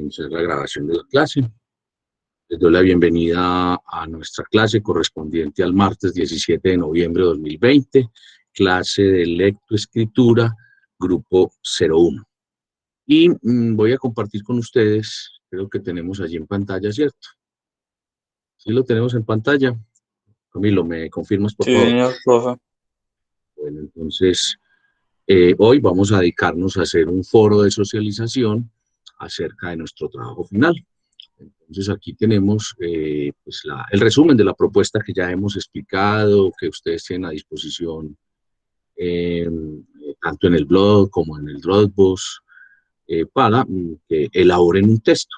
iniciar la grabación de la clase. Les doy la bienvenida a nuestra clase correspondiente al martes 17 de noviembre de 2020, clase de lectoescritura, grupo 01. Y voy a compartir con ustedes, creo que tenemos allí en pantalla, ¿cierto? ¿Sí lo tenemos en pantalla? Camilo, ¿me confirmas, por favor? Sí, señor, profe. Bueno, entonces, hoy vamos a dedicarnos a hacer un foro de socialización acerca de nuestro trabajo final. Entonces aquí tenemos pues el resumen de la propuesta que ya hemos explicado, que ustedes tienen a disposición tanto en el blog como en el Dropbox, para que elaboren un texto.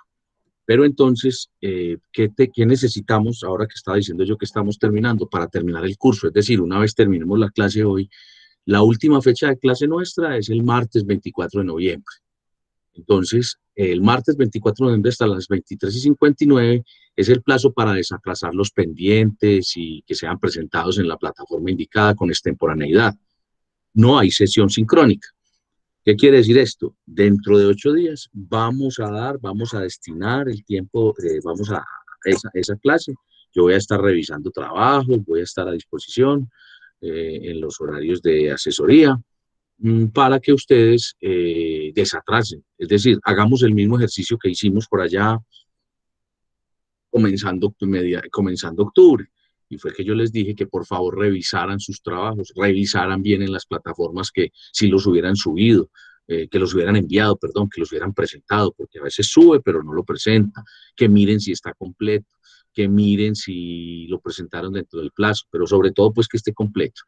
Pero entonces, ¿qué necesitamos ahora que estaba diciendo yo que estamos terminando para terminar el curso? Es decir, una vez terminemos la clase hoy, la última fecha de clase nuestra es el martes 24 de noviembre. Entonces, el martes 24 de noviembre hasta las 23:59 es el plazo para desaplazar los pendientes y que sean presentados en la plataforma indicada con extemporaneidad. No hay sesión sincrónica. ¿Qué quiere decir esto? Dentro de 8 días vamos a destinar el tiempo, vamos a esa clase. Yo voy a estar revisando trabajos, voy a estar a disposición en los horarios de asesoría, para que ustedes desatrasen. Es decir, hagamos el mismo ejercicio que hicimos por allá comenzando octubre. Y fue que yo les dije que por favor revisaran sus trabajos, revisaran bien en las plataformas que si los hubieran subido, que los hubieran enviado, perdón, que los hubieran presentado, porque a veces sube pero no lo presenta, que miren si está completo, que miren si lo presentaron dentro del plazo, pero sobre todo pues que esté completo,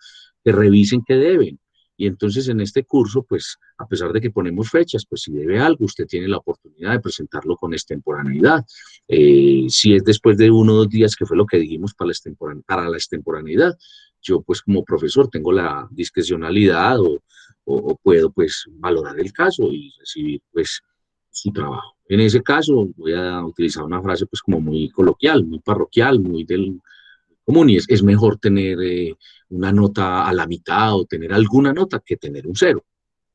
que revisen qué deben. Y entonces en este curso, pues, a pesar de que ponemos fechas, pues si debe algo, usted tiene la oportunidad de presentarlo con extemporaneidad. Si es después de 1 o 2 días, que fue lo que dijimos para la extemporaneidad, yo pues como profesor tengo la discrecionalidad o puedo pues valorar el caso y recibir pues su trabajo. En ese caso voy a utilizar una frase pues como muy coloquial, muy parroquial, muy del común, y es mejor tener una nota a la mitad o tener alguna nota que tener un 0.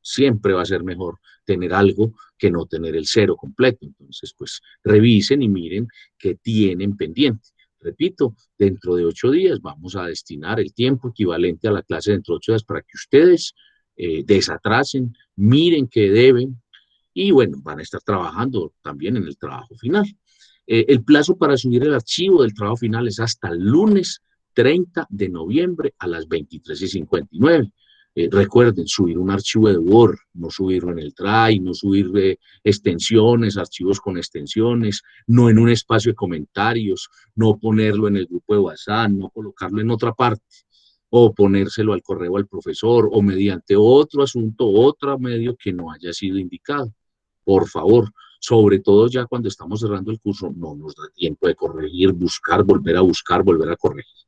Siempre va a ser mejor tener algo que no tener el 0 completo. Entonces, pues revisen y miren qué tienen pendiente. Repito, dentro de 8 días vamos a destinar el tiempo equivalente a la clase dentro de 8 días para que ustedes desatrasen, miren qué deben y bueno, van a estar trabajando también en el trabajo final. El plazo para subir el archivo del trabajo final es hasta el lunes 30 de noviembre a las 23:59. Recuerden, subir un archivo de Word, no subirlo en el Drive, no subir extensiones, archivos con extensiones, no en un espacio de comentarios, no ponerlo en el grupo de WhatsApp, no colocarlo en otra parte, o ponérselo al correo al profesor, o mediante otro asunto, otro medio que no haya sido indicado. Por favor, sobre todo ya cuando estamos cerrando el curso, no nos da tiempo de corregir, buscar, volver a corregir.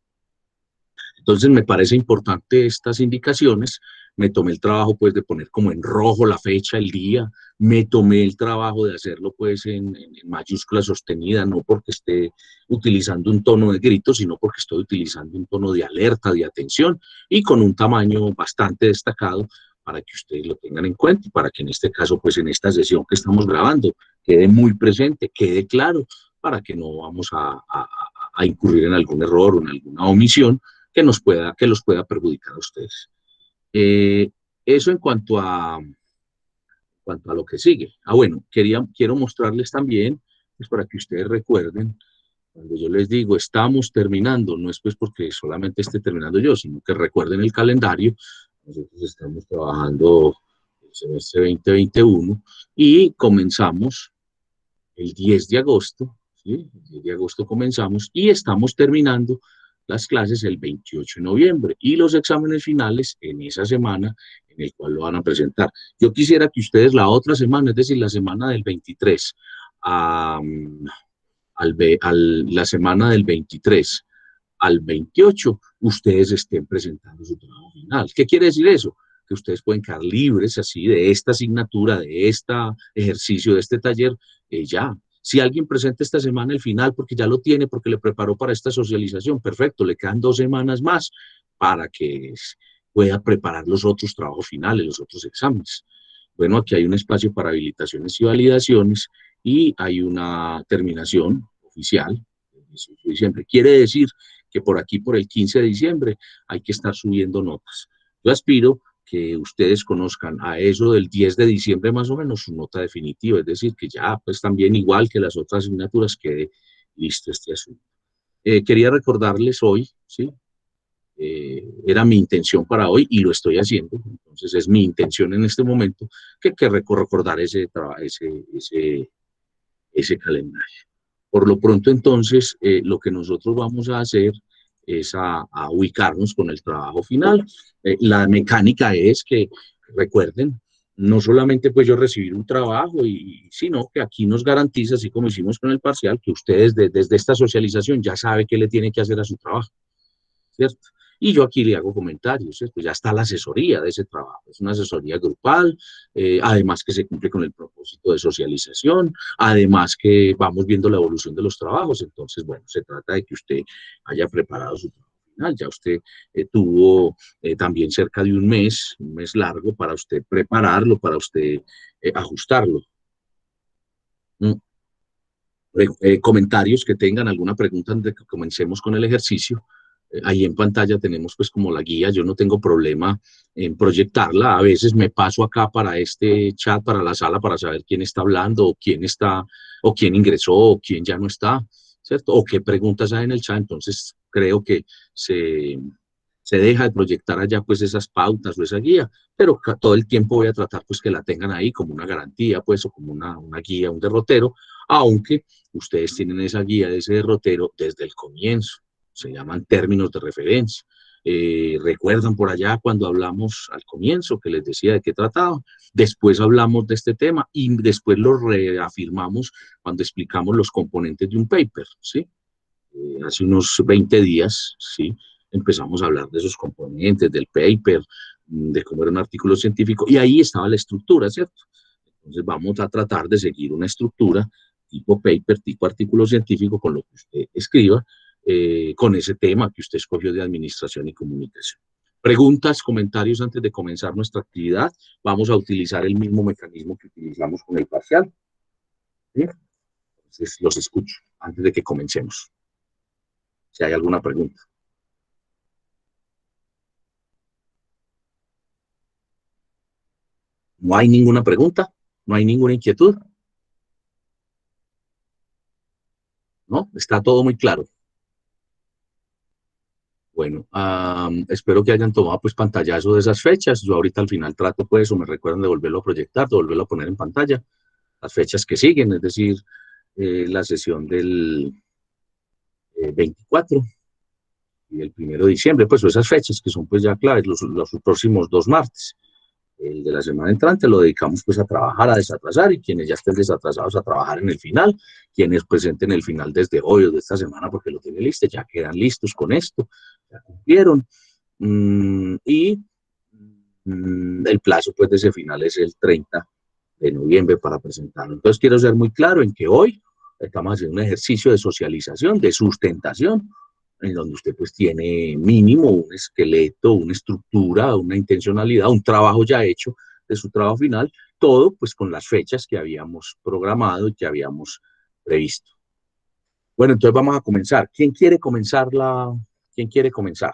Entonces me parece importante estas indicaciones. Me tomé el trabajo pues de poner como en rojo la fecha, el día, me tomé el trabajo de hacerlo pues en mayúscula sostenida, no porque esté utilizando un tono de grito, sino porque estoy utilizando un tono de alerta, de atención, y con un tamaño bastante destacado para que ustedes lo tengan en cuenta y para que en este caso, pues en esta sesión que estamos grabando, quede muy presente, quede claro, para que no vamos a incurrir en algún error o en alguna omisión que los pueda perjudicar a ustedes. Eso en cuanto a lo que sigue. Bueno, quiero mostrarles también, pues para que ustedes recuerden, cuando yo les digo estamos terminando, no es pues porque solamente esté terminando yo, sino que recuerden el calendario. Nosotros estamos trabajando el semestre 2021 y comenzamos el 10 de agosto, ¿sí? El 10 de agosto comenzamos y estamos terminando las clases el 28 de noviembre y los exámenes finales en esa semana en el cual lo van a presentar. Yo quisiera que ustedes la otra semana, es decir, la semana del 23, la semana del 23 al 28, ustedes estén presentando su trabajo final. ¿Qué quiere decir eso? Que ustedes pueden quedar libres así de esta asignatura, de este ejercicio, de este taller, ya. Si alguien presenta esta semana el final porque ya lo tiene, porque le preparó para esta socialización, perfecto, le quedan 2 semanas más para que pueda preparar los otros trabajos finales, los otros exámenes. Bueno, aquí hay un espacio para habilitaciones y validaciones y hay una terminación oficial el 18 de diciembre. Quiere decir que por aquí, por el 15 de diciembre, hay que estar subiendo notas. Yo aspiro que ustedes conozcan a eso del 10 de diciembre más o menos su nota definitiva, es decir, que ya pues también igual que las otras asignaturas quede listo este asunto. Quería recordarles hoy, ¿sí? Era mi intención para hoy y lo estoy haciendo, entonces es mi intención en este momento que recordar ese calendario. Por lo pronto, entonces, lo que nosotros vamos a hacer es a ubicarnos con el trabajo final. La mecánica es que, recuerden, no solamente pues yo recibir un trabajo, sino que aquí nos garantiza, así como hicimos con el parcial, que ustedes desde esta socialización ya saben qué le tienen que hacer a su trabajo, ¿cierto? Y yo aquí le hago comentarios, ¿cierto? Ya está la asesoría de ese trabajo, es una asesoría grupal, además que se cumple con el propósito de socialización, además que vamos viendo la evolución de los trabajos, entonces, bueno, se trata de que usted haya preparado su trabajo final, ya usted tuvo también cerca de un mes largo para usted prepararlo, para usted ajustarlo. Mm. Comentarios que tengan, alguna pregunta antes de que comencemos con el ejercicio. Ahí en pantalla tenemos pues como la guía, yo no tengo problema en proyectarla, a veces me paso acá para este chat, para la sala, para saber quién está hablando, o quién está, o quién ingresó, o quién ya no está, ¿cierto? O qué preguntas hay en el chat, entonces creo que se, se deja de proyectar allá pues esas pautas o esa guía, pero todo el tiempo voy a tratar pues que la tengan ahí como una garantía pues o como una guía, un derrotero, aunque ustedes tienen esa guía de ese derrotero desde el comienzo, se llaman términos de referencia. Recuerdan por allá cuando hablamos al comienzo que les decía de qué trataba, después hablamos de este tema y después lo reafirmamos cuando explicamos los componentes de un paper, ¿sí? Hace unos 20 días, ¿sí? Empezamos a hablar de esos componentes, del paper, de cómo era un artículo científico, y ahí estaba la estructura, ¿cierto? Entonces vamos a tratar de seguir una estructura tipo paper, tipo artículo científico, con lo que usted escriba, con ese tema que usted escogió de administración y comunicación. Preguntas, comentarios antes de comenzar nuestra actividad. Vamos a utilizar el mismo mecanismo que utilizamos con el parcial. ¿Sí? Entonces los escucho antes de que comencemos. Si hay alguna pregunta. ¿No hay ninguna pregunta? ¿No hay ninguna inquietud? ¿No? Está todo muy claro. Bueno, espero que hayan tomado pues pantallazo de esas fechas. Yo ahorita al final trato pues, o me recuerdan de volverlo a proyectar, de volverlo a poner en pantalla. Las fechas que siguen, es decir, la sesión del 24 y el 1 de diciembre, pues esas fechas que son pues ya claves, los próximos 2 martes. El de la semana entrante lo dedicamos pues a trabajar, a desatrasar, y quienes ya estén desatrasados a trabajar en el final, quienes presenten el final desde hoy o de esta semana porque lo tienen listo, ya quedan listos con esto, ya cumplieron. Y el plazo pues de ese final es el 30 de noviembre para presentarlo. Entonces quiero ser muy claro en que hoy estamos haciendo un ejercicio de socialización, de sustentación, en donde usted pues tiene mínimo un esqueleto, una estructura, una intencionalidad, un trabajo ya hecho de su trabajo final, todo pues con las fechas que habíamos programado y que habíamos previsto. Bueno, entonces vamos a comenzar. ¿Quién quiere comenzar ¿Quién quiere comenzar?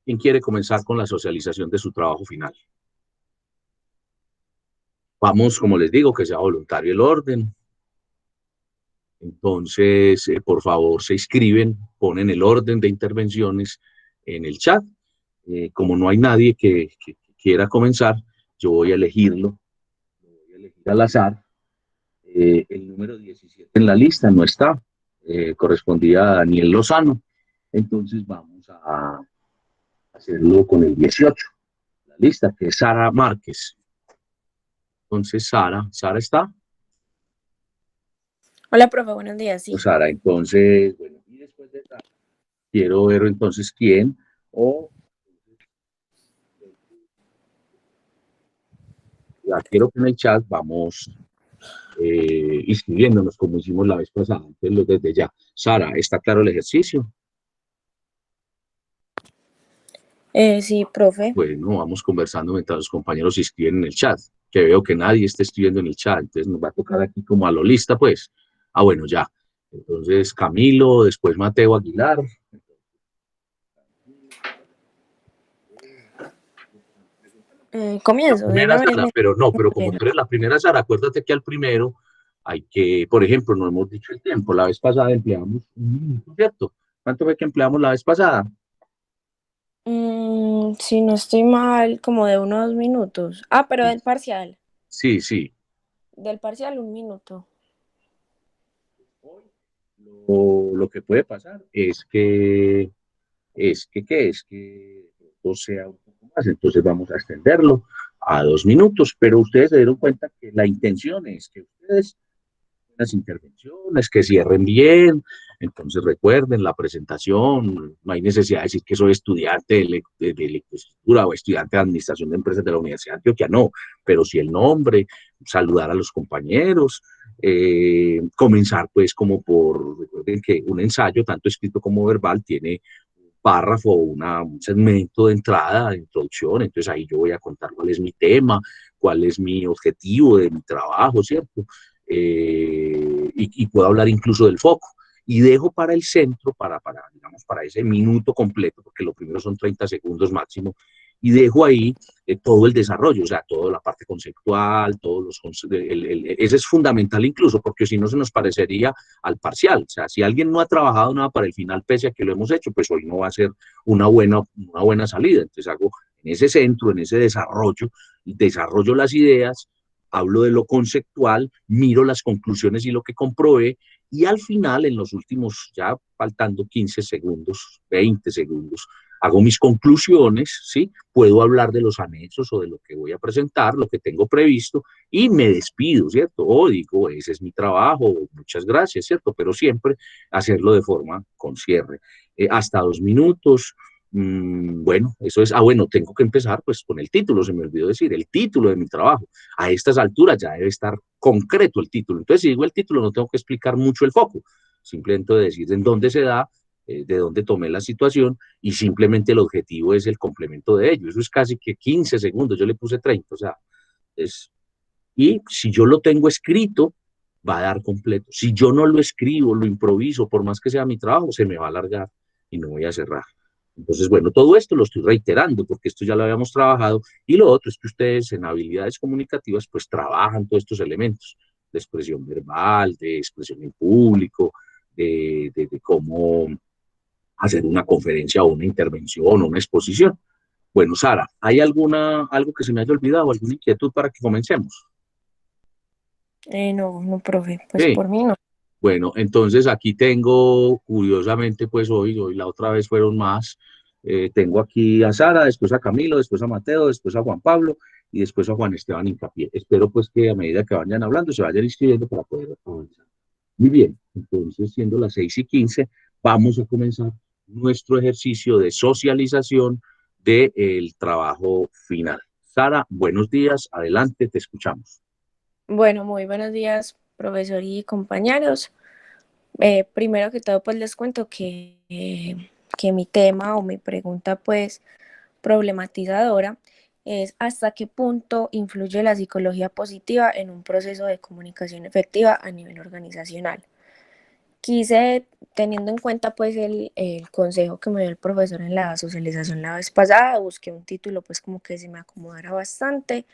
¿Quién quiere comenzar con la socialización de su trabajo final? Vamos, como les digo, que sea voluntario el orden. Entonces, por favor, se inscriben, ponen el orden de intervenciones en el chat. Como no hay nadie que quiera comenzar, yo voy a elegirlo, voy a elegir al azar. El número 17 en la lista no está, correspondía a Daniel Lozano. Entonces vamos a hacerlo con el 18, la lista, que es Sara Márquez. Entonces, Sara está. Hola, profe, buenos días, sí. Sara, entonces, bueno, y después de Sara, quiero ver entonces quién, o ya quiero que en el chat vamos inscribiéndonos como hicimos la vez pasada. Entonces, desde ya. Sara, ¿está claro el ejercicio? Sí, profe. Bueno, vamos conversando mientras los compañeros se inscriben en el chat. que veo que nadie está escribiendo en el chat, entonces nos va a tocar aquí como a lo lista, pues. Ah, bueno, ya. Entonces, Camilo, después Mateo Aguilar. La Comienzo de primera una vez. Sara, pero no, pero como tú eres la primera Sara, acuérdate que al primero hay que, por ejemplo, no hemos dicho el tiempo, la vez pasada empleamos un minuto, ¿cierto? ¿Cuánto fue que empleamos la vez pasada? Si no estoy mal, como de 1 o 2 minutos. Ah, pero Sí, del parcial. sí, sí. Del parcial 1 minuto. Lo que puede pasar ¿qué? Es que esto sea un poco más, entonces vamos a extenderlo a 2 minutos, pero ustedes se dieron cuenta que la intención es que ustedes las intervenciones, que cierren bien. Entonces recuerden la presentación, no hay necesidad de decir que soy estudiante de electroescritura o estudiante de administración de empresas de la Universidad de Antioquia, no, pero sí el nombre, saludar a los compañeros, comenzar pues como por, recuerden que un ensayo, tanto escrito como verbal, tiene un párrafo, un segmento de entrada, de introducción, entonces ahí yo voy a contar cuál es mi tema, cuál es mi objetivo de mi trabajo, ¿cierto? Y puedo hablar incluso del foco. Y dejo para el centro, digamos, para ese minuto completo, porque lo primero son 30 segundos máximo, y dejo ahí todo el desarrollo, o sea, toda la parte conceptual, ese es fundamental incluso, porque si no se nos parecería al parcial, o sea, si alguien no ha trabajado nada para el final, pese a que lo hemos hecho, pues hoy no va a ser una buena salida, entonces hago en ese centro, en ese desarrollo las ideas, hablo de lo conceptual, miro las conclusiones y lo que comprobé, y al final, en los últimos, ya faltando 15 segundos, 20 segundos, hago mis conclusiones, ¿sí? Puedo hablar de los anexos o de lo que voy a presentar, lo que tengo previsto, y me despido, ¿cierto? O digo, ese es mi trabajo, muchas gracias, ¿cierto? Pero siempre hacerlo de forma con cierre. Hasta 2 minutos, bueno, eso es, bueno, tengo que empezar pues con el título, se me olvidó decir, el título de mi trabajo. A estas alturas ya debe estar concreto el título. Entonces, si digo el título, no tengo que explicar mucho el foco, simplemente decir en dónde se da, de dónde tomé la situación y simplemente el objetivo es el complemento de ello. Eso es casi que 15 segundos, yo le puse 30, o sea, es, y si yo lo tengo escrito, va a dar completo. Si yo no lo escribo, lo improviso, por más que sea mi trabajo, se me va a alargar y no voy a cerrar. Entonces, bueno, todo esto lo estoy reiterando porque esto ya lo habíamos trabajado y lo otro es que ustedes en habilidades comunicativas pues trabajan todos estos elementos de expresión verbal, de expresión en público, de cómo hacer una conferencia o una intervención o una exposición. Bueno, Sara, ¿hay algo que se me haya olvidado, alguna inquietud para que comencemos? No, no, profe, pues Sí. por mí no. Bueno, entonces aquí tengo, curiosamente, pues hoy la otra vez fueron más. Tengo aquí a Sara, después a Camilo, después a Mateo, después a Juan Pablo y después a Juan Esteban Incapié. Espero pues que a medida que vayan hablando se vayan inscribiendo para poder avanzar. Muy bien, entonces siendo las 6:15, vamos a comenzar nuestro ejercicio de socialización del trabajo final. Sara, buenos días, adelante, te escuchamos. Bueno, muy buenos días, profesor y compañeros. Primero que todo, pues les cuento que mi tema o mi pregunta, pues, problematizadora es hasta qué punto influye la psicología positiva en un proceso de comunicación efectiva a nivel organizacional. Quise, teniendo en cuenta pues el consejo que me dio el profesor en la socialización la vez pasada, busqué un título pues como que se me acomodara bastante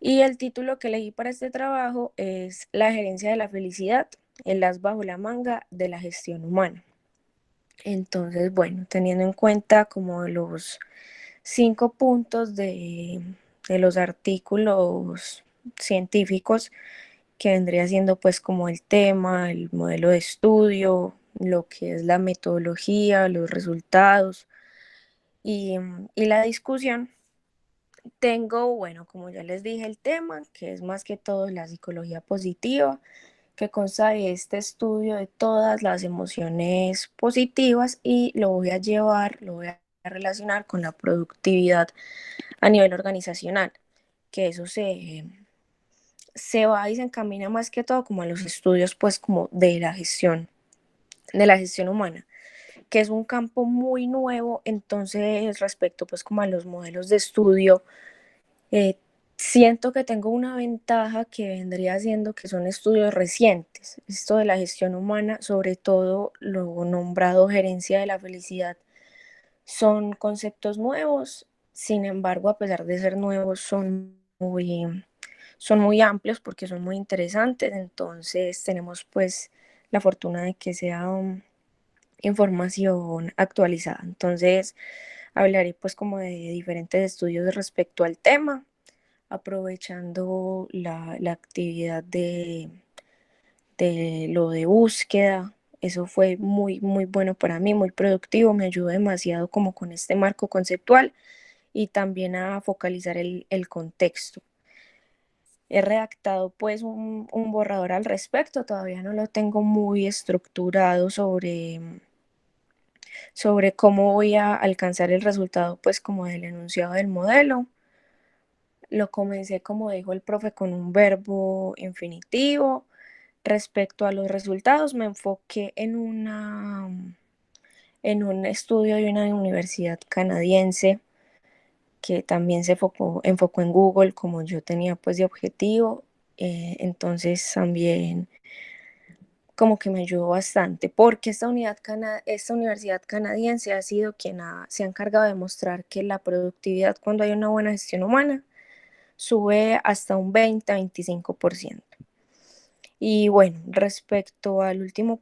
y el título que elegí para este trabajo es La gerencia de la felicidad, el as bajo la manga de la gestión humana. Entonces, bueno, teniendo en cuenta como los 5 puntos de los artículos científicos que vendría siendo pues como el tema, el modelo de estudio, lo que es la metodología, los resultados y la discusión. Tengo, bueno, como ya les dije, el tema, que es más que todo la psicología positiva, que consta de este estudio de todas las emociones positivas y lo voy a llevar, lo voy a relacionar con la productividad a nivel organizacional, que eso se va y se encamina más que todo como a los estudios pues como de la gestión humana, que es un campo muy nuevo, entonces respecto pues como a los modelos de estudio, eh, Siento que tengo una ventaja que vendría siendo que son estudios recientes. Esto de la gestión humana, sobre todo lo nombrado gerencia de la felicidad, son conceptos nuevos. Sin embargo, a pesar de ser nuevos, son muy amplios porque son muy interesantes. Entonces tenemos pues la fortuna de que sea información actualizada. Entonces hablaré pues como de diferentes estudios respecto al tema, aprovechando la actividad de lo de búsqueda. Eso fue muy, muy bueno para mí, muy productivo, me ayudó demasiado como con este marco conceptual y también a focalizar el contexto. He redactado pues un borrador al respecto, todavía no lo tengo muy estructurado sobre cómo voy a alcanzar el resultado pues como del enunciado del modelo. Lo comencé, como dijo el profe, con un verbo infinitivo. Respecto a los resultados, me enfoqué en un estudio de una universidad canadiense que también enfocó en Google como yo tenía pues de objetivo. Entonces también como que me ayudó bastante porque esta universidad canadiense ha sido se ha encargado de mostrar que la productividad cuando hay una buena gestión humana sube hasta un 20-25%. Y bueno, respecto al último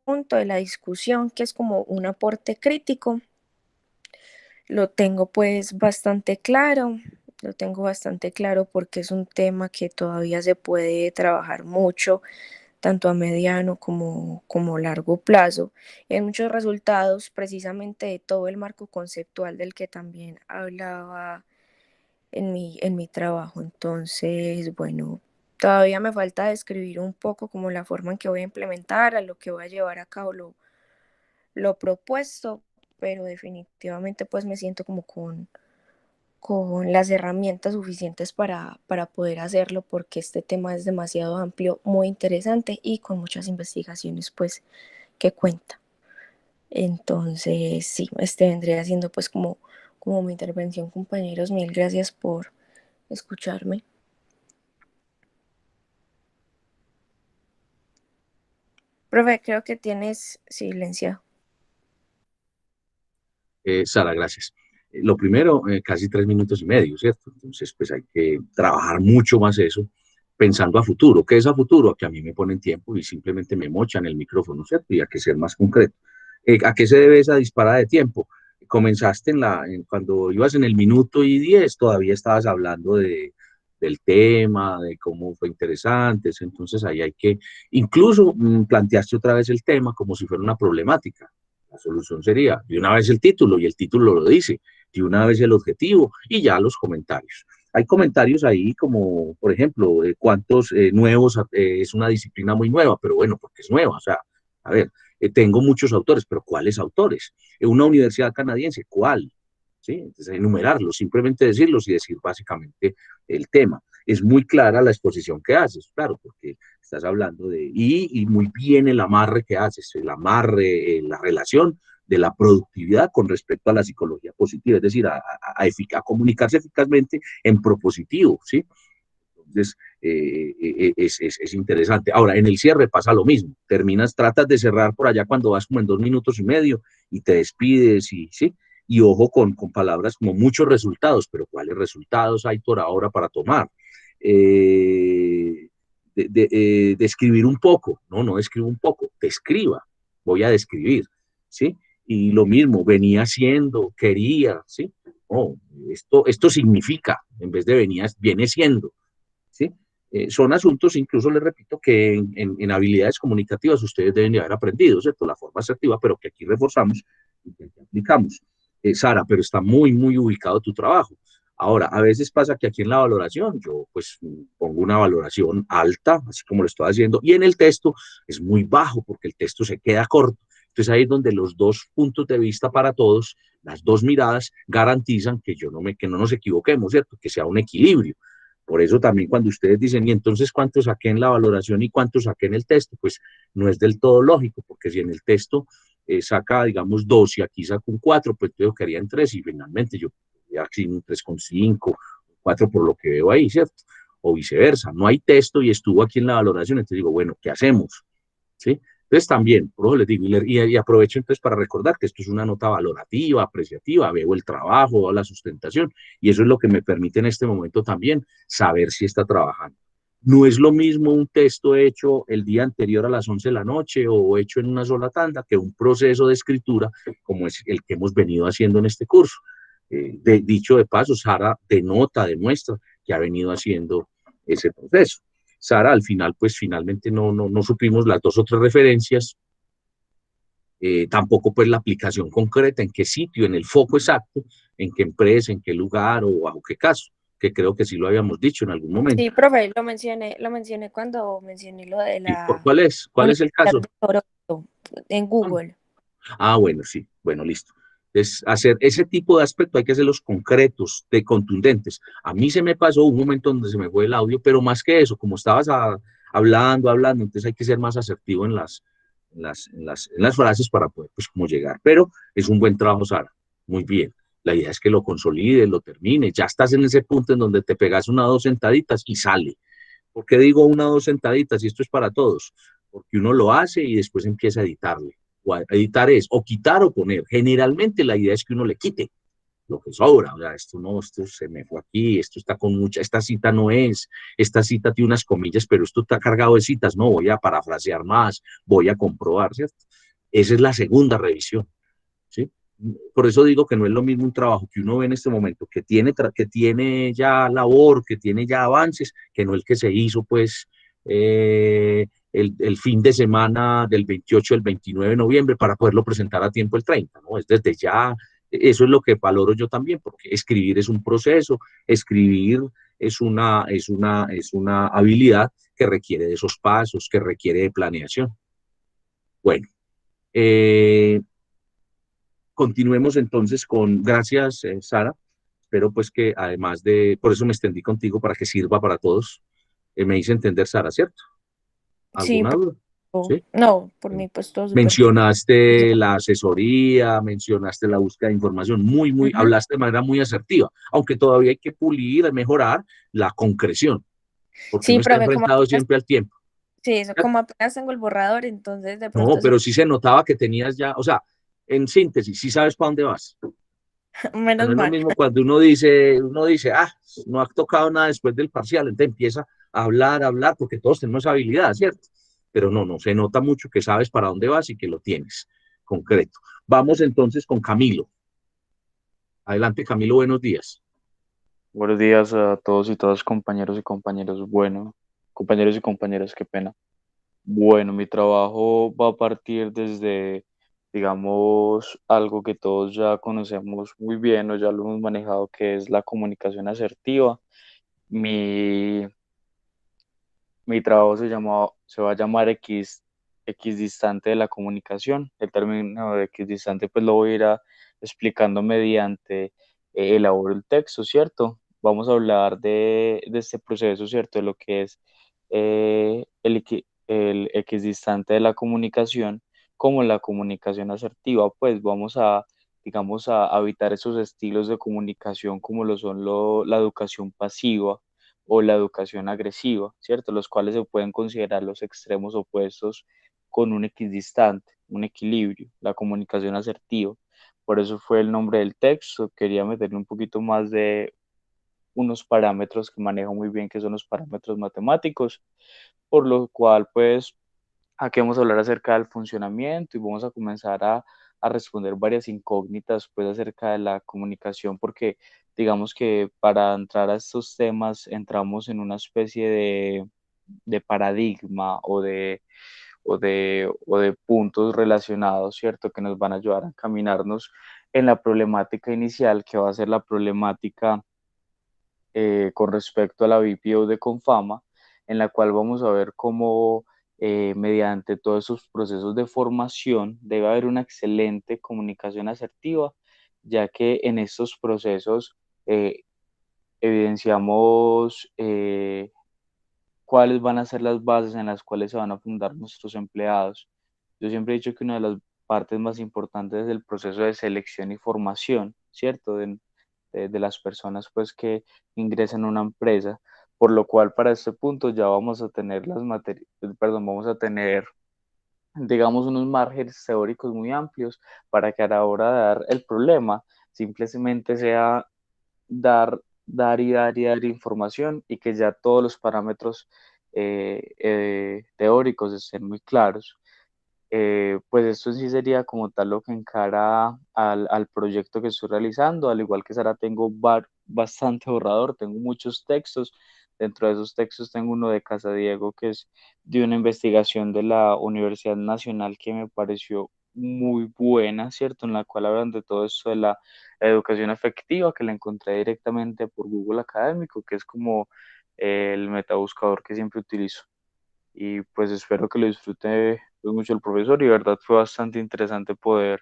punto de la discusión, que es como un aporte crítico, lo tengo pues bastante claro, lo tengo bastante claro porque es un tema que todavía se puede trabajar mucho, tanto a mediano como largo plazo. Y hay muchos resultados precisamente de todo el marco conceptual del que también hablaba en mi trabajo. Entonces, bueno, todavía me falta describir un poco como la forma en que voy a implementar, a lo que voy a llevar a cabo lo propuesto, pero definitivamente pues me siento como con las herramientas suficientes para poder hacerlo porque este tema es demasiado amplio, muy interesante y con muchas investigaciones pues que cuenta. Entonces, sí, este vendría siendo pues como mi intervención, compañeros. Mil gracias por escucharme. Profe, creo que tienes silencio. Sara, gracias. Lo primero, casi 3 minutos y medio, ¿cierto? Entonces, pues hay que trabajar mucho más eso, pensando a futuro. ¿Qué es a futuro? Que a mí me ponen tiempo y simplemente me mochan el micrófono, ¿cierto? Y hay que ser más concreto. ¿A qué se debe esa disparada de tiempo? Comenzaste cuando ibas en el minuto y 10, todavía estabas hablando del tema, de cómo fue interesante, entonces ahí hay que, incluso planteaste otra vez el tema como si fuera una problemática. La solución sería de una vez el título, y el título lo dice, de una vez el objetivo y ya los comentarios. Hay comentarios ahí como, por ejemplo, cuántos nuevos, es una disciplina muy nueva, pero bueno, porque es nueva, o sea, a ver, tengo muchos autores, pero ¿cuáles autores? Una universidad canadiense, ¿cuál? ¿Sí? Entonces, enumerarlos, simplemente decirlos y decir básicamente el tema. Es muy clara la exposición que haces, claro, porque estás hablando y muy bien el amarre que haces, el amarre, la relación de la productividad con respecto a la psicología positiva, es decir, a comunicarse eficazmente en propositivo, ¿sí? Entonces, es interesante. Ahora, en el cierre pasa lo mismo. Terminas, tratas de cerrar por allá cuando vas como en 2 minutos y medio y te despides y sí. Y ojo con palabras como muchos resultados, pero ¿cuáles resultados hay por ahora para tomar? Describir un poco, no describo un poco, describa, voy a describir, ¿sí? Y lo mismo, venía siendo, quería, ¿sí? Oh, esto significa, en vez de venía, viene siendo, ¿sí? Son asuntos, incluso les repito, que en habilidades comunicativas ustedes deben de haber aprendido, ¿cierto? La forma asertiva, pero que aquí reforzamos y que aquí aplicamos. Sara, pero está muy, muy ubicado tu trabajo. Ahora, a veces pasa que aquí en la valoración yo pues pongo una valoración alta, así como lo estoy haciendo, y en el texto es muy bajo porque el texto se queda corto. Entonces ahí es donde los dos puntos de vista para todos, las dos miradas, garantizan que no nos equivoquemos, ¿cierto? Que sea un equilibrio. Por eso también cuando ustedes dicen, y entonces cuánto saqué en la valoración y cuánto saqué en el texto, pues no es del todo lógico, porque si en el texto saca, digamos, 2 y aquí saco un 4, pues yo quedaría en 3 y finalmente yo aquí un 3,5, 4 por lo que veo ahí, ¿cierto? O viceversa, no hay texto y estuvo aquí en la valoración, entonces digo, bueno, ¿qué hacemos? ¿Sí? Entonces también, por eso les digo, y aprovecho entonces para recordar que esto es una nota valorativa, apreciativa, veo el trabajo, veo la sustentación, y eso es lo que me permite en este momento también saber si está trabajando. No es lo mismo un texto hecho el día anterior a las 11 de la noche o hecho en una sola tanda que un proceso de escritura como es el que hemos venido haciendo en este curso. Dicho de paso, Sara denota, demuestra que ha venido haciendo ese proceso. Sara, al final, pues finalmente no supimos las 2 o 3 referencias, tampoco pues la aplicación concreta, en qué sitio, en el foco exacto, en qué empresa, en qué lugar o bajo qué caso, que creo que sí lo habíamos dicho en algún momento. Sí, profe, lo mencioné cuando mencioné lo de ¿Y por la cuál es? ¿Cuál es el Universidad caso? de Toronto en Google. Bueno, sí, bueno, listo. Es hacer ese tipo de aspectos, hay que hacerlos concretos, de contundentes. A mí se me pasó un momento donde se me fue el audio, pero más que eso, como estabas hablando, entonces hay que ser más asertivo en las frases para poder, pues, como llegar. Pero es un buen trabajo, Sara. Muy bien. La idea es que lo consolides, lo termines. Ya estás en ese punto en donde te pegas 1 o 2 sentaditas y sale. ¿Por qué digo 1 o 2 sentaditas? Y esto es para todos. Porque uno lo hace y después empieza a editarle. O a editar es o quitar o poner. Generalmente la idea es que uno le quite lo que sobra. O sea, esto no, esto se me fue aquí, esto está con mucha, esta cita no es, esta cita tiene unas comillas, pero esto está cargado de citas. No, voy a parafrasear más, voy a comprobar, ¿cierto? Esa es la segunda revisión. ¿Sí? Por eso digo que no es lo mismo un trabajo que uno ve en este momento, que tiene ya labor, que tiene ya avances, que no el que se hizo, pues, el fin de semana del 28 al 29 de noviembre para poderlo presentar a tiempo el 30, ¿no? Es desde ya, eso es lo que valoro yo también, porque escribir es un proceso, escribir es una habilidad que requiere de esos pasos, que requiere de planeación. Bueno, eh, continuemos entonces gracias, Sara. Espero pues que además por eso me extendí contigo para que sirva para todos. Me hice entender, Sara, ¿cierto? Sí, ¿Alguna duda? ¿Sí? no, por Bueno. mí pues todo súper claro. Mencionaste la asesoría, mencionaste la búsqueda de información, Ujú. hablaste de manera muy asertiva, aunque todavía hay que pulir, mejorar la concreción, porque Sí, uno está profe, enfrentado siempre al tiempo. sí, eso, como apenas tengo el borrador, entonces de No, pronto sí, pero sí se notaba que tenías ya, o sea, en síntesis, sí sabes para dónde vas. menos No es lo mal. mismo cuando uno dice, no ha tocado nada después del parcial, entonces empieza a hablar, porque todos tenemos habilidad, ¿cierto? Pero no, se nota mucho que sabes para dónde vas y que lo tienes concreto. Vamos entonces con Camilo. Adelante, Camilo, buenos días. Buenos días a todos y todas, compañeros y compañeros. Bueno, compañeros y compañeras, qué pena. Bueno, mi trabajo va a partir desde, digamos, algo que todos ya conocemos muy bien o ya lo hemos manejado, que es la comunicación asertiva. Mi, mi trabajo se va a llamar equidistante de la comunicación. El término de equidistante, pues lo voy a ir explicando mediante elaboro el texto, ¿cierto? Vamos a hablar de este proceso, ¿cierto? De lo que es el equidistante de la comunicación, como la comunicación asertiva, pues vamos a, digamos, a evitar esos estilos de comunicación como lo son la educación pasiva o la educación agresiva, ¿cierto? Los cuales se pueden considerar los extremos opuestos con un equidistante, un equilibrio, la comunicación asertiva. Por eso fue el nombre del texto. Quería meterle un poquito más de unos parámetros que manejo muy bien, que son los parámetros matemáticos, por lo cual, pues, aquí vamos a hablar acerca del funcionamiento y vamos a comenzar a responder varias incógnitas, pues, acerca de la comunicación, porque digamos que para entrar a estos temas entramos en una especie de paradigma o de puntos relacionados, ¿cierto? Que nos van a ayudar a caminarnos en la problemática inicial, que va a ser la problemática con respecto a la BPO de Confama, en la cual vamos a ver cómo mediante todos esos procesos de formación debe haber una excelente comunicación asertiva, ya que en estos procesos eh, evidenciamos cuáles van a ser las bases en las cuales se van a fundar nuestros empleados. Yo siempre he dicho que una de las partes más importantes es el proceso de selección y formación, ¿cierto? de las personas pues que ingresan a una empresa, por lo cual para este punto ya vamos a tener vamos a tener, digamos, unos márgenes teóricos muy amplios para que a la hora de dar el problema simplemente sea dar información y que ya todos los parámetros teóricos estén muy claros. Pues esto sí sería como tal lo que encara al proyecto que estoy realizando. Al igual que Sara, tengo bastante borrador, tengo muchos textos. Dentro de esos textos tengo uno de Casadiego, que es de una investigación de la Universidad Nacional que me pareció muy buena, ¿cierto? En la cual hablan de todo esto de la educación efectiva, que la encontré directamente por Google Académico, que es como el metabuscador que siempre utilizo. Y pues espero que lo disfrute pues, mucho el profesor, y de verdad fue bastante interesante poder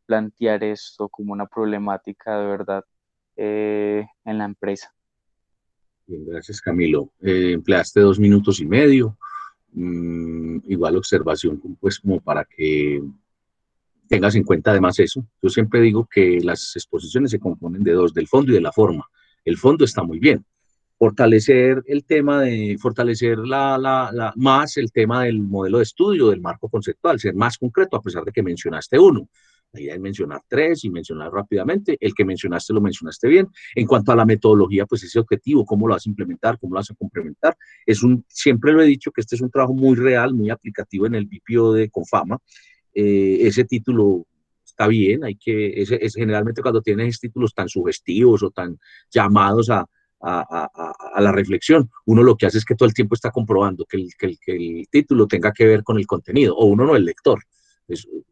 plantear esto como una problemática de verdad en la empresa. Bien, gracias, Camilo. Empleaste 2 minutos y medio. Igual observación, pues como para que tengas en cuenta además eso. Yo siempre digo que las exposiciones se componen de dos, del fondo y de la forma. El fondo está muy bien. Fortalecer el tema de, fortalecer más el tema del modelo de estudio, del marco conceptual, ser más concreto, a pesar de que mencionaste uno. La idea es mencionar tres y mencionar rápidamente. El que mencionaste lo mencionaste bien. En cuanto a la metodología, pues ese objetivo, cómo lo vas a implementar, cómo lo vas a complementar. Siempre lo he dicho que este es un trabajo muy real, muy aplicativo en el BPO de Confama. Ese título está bien, es generalmente cuando tienes títulos tan sugestivos o tan llamados a la reflexión, uno lo que hace es que todo el tiempo está comprobando que el título tenga que ver con el contenido, o uno no, el lector.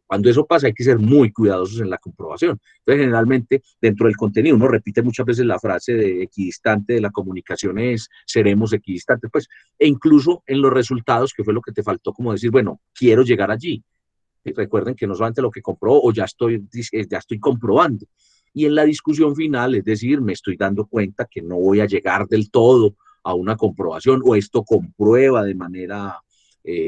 Cuando eso pasa hay que ser muy cuidadosos en la comprobación. Entonces, generalmente, dentro del contenido, uno repite muchas veces la frase de equidistante de la comunicación es seremos equidistantes, pues, e incluso en los resultados, que fue lo que te faltó, como decir, bueno, quiero llegar allí. Y recuerden que no solamente lo que comprobó o ya estoy comprobando. Y en la discusión final, es decir, me estoy dando cuenta que no voy a llegar del todo a una comprobación o esto comprueba de manera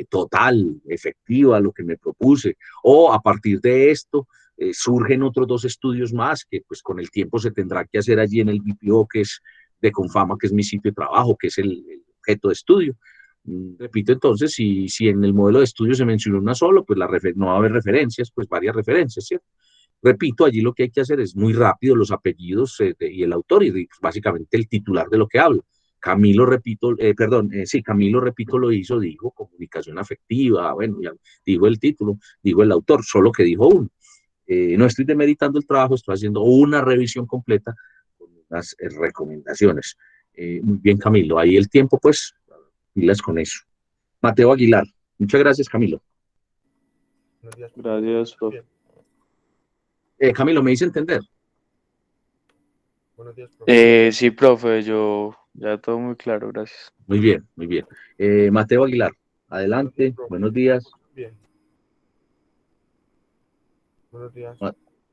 total, efectiva, lo que me propuse. O a partir de esto surgen otros dos estudios más que pues con el tiempo se tendrá que hacer allí en el BPO, que es de Confama, que es mi sitio de trabajo, que es el objeto de estudio. Repito entonces, si en el modelo de estudio se mencionó una sola, pues no va a haber referencias, pues varias referencias, ¿cierto? Repito, allí lo que hay que hacer es muy rápido los apellidos y el autor y pues, básicamente el titular de lo que hablo. Camilo, repito, sí, Camilo, repito, lo hizo, dijo comunicación afectiva, bueno, ya dijo el título, dijo el autor, solo que dijo uno. No estoy demeritando el trabajo, estoy haciendo una revisión completa con unas recomendaciones. Muy bien, Camilo, ahí el tiempo, pues, pilas con eso. Mateo Aguilar. Muchas gracias, Camilo. Buenos días, Gracias, profe. bien. Camilo, ¿me hice entender? Buenos días, profe. Sí, profe, yo ya todo muy claro, gracias. Muy bien, muy bien. Mateo Aguilar, Buenos días, adelante. profe. Buenos días. Bien. Buenos días.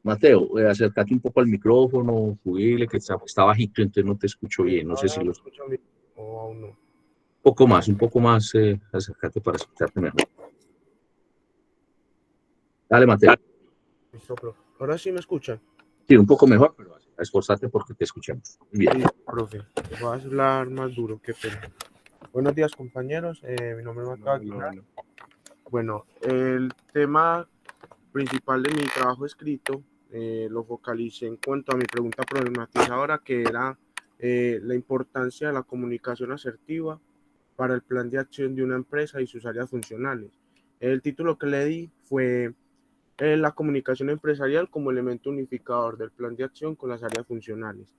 Mateo, acércate un poco al micrófono, subile, que está bajito, entonces no te escucho bien. No sé si ¿Ahora me los... escuchan bien o aún no? Un poco más, acércate para escucharte mejor. Dale, Mateo. Listo, profe. ¿Ahora sí me escuchan? Sí, un poco mejor, pero esforzate porque te escuchamos. Muy bien. Sí, profe. Voy a hablar más duro, qué pena. Buenos días, compañeros. Mi nombre es Mateo Aguilar. Bueno, el tema principal de mi trabajo escrito lo focalicé en cuanto a mi pregunta problematizadora, que era la importancia de la comunicación asertiva para el plan de acción de una empresa y sus áreas funcionales. El título que le di fue la comunicación empresarial como elemento unificador del plan de acción con las áreas funcionales.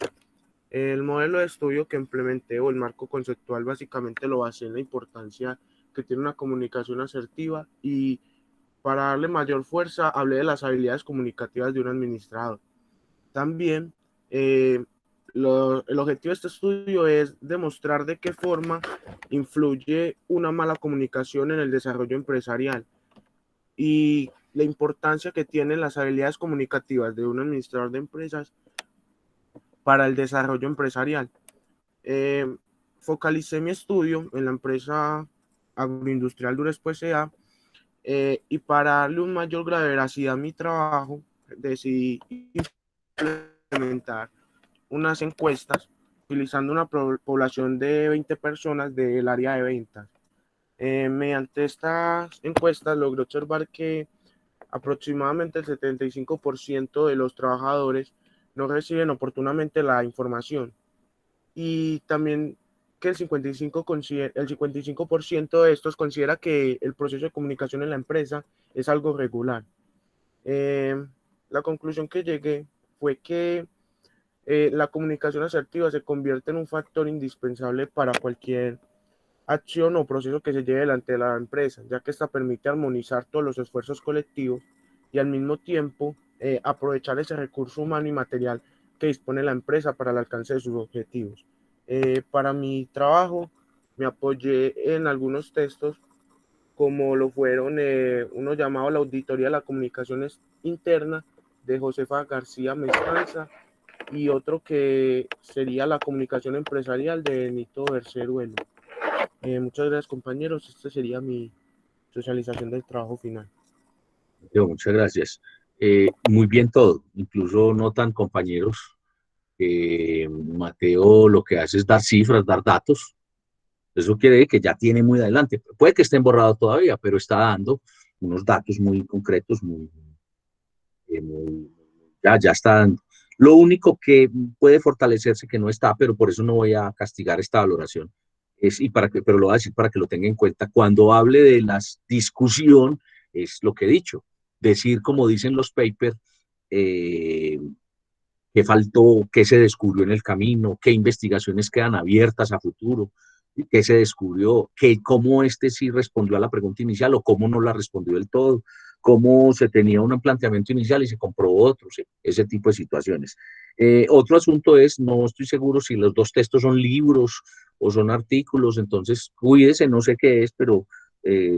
El modelo de estudio que implementé o el marco conceptual básicamente lo basé en la importancia que tiene una comunicación asertiva, y para darle mayor fuerza hablé de las habilidades comunicativas de un administrador. También el objetivo de este estudio es demostrar de qué forma influye una mala comunicación en el desarrollo empresarial y la importancia que tienen las habilidades comunicativas de un administrador de empresas para el desarrollo empresarial. Focalicé mi estudio en la empresa agroindustrial Durespo S.A. Y para darle un mayor grado de veracidad a mi trabajo, decidí implementar unas encuestas utilizando una población de 20 personas del área de ventas. Mediante estas encuestas logró observar que aproximadamente el 75% de los trabajadores no reciben oportunamente la información y también que el 55% de estos considera que el proceso de comunicación en la empresa es algo regular. La conclusión que llegué fue que la comunicación asertiva se convierte en un factor indispensable para cualquier acción o proceso que se lleve delante de la empresa, ya que esta permite armonizar todos los esfuerzos colectivos y al mismo tiempo aprovechar ese recurso humano y material que dispone la empresa para el alcance de sus objetivos. Para mi trabajo me apoyé en algunos textos como lo fueron uno llamado La Auditoría de la Comunicación Interna de Josefa García Mestanza y otro que sería La Comunicación Empresarial de Benito Berceruelo. Muchas gracias, compañeros. Esta sería mi socialización del trabajo final. Mateo, muchas gracias. Muy bien todo, incluso notan compañeros que Mateo lo que hace es dar cifras, dar datos. Eso quiere decir que ya tiene muy adelante. Puede que estén borrados todavía, pero está dando unos datos muy concretos, ya está dando. Lo único que puede fortalecerse, que no está, pero por eso no voy a castigar esta valoración, pero lo voy a decir para que lo tenga en cuenta, cuando hable de la discusión, es lo que he dicho, decir como dicen los papers, qué faltó, qué se descubrió en el camino, qué investigaciones quedan abiertas a futuro, qué se descubrió, cómo este sí respondió a la pregunta inicial o cómo no la respondió del todo, cómo se tenía un planteamiento inicial y se comprobó otro, ¿sí? Ese tipo de situaciones. Otro asunto es, no estoy seguro si los dos textos son libros o son artículos, entonces cuídese, no sé qué es, pero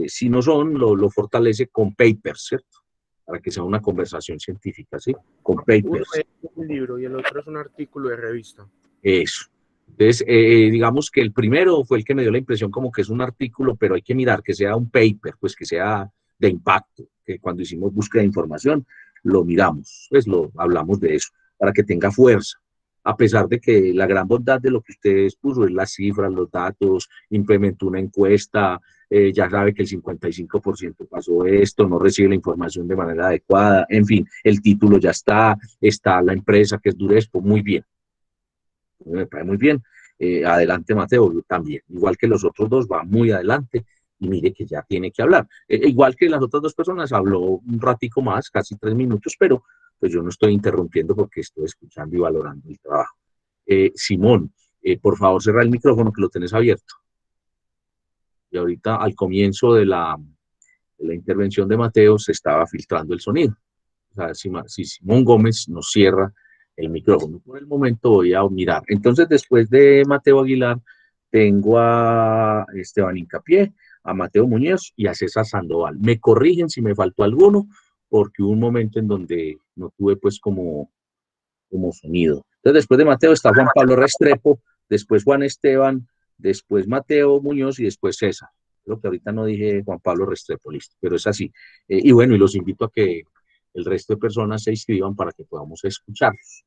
si no son, lo fortalece con papers, ¿cierto? Para que sea una conversación científica, ¿sí? Con Uno papers. es un libro y el otro es un artículo de revista. Eso. Entonces, digamos que el primero fue el que me dio la impresión como que es un artículo, pero hay que mirar que sea un paper, pues que sea de impacto, que cuando hicimos búsqueda de información lo miramos, pues lo hablamos de eso, para que tenga fuerza. A pesar de que la gran bondad de lo que ustedes puso es las cifras, los datos, implementó una encuesta, ya sabe que el 55% pasó esto, no recibe la información de manera adecuada, en fin, el título ya está la empresa que es Durespo, muy bien, me parece muy bien. Adelante, Mateo, también. Igual que los otros dos, va muy adelante y mire que ya tiene que hablar. Igual que las otras dos personas, habló un ratico más, casi 3 minutos, pero pues yo no estoy interrumpiendo porque estoy escuchando y valorando el trabajo. Simón, por favor, cerra el micrófono que lo tenés abierto. Y ahorita al comienzo de la intervención de Mateo se estaba filtrando el sonido. O sea, si Simón Gómez nos cierra el micrófono. Por el momento voy a mirar. Entonces, después de Mateo Aguilar, tengo a Esteban Incapié, a Mateo Muñoz y a César Sandoval. Me corrigen si me faltó alguno, porque hubo un momento en donde no tuve pues como sonido. Entonces, después de Mateo está Juan Pablo Restrepo, después Juan Esteban, después Mateo Muñoz y después César. Creo que ahorita no dije Juan Pablo Restrepo, listo, pero es así. Y bueno, y los invito a que el resto de personas se inscriban para que podamos escucharlos.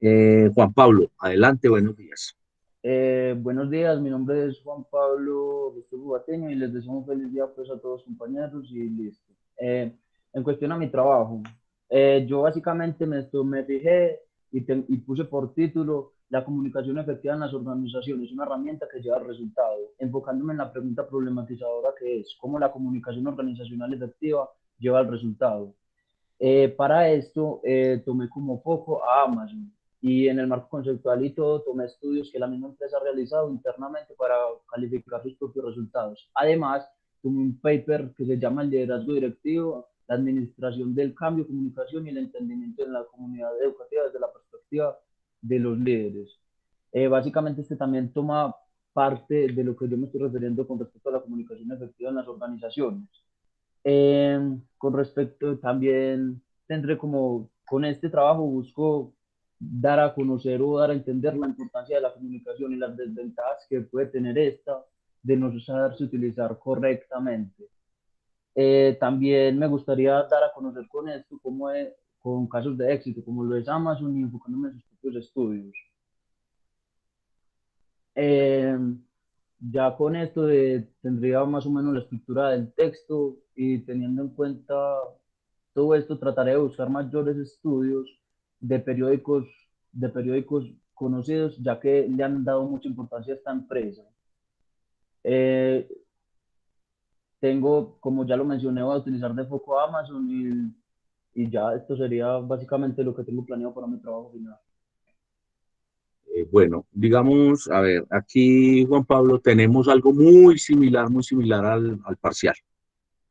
Juan Pablo, adelante, buenos días. Buenos días, mi nombre es Juan Pablo Bateño y les deseo un feliz día pues, a todos los compañeros y listo. En cuestión a mi trabajo, yo básicamente me fijé y puse por título la comunicación efectiva en las organizaciones, una herramienta que lleva al resultado, enfocándome en la pregunta problematizadora que es cómo la comunicación organizacional efectiva lleva al resultado. Para esto tomé como foco a Amazon y en el marco conceptual y todo tomé estudios que la misma empresa ha realizado internamente para calificar sus propios resultados. Además, tomé un paper que se llama el liderazgo directivo, la administración del cambio, comunicación y el entendimiento en la comunidad educativa desde la perspectiva de los líderes. Básicamente este también toma parte de lo que yo me estoy refiriendo con respecto a la comunicación efectiva en las organizaciones. Con respecto también tendré como con este trabajo busco dar a conocer o dar a entender la importancia de la comunicación y las desventajas que puede tener esta de no saberse utilizar correctamente. También me gustaría dar a conocer con esto cómo es, con casos de éxito, como lo es Amazon y enfocándome en sus tus estudios. Ya con esto tendría más o menos la estructura del texto y teniendo en cuenta todo esto, trataré de buscar mayores estudios de periódicos conocidos, ya que le han dado mucha importancia a esta empresa. Tengo, como ya lo mencioné, voy a utilizar de foco Amazon y ya esto sería básicamente lo que tengo planeado para mi trabajo final. Bueno, digamos, a ver, aquí, Juan Pablo, tenemos algo muy similar al parcial,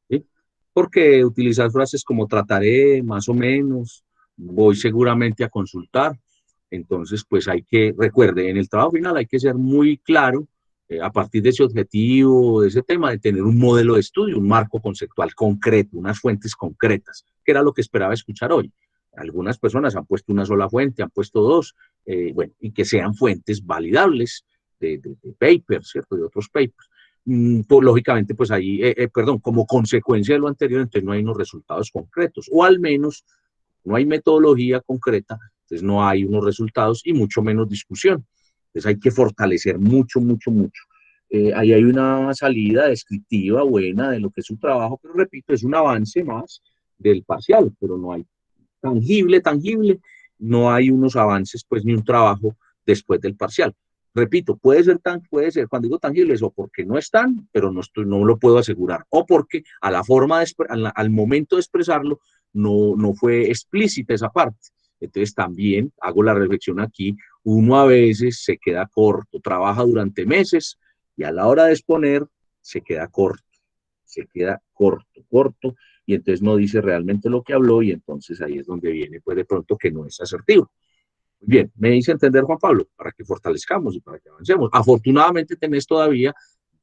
¿sí? Porque utilizar frases como trataré, más o menos, voy seguramente a consultar. Entonces, pues recuerde, en el trabajo final hay que ser muy claro, a partir de ese objetivo, de ese tema, de tener un modelo de estudio, un marco conceptual concreto, unas fuentes concretas, que era lo que esperaba escuchar hoy. Algunas personas han puesto una sola fuente, han puesto dos, bueno, y que sean fuentes validables de papers, ¿cierto? De otros papers. Pues, lógicamente, pues ahí, perdón, como consecuencia de lo anterior, entonces no hay unos resultados concretos, o al menos no hay metodología concreta, entonces no hay unos resultados y mucho menos discusión. Entonces hay que fortalecer mucho. Ahí hay una salida descriptiva buena de lo que es su trabajo, pero repito, es un avance más del parcial, pero no hay tangible, no hay unos avances, pues ni un trabajo después del parcial. Repito, puede ser, cuando digo tangible, eso porque no están, pero no lo puedo asegurar, o porque a la forma al momento de expresarlo, no fue explícita esa parte. Entonces también hago la reflexión aquí, uno a veces se queda corto, trabaja durante meses y a la hora de exponer se queda corto, y entonces no dice realmente lo que habló y entonces ahí es donde viene pues de pronto que no es asertivo. Muy bien, me dice entender Juan Pablo, para que fortalezcamos y para que avancemos. Afortunadamente tenés todavía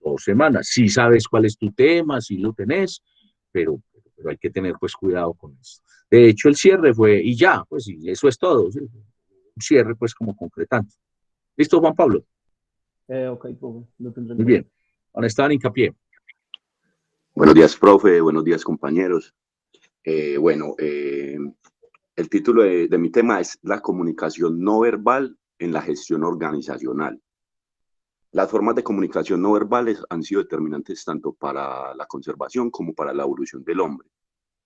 2 semanas, sí sabes cuál es tu tema, sí lo tenés, pero hay que tener pues cuidado con eso. De hecho el cierre fue, y ya, pues sí, eso es todo, ¿sí? Un cierre pues como concretante. ¿Listo Juan Pablo? Ok, profe, lo tendré en Muy cuenta. bien, ahora estaban hincapié. Buenos días, profe. Buenos días, compañeros. El título de mi tema es la comunicación no verbal en la gestión organizacional. Las formas de comunicación no verbales han sido determinantes tanto para la conservación como para la evolución del hombre.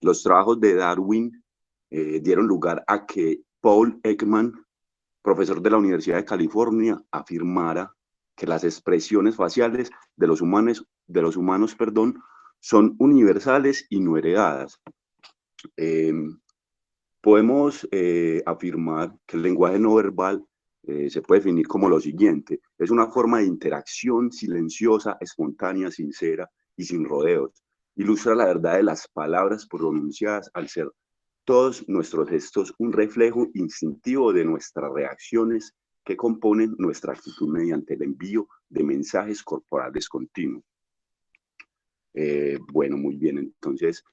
Los trabajos de Darwin dieron lugar a que Paul Ekman, profesor de la Universidad de California, afirmara que las expresiones faciales de los humanos, son universales y no heredadas. Podemos afirmar que el lenguaje no verbal se puede definir como lo siguiente: es una forma de interacción silenciosa, espontánea, sincera y sin rodeos. Ilustra la verdad de las palabras pronunciadas al ser todos nuestros gestos un reflejo instintivo de nuestras reacciones que componen nuestra actitud mediante el envío de mensajes corporales continuos. Muy bien, entonces,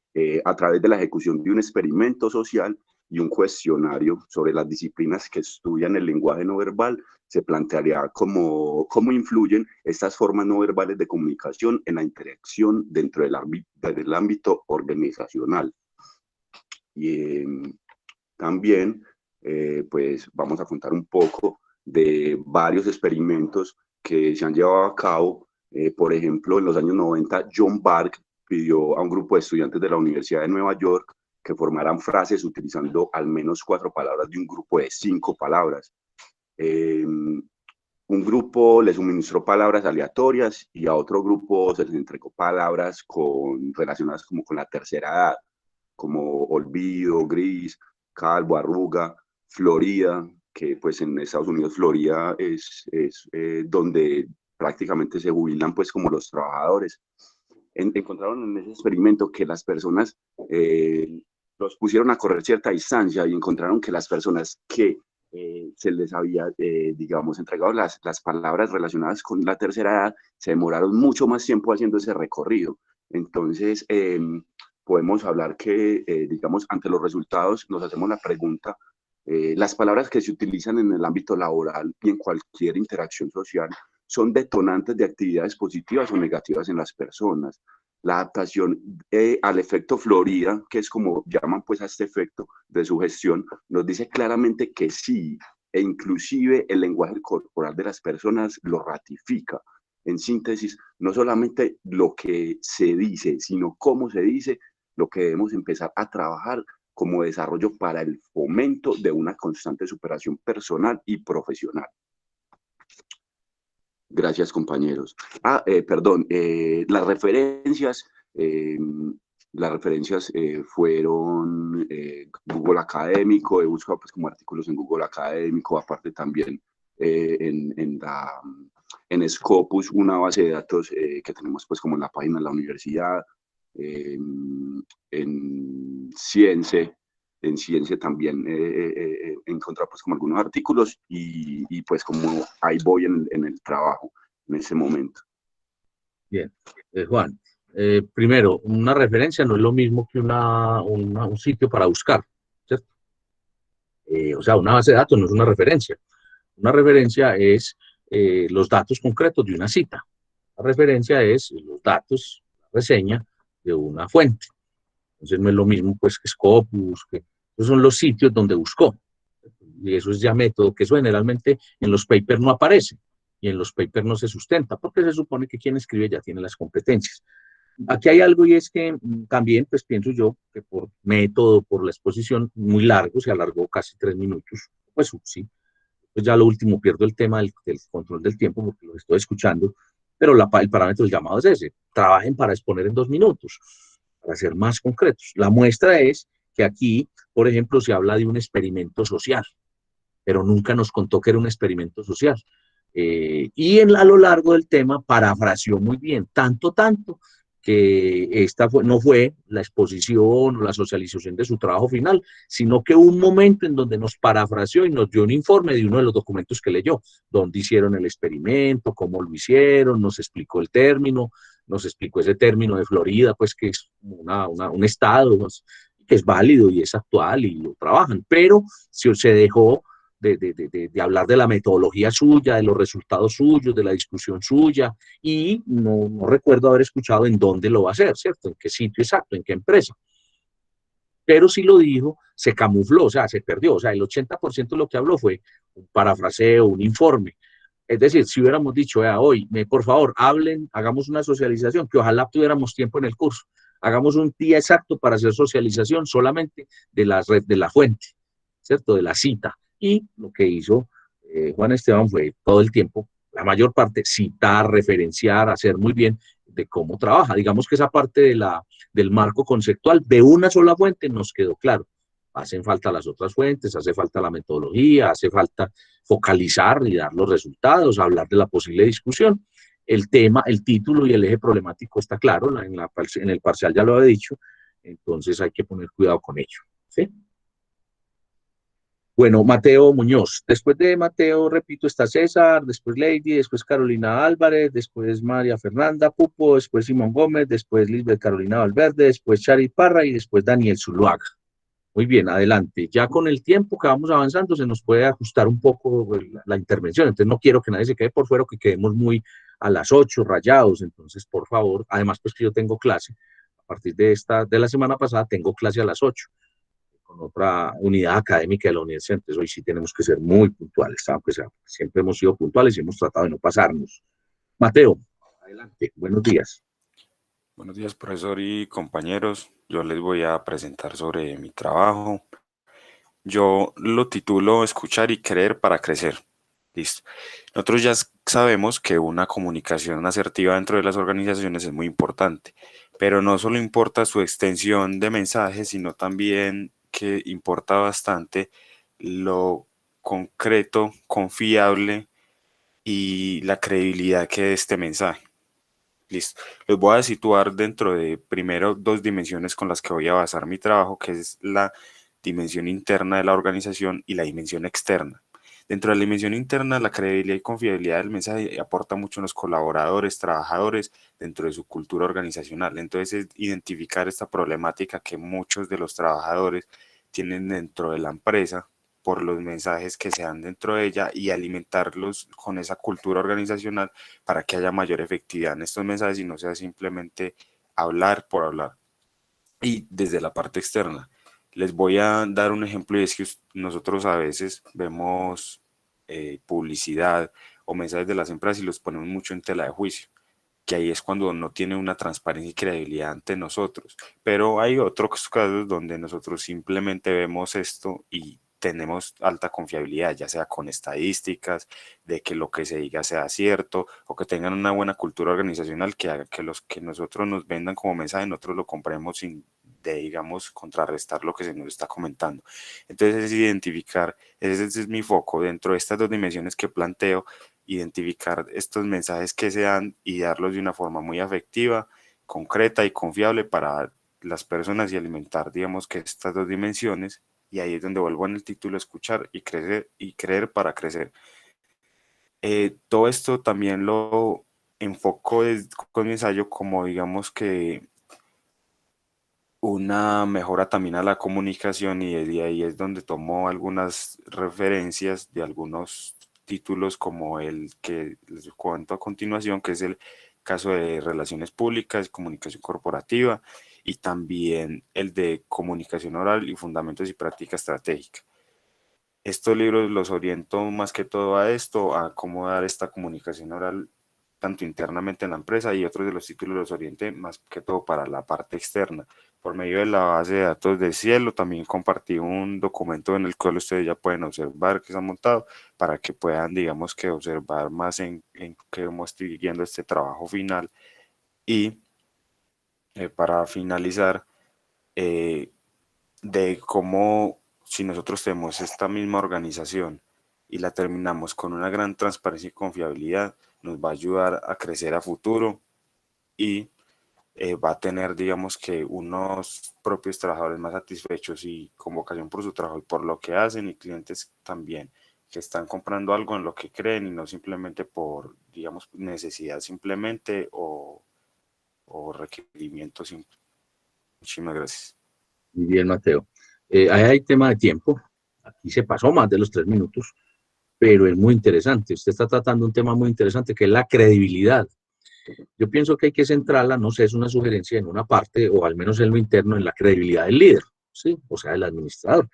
a través de la ejecución de un experimento social y un cuestionario sobre las disciplinas que estudian el lenguaje no verbal, se plantearía cómo influyen estas formas no verbales de comunicación en la interacción dentro del ámbito organizacional. Y también, pues, vamos a contar un poco de varios experimentos que se han llevado a cabo. Por ejemplo, en los años 90, John Bark pidió a un grupo de estudiantes de la Universidad de Nueva York que formaran frases utilizando al menos 4 palabras de un grupo de 5 palabras. Un grupo le suministró palabras aleatorias y a otro grupo se les entregó palabras relacionadas como con la tercera edad, como olvido, gris, calvo, arruga, Florida, que pues en Estados Unidos Florida es donde prácticamente se jubilan pues como los trabajadores. Encontraron en ese experimento que las personas los pusieron a correr cierta distancia y encontraron que las personas que se les había, digamos, entregado las palabras relacionadas con la tercera edad se demoraron mucho más tiempo haciendo ese recorrido. Entonces, podemos hablar que, digamos, ante los resultados nos hacemos la pregunta, las palabras que se utilizan en el ámbito laboral y en cualquier interacción social son detonantes de actividades positivas o negativas en las personas. La adaptación al efecto Florida, que es como llaman pues a este efecto de sugestión, nos dice claramente que sí, e inclusive el lenguaje corporal de las personas lo ratifica. En síntesis, no solamente lo que se dice, sino cómo se dice, lo que debemos empezar a trabajar como desarrollo para el fomento de una constante superación personal y profesional. Gracias, compañeros. Perdón, las referencias fueron Google Académico. He buscado pues como artículos en Google Académico, aparte también en Scopus, una base de datos que tenemos pues como en la página de la universidad, en Cience. En Ciencia también he encontrado pues como algunos artículos y pues como ahí voy en el trabajo en ese momento. Bien, Juan, primero, una referencia no es lo mismo que un sitio para buscar, ¿cierto? O sea, una base de datos no es una referencia. Una referencia es los datos concretos de una cita. La referencia es los datos, la reseña de una fuente. Entonces no es lo mismo pues que Scopus, que esos son los sitios donde buscó. Y eso es ya método, que eso generalmente en los papers no aparece y en los papers no se sustenta, porque se supone que quien escribe ya tiene las competencias. Aquí hay algo y es que también, pues pienso yo, que por método, por la exposición muy largo, se alargó casi 3 minutos, pues sí, pues ya lo último pierdo el tema del control del tiempo porque lo estoy escuchando, pero el parámetro del llamado es ese, trabajen para exponer en 2 minutos, para ser más concretos. La muestra es que aquí, por ejemplo, se habla de un experimento social, pero nunca nos contó que era un experimento social. Y a lo largo del tema parafraseó muy bien, tanto que esta no fue la exposición o la socialización de su trabajo final, sino que hubo un momento en donde nos parafraseó y nos dio un informe de uno de los documentos que leyó, donde hicieron el experimento, cómo lo hicieron, nos explicó el término, nos explicó ese término de Florida, pues que es un estado, pues, que es válido y es actual y lo trabajan, pero si se dejó de hablar de la metodología suya, de los resultados suyos, de la discusión suya, y no recuerdo haber escuchado en dónde lo va a hacer, ¿cierto? En qué sitio exacto, en qué empresa. Pero si lo dijo, se camufló, o sea, se perdió. O sea, el 80% de lo que habló fue un parafraseo, un informe. Es decir, si hubiéramos dicho, hoy, por favor, hablen, hagamos una socialización, que ojalá tuviéramos tiempo en el curso, hagamos un día exacto para hacer socialización solamente de la fuente, ¿cierto? De la cita. Y lo que hizo Juan Esteban fue todo el tiempo, la mayor parte, citar, referenciar, hacer muy bien de cómo trabaja. Digamos que esa parte del marco conceptual de una sola fuente nos quedó claro. Hacen falta las otras fuentes, hace falta la metodología, hace falta focalizar y dar los resultados, hablar de la posible discusión. El tema, el título y el eje problemático está claro, en el parcial ya lo he dicho, entonces hay que poner cuidado con ello. ¿Sí? Bueno, Mateo Muñoz. Después de Mateo, repito, está César, después Lady, después Carolina Álvarez, después María Fernanda Pupo, después Simón Gómez, después Lisbeth Carolina Valverde, después Charit Parra y después Daniel Zuluaga. Muy bien, adelante. Ya con el tiempo que vamos avanzando se nos puede ajustar un poco la intervención. Entonces no quiero que nadie se quede por fuera, que quedemos muy a las 8 rayados. Entonces, por favor, además pues que yo tengo clase. A partir de la semana pasada tengo clase a las 8 con otra unidad académica de la universidad. Entonces hoy sí tenemos que ser muy puntuales. Aunque siempre hemos sido puntuales y hemos tratado de no pasarnos. Mateo, adelante. Buenos días. Buenos días, profesor y compañeros. Yo les voy a presentar sobre mi trabajo. Yo lo titulo Escuchar y creer para crecer. Listo. Nosotros ya sabemos que una comunicación asertiva dentro de las organizaciones es muy importante, pero no solo importa su extensión de mensajes, sino también que importa bastante lo concreto, confiable y la credibilidad que dé este mensaje. Listo. Los voy a situar dentro de primero 2 dimensiones con las que voy a basar mi trabajo, que es la dimensión interna de la organización y la dimensión externa. Dentro de la dimensión interna, la credibilidad y confiabilidad del mensaje aporta mucho a los colaboradores, trabajadores, dentro de su cultura organizacional. Entonces, es identificar esta problemática que muchos de los trabajadores tienen dentro de la empresa por los mensajes que se dan dentro de ella y alimentarlos con esa cultura organizacional para que haya mayor efectividad en estos mensajes y no sea simplemente hablar por hablar. Y desde la parte externa, les voy a dar un ejemplo y es que nosotros a veces vemos publicidad o mensajes de las empresas y los ponemos mucho en tela de juicio, que ahí es cuando no tiene una transparencia y credibilidad ante nosotros. Pero hay otros casos donde nosotros simplemente vemos esto y tenemos alta confiabilidad, ya sea con estadísticas, de que lo que se diga sea cierto, o que tengan una buena cultura organizacional que haga que los que nosotros nos vendan como mensaje, nosotros lo compremos sin, de, digamos, contrarrestar lo que se nos está comentando. Entonces es identificar, ese es mi foco, dentro de estas dos dimensiones que planteo, identificar estos mensajes que se dan y darlos de una forma muy afectiva, concreta y confiable para las personas y alimentar, digamos, que estas dos dimensiones. Y ahí es donde vuelvo en el título, escuchar y crecer y creer para crecer. Todo esto también lo enfoco con mi ensayo como, digamos, que una mejora también a la comunicación, y de ahí es donde tomo algunas referencias de algunos títulos como el que les cuento a continuación, que es el caso de relaciones públicas, comunicación corporativa, y también el de comunicación oral y fundamentos y práctica estratégica. Estos libros los oriento más que todo a esto, a cómo dar esta comunicación oral tanto internamente en la empresa, y otros de los títulos los orienté más que todo para la parte externa. Por medio de la base de datos de Cielo, también compartí un documento en el cual ustedes ya pueden observar que se ha montado para que puedan, digamos, que observar más en cómo estoy guiando este trabajo final. Y para finalizar, de cómo, si nosotros tenemos esta misma organización y la terminamos con una gran transparencia y confiabilidad, nos va a ayudar a crecer a futuro, y va a tener, digamos, que unos propios trabajadores más satisfechos y con vocación por su trabajo y por lo que hacen, y clientes también que están comprando algo en lo que creen y no simplemente por, digamos, necesidad simplemente o requerimiento simple. Muchísimas gracias. Muy bien, Mateo. Ahí hay tema de tiempo. Aquí se pasó más de los 3 minutos, pero es muy interesante. Usted está tratando un tema muy interesante, que es la credibilidad. Yo pienso que hay que centrarla, no sé, es una sugerencia, en una parte, o al menos en lo interno, en la credibilidad del líder, ¿sí? O sea, del administrador.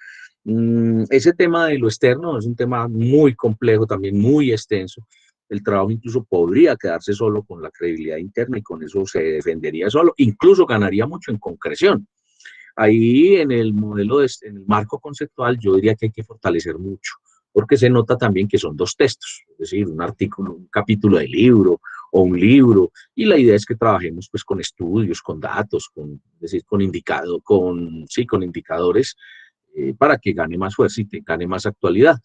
Ese tema de lo externo es un tema muy complejo, también muy extenso. El trabajo incluso podría quedarse solo con la credibilidad interna y con eso se defendería solo, incluso ganaría mucho en concreción. Ahí en el modelo, en el marco conceptual, yo diría que hay que fortalecer mucho, porque se nota también que son dos textos, es decir, un artículo, un capítulo de libro o un libro, y la idea es que trabajemos pues con estudios, con datos, es decir, con indicadores, para que gane más fuerza y que gane más actualidad.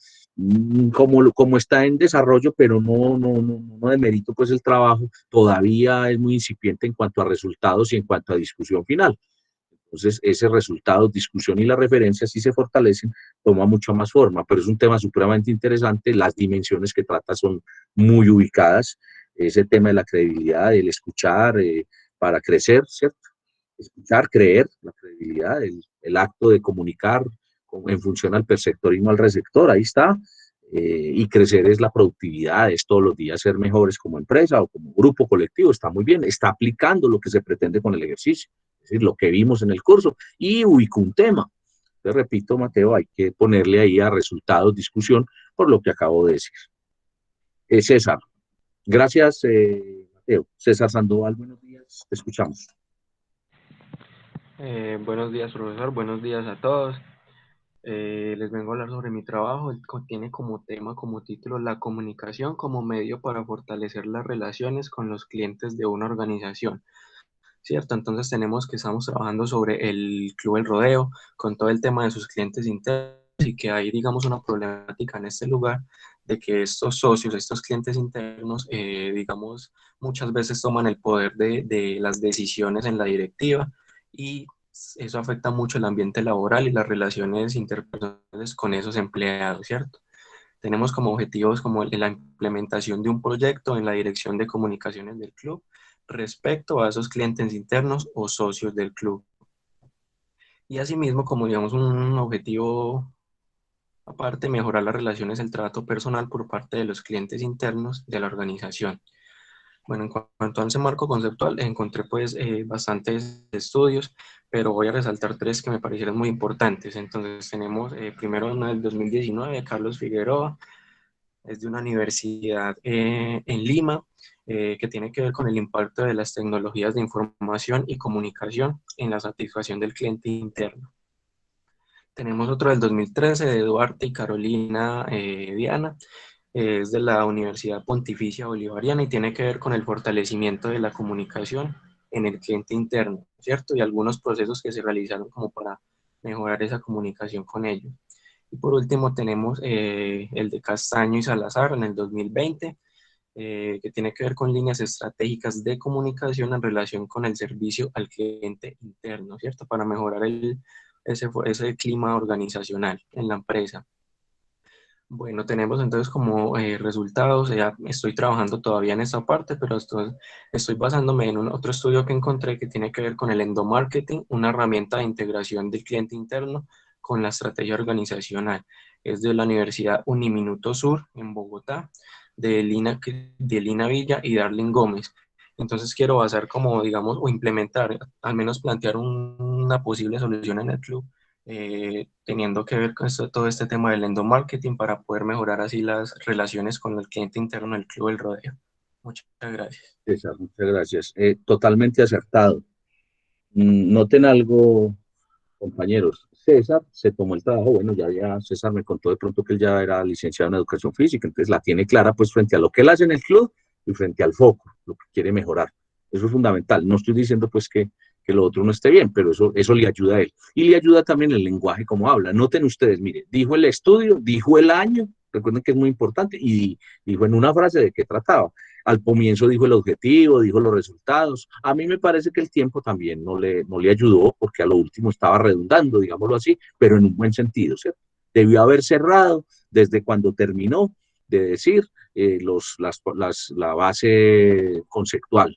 Como está en desarrollo, pero no demerito pues el trabajo, todavía es muy incipiente en cuanto a resultados y en cuanto a discusión final. Entonces, ese resultado, discusión y la referencia, si se fortalecen, toma mucha más forma, pero es un tema supremamente interesante. Las dimensiones que trata son muy ubicadas. Ese tema de la credibilidad, el escuchar para crecer, ¿cierto? Escuchar, creer, la credibilidad, el acto de comunicar en función al perceptor y no al receptor, ahí está. Y crecer es la productividad, es todos los días ser mejores como empresa o como grupo colectivo, está muy bien, está aplicando lo que se pretende con el ejercicio, es decir, lo que vimos en el curso, y ubicó un tema. Te repito, Mateo, hay que ponerle ahí a resultados, discusión, por lo que acabo de decir. César, gracias, Mateo. César Sandoval, buenos días, te escuchamos. Buenos días, profesor, buenos días a todos. Les vengo a hablar sobre mi trabajo. Tiene como tema, como título, la comunicación como medio para fortalecer las relaciones con los clientes de una organización, ¿cierto? Entonces estamos trabajando sobre el Club El Rodeo, con todo el tema de sus clientes internos, y que hay, digamos, una problemática en este lugar de que estos socios, estos clientes internos, digamos, muchas veces toman el poder de las decisiones en la directiva, y eso afecta mucho el ambiente laboral y las relaciones interpersonales con esos empleados, ¿cierto? Tenemos como objetivos como la implementación de un proyecto en la dirección de comunicaciones del club respecto a esos clientes internos o socios del club. Y asimismo, como digamos un objetivo aparte, mejorar las relaciones, el trato personal por parte de los clientes internos de la organización. Bueno, en cuanto a ese marco conceptual, encontré pues bastantes estudios, pero voy a resaltar 3 que me parecieron muy importantes. Entonces tenemos primero uno del 2019 de Carlos Figueroa, es de una universidad en Lima, que tiene que ver con el impacto de las tecnologías de información y comunicación en la satisfacción del cliente interno. Tenemos otro del 2013 de Duarte y Carolina Diana, es de la Universidad Pontificia Bolivariana y tiene que ver con el fortalecimiento de la comunicación en el cliente interno, ¿cierto? Y algunos procesos que se realizaron como para mejorar esa comunicación con ellos. Y por último tenemos el de Castaño y Salazar en el 2020, que tiene que ver con líneas estratégicas de comunicación en relación con el servicio al cliente interno, ¿cierto? Para mejorar ese clima organizacional en la empresa. Bueno, tenemos entonces como resultados, ya estoy trabajando todavía en esta parte, pero estoy basándome en otro estudio que encontré que tiene que ver con el endomarketing, una herramienta de integración del cliente interno con la estrategia organizacional. Es de la Universidad Uniminuto Sur en Bogotá, de Lina Villa y Darling Gómez. Entonces quiero basar como, digamos, o implementar, al menos plantear una posible solución en el club, teniendo que ver con todo este tema del endomarketing para poder mejorar así las relaciones con el cliente interno del Club del Rodeo. Muchas gracias. César, muchas gracias. Totalmente acertado. Noten algo, compañeros. César se tomó el trabajo, bueno, ya César me contó de pronto que él ya era licenciado en educación física, entonces la tiene clara pues frente a lo que él hace en el club y frente al foco, lo que quiere mejorar. Eso es fundamental. No estoy diciendo pues que lo otro no esté bien, pero eso le ayuda a él. Y le ayuda también el lenguaje como habla. Noten ustedes, miren, dijo el estudio, dijo el año, recuerden que es muy importante, y dijo en una frase de qué trataba. Al comienzo dijo el objetivo, dijo los resultados. A mí me parece que el tiempo también no le ayudó, porque a lo último estaba redundando, digámoslo así, pero en un buen sentido, ¿cierto? Debió haber cerrado desde cuando terminó de decir la base conceptual.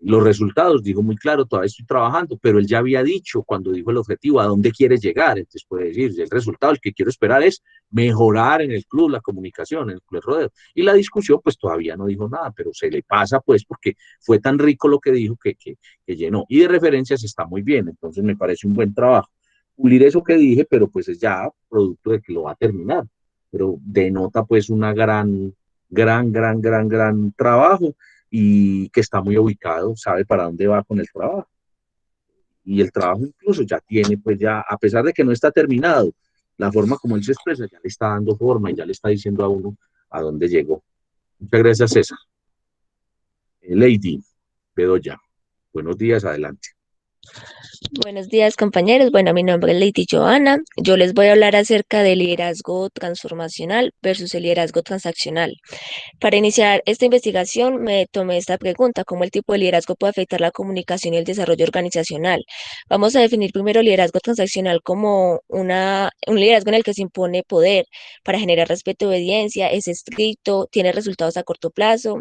Los resultados, dijo muy claro, todavía estoy trabajando, pero él ya había dicho cuando dijo el objetivo, a dónde quieres llegar. Entonces puede decir, el resultado, el que quiero esperar es mejorar en el club la comunicación, en el club de rodeo. Y la discusión, pues todavía no dijo nada, pero se le pasa, pues, porque fue tan rico lo que dijo que llenó. Y de referencias está muy bien, entonces me parece un buen trabajo. Pulir eso que dije, pero pues es ya producto de que lo va a terminar. Pero denota pues una gran trabajo y que está muy ubicado, sabe para dónde va con el trabajo. Y el trabajo incluso ya tiene, pues ya, a pesar de que no está terminado, la forma como él se expresa ya le está dando forma y ya le está diciendo a uno a dónde llegó. Muchas gracias, César. Lady Bedoya, buenos días, adelante. Buenos días, compañeros. Bueno, mi nombre es Lady Joana. Yo les voy a hablar acerca del liderazgo transformacional versus el liderazgo transaccional. Para iniciar esta investigación me tomé esta pregunta: ¿cómo el tipo de liderazgo puede afectar la comunicación y el desarrollo organizacional? Vamos a definir primero el liderazgo transaccional como un liderazgo en el que se impone poder para generar respeto y obediencia, es estricto, tiene resultados a corto plazo.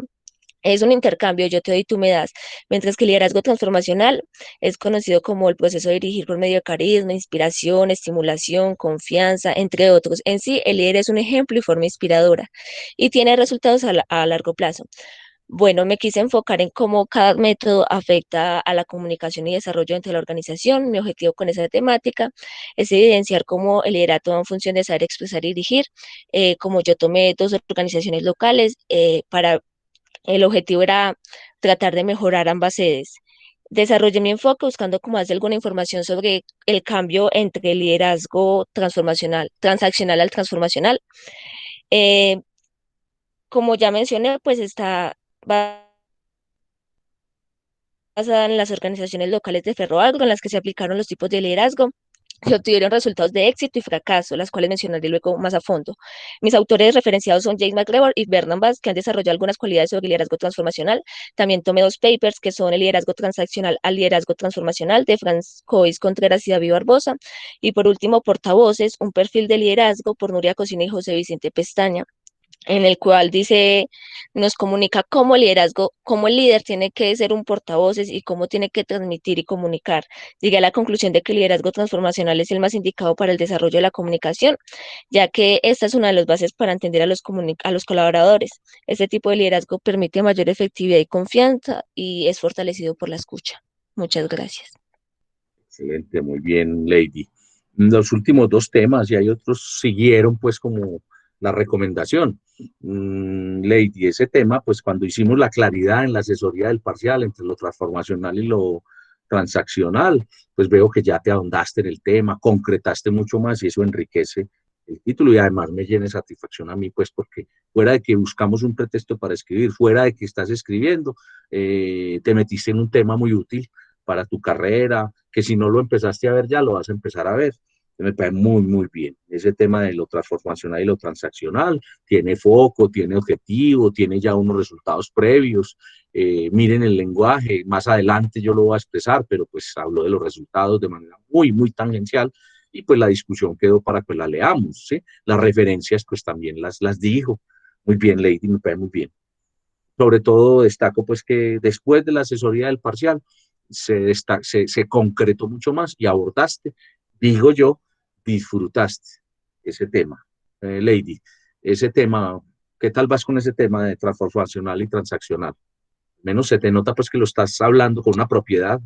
Es un intercambio, yo te doy, tú me das. Mientras que el liderazgo transformacional es conocido como el proceso de dirigir por medio de carisma, inspiración, estimulación, confianza, entre otros. En sí, el líder es un ejemplo y forma inspiradora y tiene resultados a largo plazo. Bueno, me quise enfocar en cómo cada método afecta a la comunicación y desarrollo entre la organización. Mi objetivo con esa temática es evidenciar cómo el liderazgo va en función de saber expresar y dirigir. Como yo tomé dos organizaciones locales para el objetivo era tratar de mejorar ambas sedes. Desarrollé mi enfoque buscando como más de alguna información sobre el cambio entre el liderazgo transformacional, transaccional al transformacional. Eh, Como ya mencioné, pues está basada en las organizaciones locales de Ferroagro, en las que se aplicaron los tipos de liderazgo que obtuvieron resultados de éxito y fracaso, las cuales mencionaré luego más a fondo. Mis autores referenciados son James McGregor y Bernard Bass, que han desarrollado algunas cualidades sobre el liderazgo transformacional. También tomé dos papers, que son el liderazgo transaccional al liderazgo transformacional, de Francois Contreras y David Barbosa. Y por último, Portavoces, un perfil de liderazgo, por Nuria Cocina y José Vicente Pestaña, en el cual nos comunica cómo liderazgo, cómo el líder tiene que ser un portavoces y cómo tiene que transmitir y comunicar. Llegué a la conclusión de que el liderazgo transformacional es el más indicado para el desarrollo de la comunicación, ya que esta es una de las bases para entender a los colaboradores. Este tipo de liderazgo permite mayor efectividad y confianza y es fortalecido por la escucha. Muchas gracias. Excelente, muy bien, Lady. Los últimos dos temas y hay otros siguieron pues como la recomendación. Lady, ese tema, pues cuando hicimos la claridad en la asesoría del parcial entre lo transformacional y lo transaccional, pues veo que ya te ahondaste en el tema, concretaste mucho más y eso enriquece el título y además me llena de satisfacción a mí, pues porque fuera de que buscamos un pretexto para escribir, fuera de que estás escribiendo, te metiste en un tema muy útil para tu carrera, que si no lo empezaste a ver ya lo vas a empezar a ver. Me parece muy, muy bien. Ese tema de lo transformacional y lo transaccional tiene foco, tiene objetivo, tiene ya unos resultados previos. Miren el lenguaje, más adelante yo lo voy a expresar, pero pues hablo de los resultados de manera muy, muy tangencial y pues la discusión quedó para que la leamos, ¿sí? Las referencias pues también las dijo. Muy bien, Lady, me parece muy bien. Sobre todo destaco pues que después de la asesoría del parcial se concretó mucho más y abordaste, digo yo, disfrutaste ese tema. Lady, ese tema, ¿qué tal vas con ese tema de transformacional y transaccional? Menos se te nota pues que lo estás hablando con una propiedad.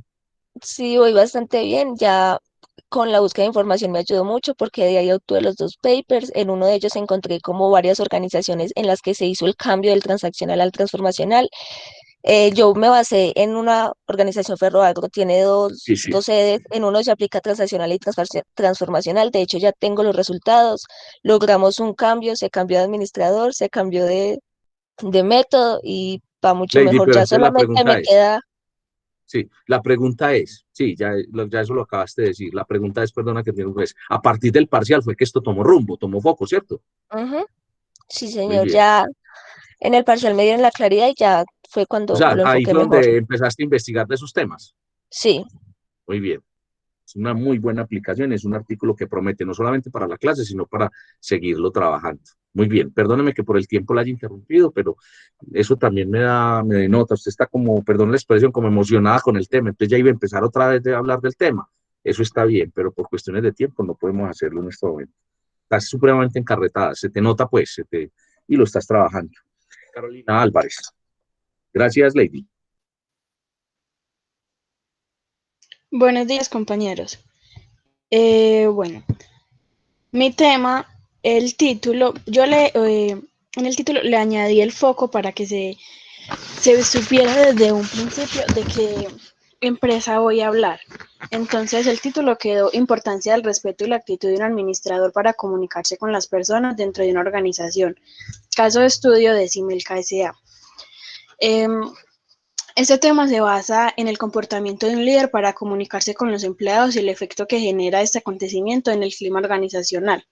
Sí, voy bastante bien. Ya con la búsqueda de información me ayudó mucho porque de ahí obtuve los dos papers. En uno de ellos encontré como varias organizaciones en las que se hizo el cambio del transaccional al transformacional. Yo me basé en una organización Ferroagro, tiene Sí, sí. dos sedes, en uno se aplica transaccional y transformacional, de hecho ya tengo los resultados, logramos un cambio, se cambió de administrador, se cambió de método y va mucho Lady, mejor, pero ya entonces la solamente me pregunta es, queda, sí, la pregunta es, sí, ya eso lo acabaste de decir, la pregunta es, perdona que tiene un juez, a partir del parcial fue que esto tomó rumbo, tomó foco, ¿cierto? ujú, sí Muy señor, bien. ya en el parcial me dieron la claridad y ya fue O cuando sea, lo ahí enfoqué fue mejor, donde empezaste a investigar de esos temas. sí. Muy bien. Es una muy buena aplicación, es un artículo que promete no solamente para la clase, sino para seguirlo trabajando. Muy bien, perdóneme que por el tiempo la haya interrumpido, pero eso también me denota. Usted está como, perdón la expresión, como emocionada con el tema. Entonces ya iba a empezar otra vez a hablar del tema. Eso está bien, pero por cuestiones de tiempo no podemos hacerlo en este momento. Estás supremamente encarretada, se te nota pues, y lo estás trabajando. Carolina Álvarez. Gracias, Lady. Buenos días, compañeros. Bueno, mi tema, el título, en el título le añadí el foco para que se supiera desde un principio de qué empresa voy a hablar. Entonces el título quedó Importancia del respeto y la actitud de un administrador para comunicarse con las personas dentro de una organización. Caso de estudio de Simel KSA. Este tema se basa en el comportamiento de un líder para comunicarse con los empleados y el efecto que genera este acontecimiento en el clima organizacional.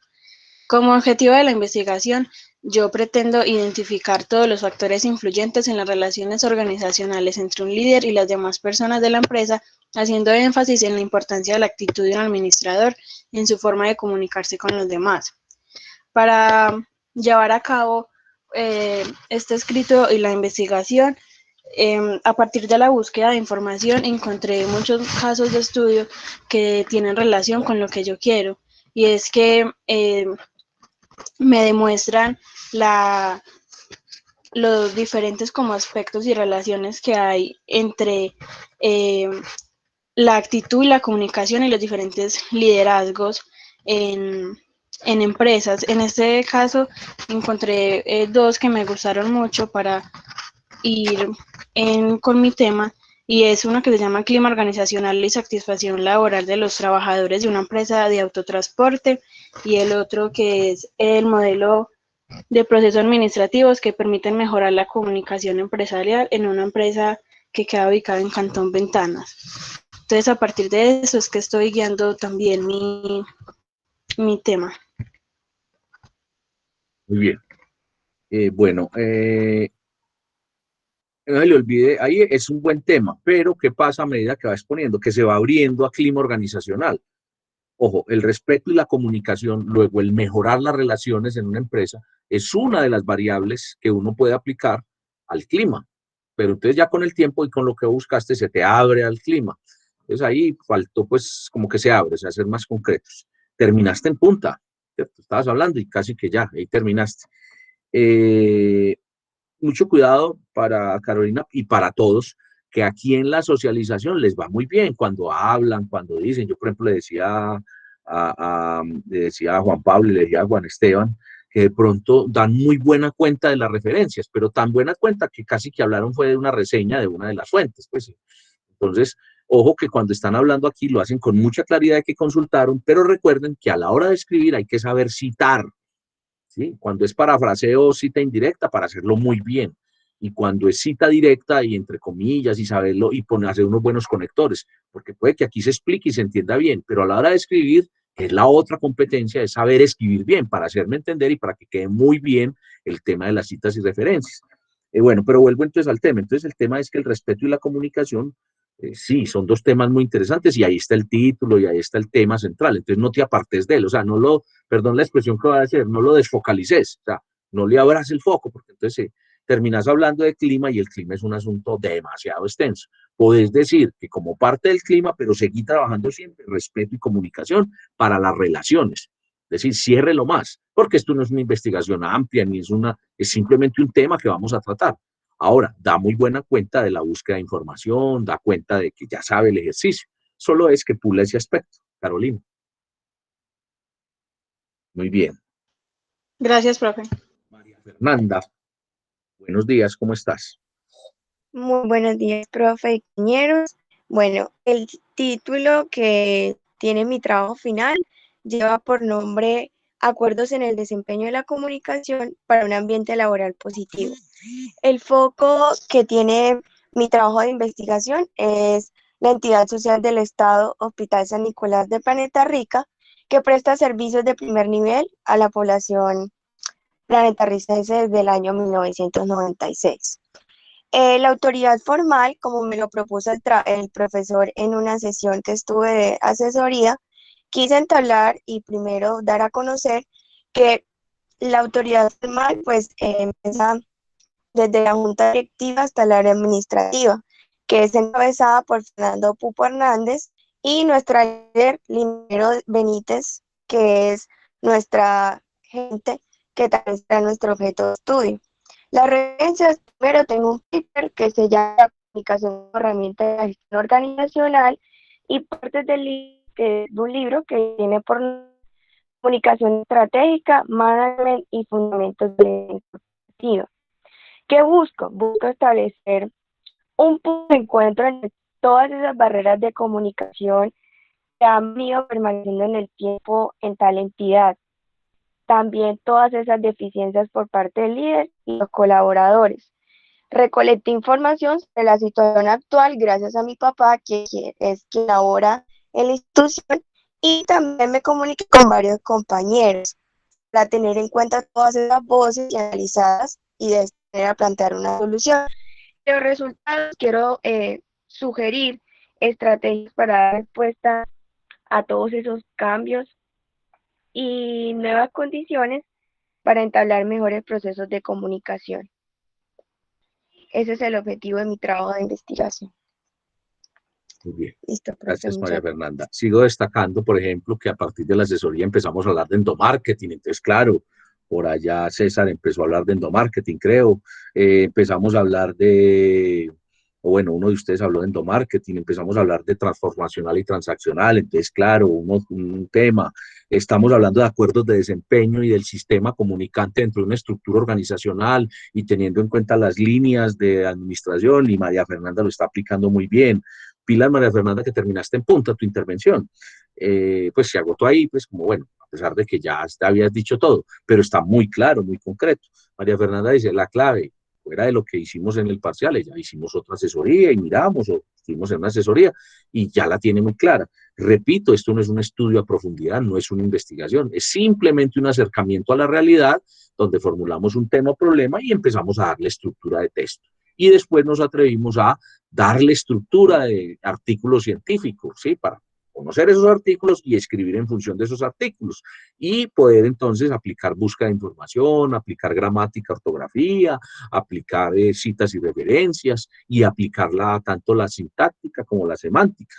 Como objetivo de la investigación, yo pretendo identificar todos los factores influyentes en las relaciones organizacionales entre un líder y las demás personas de la empresa, haciendo énfasis en la importancia de la actitud de un administrador en su forma de comunicarse con los demás. Para llevar a cabo este escrito y la investigación, a partir de la búsqueda de información encontré muchos casos de estudio que tienen relación con lo que yo quiero, y es que me demuestran los diferentes como aspectos y relaciones que hay entre la actitud y la comunicación y los diferentes liderazgos en empresas. En este caso encontré dos que me gustaron mucho para ir con mi tema, y es una que se llama Clima Organizacional y Satisfacción Laboral de los Trabajadores de una Empresa de Autotransporte, y el otro que es el modelo de procesos administrativos que permiten mejorar la comunicación empresarial en una empresa que queda ubicada en Cantón Ventanas. Entonces, a partir de eso es que estoy guiando también mi tema. Muy bien. Bueno, no se le olvide, ahí es un buen tema, pero ¿qué pasa a medida que va exponiendo? Que se va abriendo a clima organizacional. Ojo, el respeto y la comunicación, luego el mejorar las relaciones en una empresa, es una de las variables que uno puede aplicar al clima. Pero entonces ya con el tiempo y con lo que buscaste se te abre al clima. Entonces ahí faltó pues como que se abre, o sea, ser más concretos. Terminaste en punta, ¿cierto? Estabas hablando y casi que ya, ahí terminaste. Mucho cuidado para Carolina y para todos, que aquí en la socialización les va muy bien cuando hablan, cuando dicen. Yo, por ejemplo, le decía a Juan Pablo y le decía a Juan Esteban que de pronto dan muy buena cuenta de las referencias, pero tan buena cuenta que casi que hablaron fue de una reseña de una de las fuentes, pues. Entonces, ojo que cuando están hablando aquí lo hacen con mucha claridad de que consultaron, pero recuerden que a la hora de escribir hay que saber citar, ¿sí? Cuando es parafraseo o cita indirecta, para hacerlo muy bien. Y cuando es cita directa y entre comillas y saberlo y hacer unos buenos conectores, porque puede que aquí se explique y se entienda bien, pero a la hora de escribir es la otra competencia, es saber escribir bien para hacerme entender y para que quede muy bien el tema de las citas y referencias. Bueno, pero vuelvo entonces al tema. Entonces el tema es que el respeto y la comunicación, sí, son dos temas muy interesantes y ahí está el título y ahí está el tema central. Entonces no te apartes de él, o sea, no lo, perdón la expresión que voy a decir, no lo desfocalices, o sea, no le abras el foco, porque entonces terminas hablando de clima y el clima es un asunto demasiado extenso. Podés decir que como parte del clima, pero seguir trabajando siempre respeto y comunicación para las relaciones. Es decir, ciérrelo más, porque esto no es una investigación amplia, ni es simplemente un tema que vamos a tratar. Ahora, da muy buena cuenta de la búsqueda de información, da cuenta de que ya sabe el ejercicio. Solo es que pula ese aspecto. Carolina. Muy bien. Gracias, profe. María Fernanda, buenos días, ¿cómo estás? Muy buenos días, profe y compañeros. Bueno, el título que tiene mi trabajo final lleva por nombre Acuerdos en el desempeño de la comunicación para un ambiente laboral positivo. El foco que tiene mi trabajo de investigación es la entidad social del Estado Hospital San Nicolás de Planeta Rica, que presta servicios de primer nivel a la población planetarricense desde el año 1996. La autoridad formal, como me lo propuso el profesor en una sesión que estuve de asesoría, quise entablar y primero dar a conocer que la autoridad formal pues empieza desde la junta directiva hasta el área administrativa, que es encabezada por Fernando Pupo Hernández y nuestra líder Limero Benítez, que es nuestra gente que también está nuestro objeto de estudio. Las referencias, primero tengo un paper que se llama Comunicación como herramienta de la gestión organizacional y partes de un libro que tiene por Comunicación estratégica, management y fundamentos de corporativo. ¿Qué busco? Busco establecer un punto de encuentro entre todas esas barreras de comunicación que han venido permaneciendo en el tiempo en tal entidad. También todas esas deficiencias por parte del líder y los colaboradores. Recolecté información sobre la situación actual gracias a mi papá, que es quien labora en la institución, y también me comuniqué con varios compañeros para tener en cuenta todas esas voces y analizadas y de esta manera plantear una solución. Los resultados quiero sugerir estrategias para dar respuesta a todos esos cambios y nuevas condiciones para entablar mejores procesos de comunicación. Ese es el objetivo de mi trabajo de investigación. Muy bien. Listo, profe, Gracias, María muchas Fernanda. Sigo destacando, por ejemplo, que a partir de la asesoría empezamos a hablar de endomarketing. Entonces, claro, por allá César empezó a hablar de endomarketing, creo. Empezamos a hablar o bueno, uno de ustedes habló de endomarketing, empezamos a hablar de transformacional y transaccional. Entonces, claro, un tema. Estamos hablando de acuerdos de desempeño y del sistema comunicante dentro de una estructura organizacional y teniendo en cuenta las líneas de administración, y María Fernanda lo está aplicando muy bien. Pilar, María Fernanda, que terminaste en punta tu intervención. Pues se agotó ahí, pues como bueno, a pesar de que ya te habías dicho todo, pero está muy claro, muy concreto. María Fernanda dice, la clave, fuera de lo que hicimos en el parcial, ya hicimos otra asesoría y miramos, o estuvimos en una asesoría y ya la tiene muy clara. Repito, esto no es un estudio a profundidad, no es una investigación, es simplemente un acercamiento a la realidad donde formulamos un tema o problema y empezamos a darle estructura de texto. Y después nos atrevimos a darle estructura de artículos científicos, ¿sí? Para conocer esos artículos y escribir en función de esos artículos y poder entonces aplicar búsqueda de información, aplicar gramática, ortografía, aplicar citas y referencias y aplicarla tanto la sintáctica como la semántica,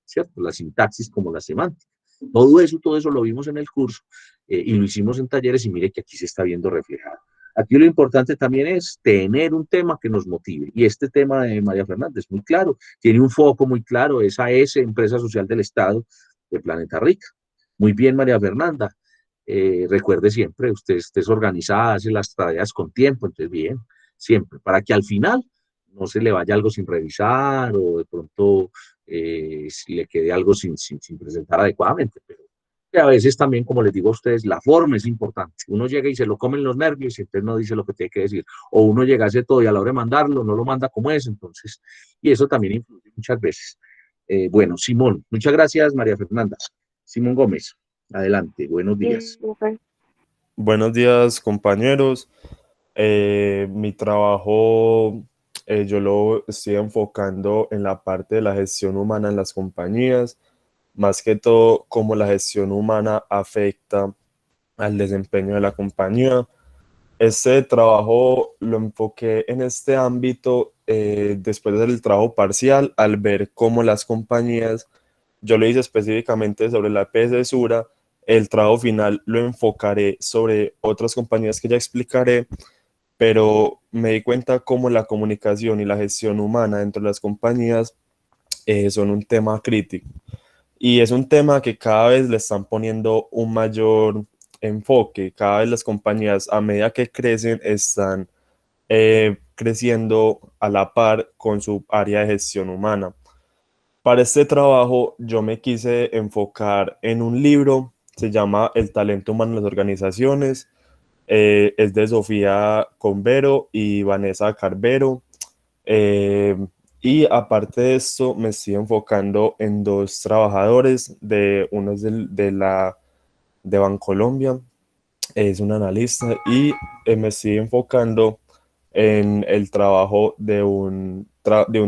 ¿cierto? La sintaxis como la semántica. Todo eso lo vimos en el curso y lo hicimos en talleres y mire que aquí se está viendo reflejado. Aquí lo importante también es tener un tema que nos motive. Y este tema de María Fernández, muy claro, tiene un foco muy claro, esa es Empresa Social del Estado de Planeta Rica. Muy bien, María Fernanda. recuerde siempre, usted esté organizada, hace las tareas con tiempo, entonces bien, siempre, para que al final no se le vaya algo sin revisar o de pronto si le quede algo sin presentar adecuadamente. Pero que a veces también, como les digo a ustedes, la forma es importante. Uno llega y se lo comen los nervios y entonces no dice lo que tiene que decir. O uno llega a hacer todo y a la hora de mandarlo no lo manda como es, entonces, y eso también influye muchas veces. Bueno, Simón, muchas gracias, María Fernanda. Simón Gómez, adelante, buenos días. Buenos días, compañeros. Mi trabajo yo lo estoy enfocando en la parte de la gestión humana en las compañías, más que todo cómo la gestión humana afecta al desempeño de la compañía. Este trabajo lo enfoqué en este ámbito después del trabajo parcial, al ver cómo las compañías, yo lo hice específicamente sobre la EPS Sura, el trabajo final lo enfocaré sobre otras compañías que ya explicaré, pero me di cuenta cómo la comunicación y la gestión humana dentro de las compañías son un tema crítico. Y es un tema que cada vez le están poniendo un mayor enfoque. Cada vez las compañías, a medida que crecen, están creciendo a la par con su área de gestión humana. Para este trabajo yo me quise enfocar en un libro, se llama El talento humano en las organizaciones, es de Sofía Convero y Vanessa Carvero. Eh, y aparte de esto, me estoy enfocando en dos trabajadores, uno es de Bancolombia, es un analista, y me estoy enfocando en el trabajo de un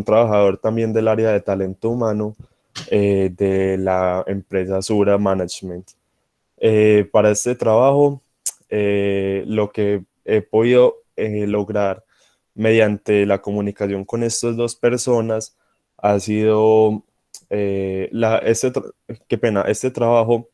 trabajador también del área de talento humano de la empresa Sura Management. Para este trabajo, lo que he podido lograr mediante la comunicación con estas dos personas ha sido, qué pena, este trabajo,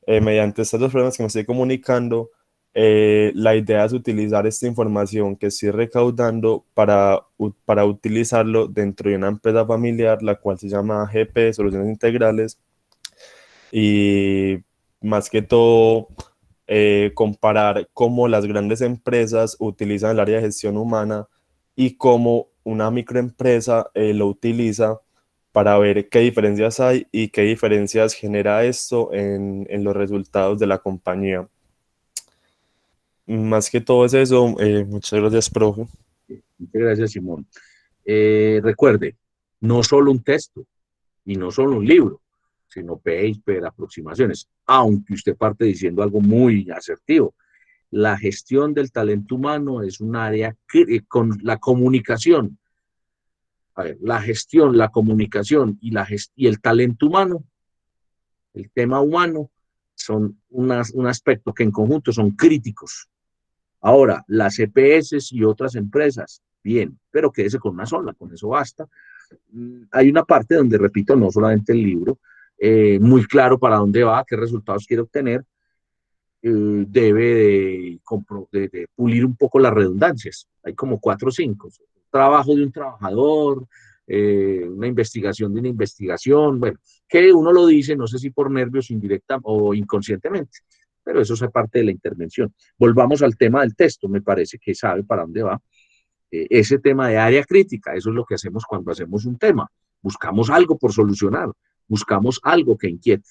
mediante estas dos personas que me estoy comunicando, la idea es utilizar esta información que estoy recaudando para utilizarlo dentro de una empresa familiar, la cual se llama GP Soluciones Integrales, y más que todo comparar cómo las grandes empresas utilizan el área de gestión humana y cómo una microempresa lo utiliza, para ver qué diferencias hay y qué diferencias genera esto en los resultados de la compañía. Más que todo es eso. Muchas gracias, profe. Muchas gracias, Simón. Recuerde, no solo un texto y no solo un libro, sino paper, aproximaciones, aunque usted parte diciendo algo muy asertivo. La gestión del talento humano es un área que, con la comunicación, a ver, la gestión, la comunicación y el talento humano, el tema humano, son un aspecto que en conjunto son críticos. Ahora, las EPS y otras empresas, bien, pero quédese con una sola, con eso basta. Hay una parte donde, repito, no solamente el libro, muy claro para dónde va, qué resultados quiere obtener, debe de pulir un poco las redundancias. Hay como 4 o 5. Trabajo de un trabajador, una investigación de una investigación, bueno, que uno lo dice, no sé si por nervios indirecta o inconscientemente, pero eso es parte de la intervención. Volvamos al tema del texto, me parece que sabe para dónde va. Ese tema de área crítica, eso es lo que hacemos cuando hacemos un tema. Buscamos algo por solucionar, buscamos algo que inquiete.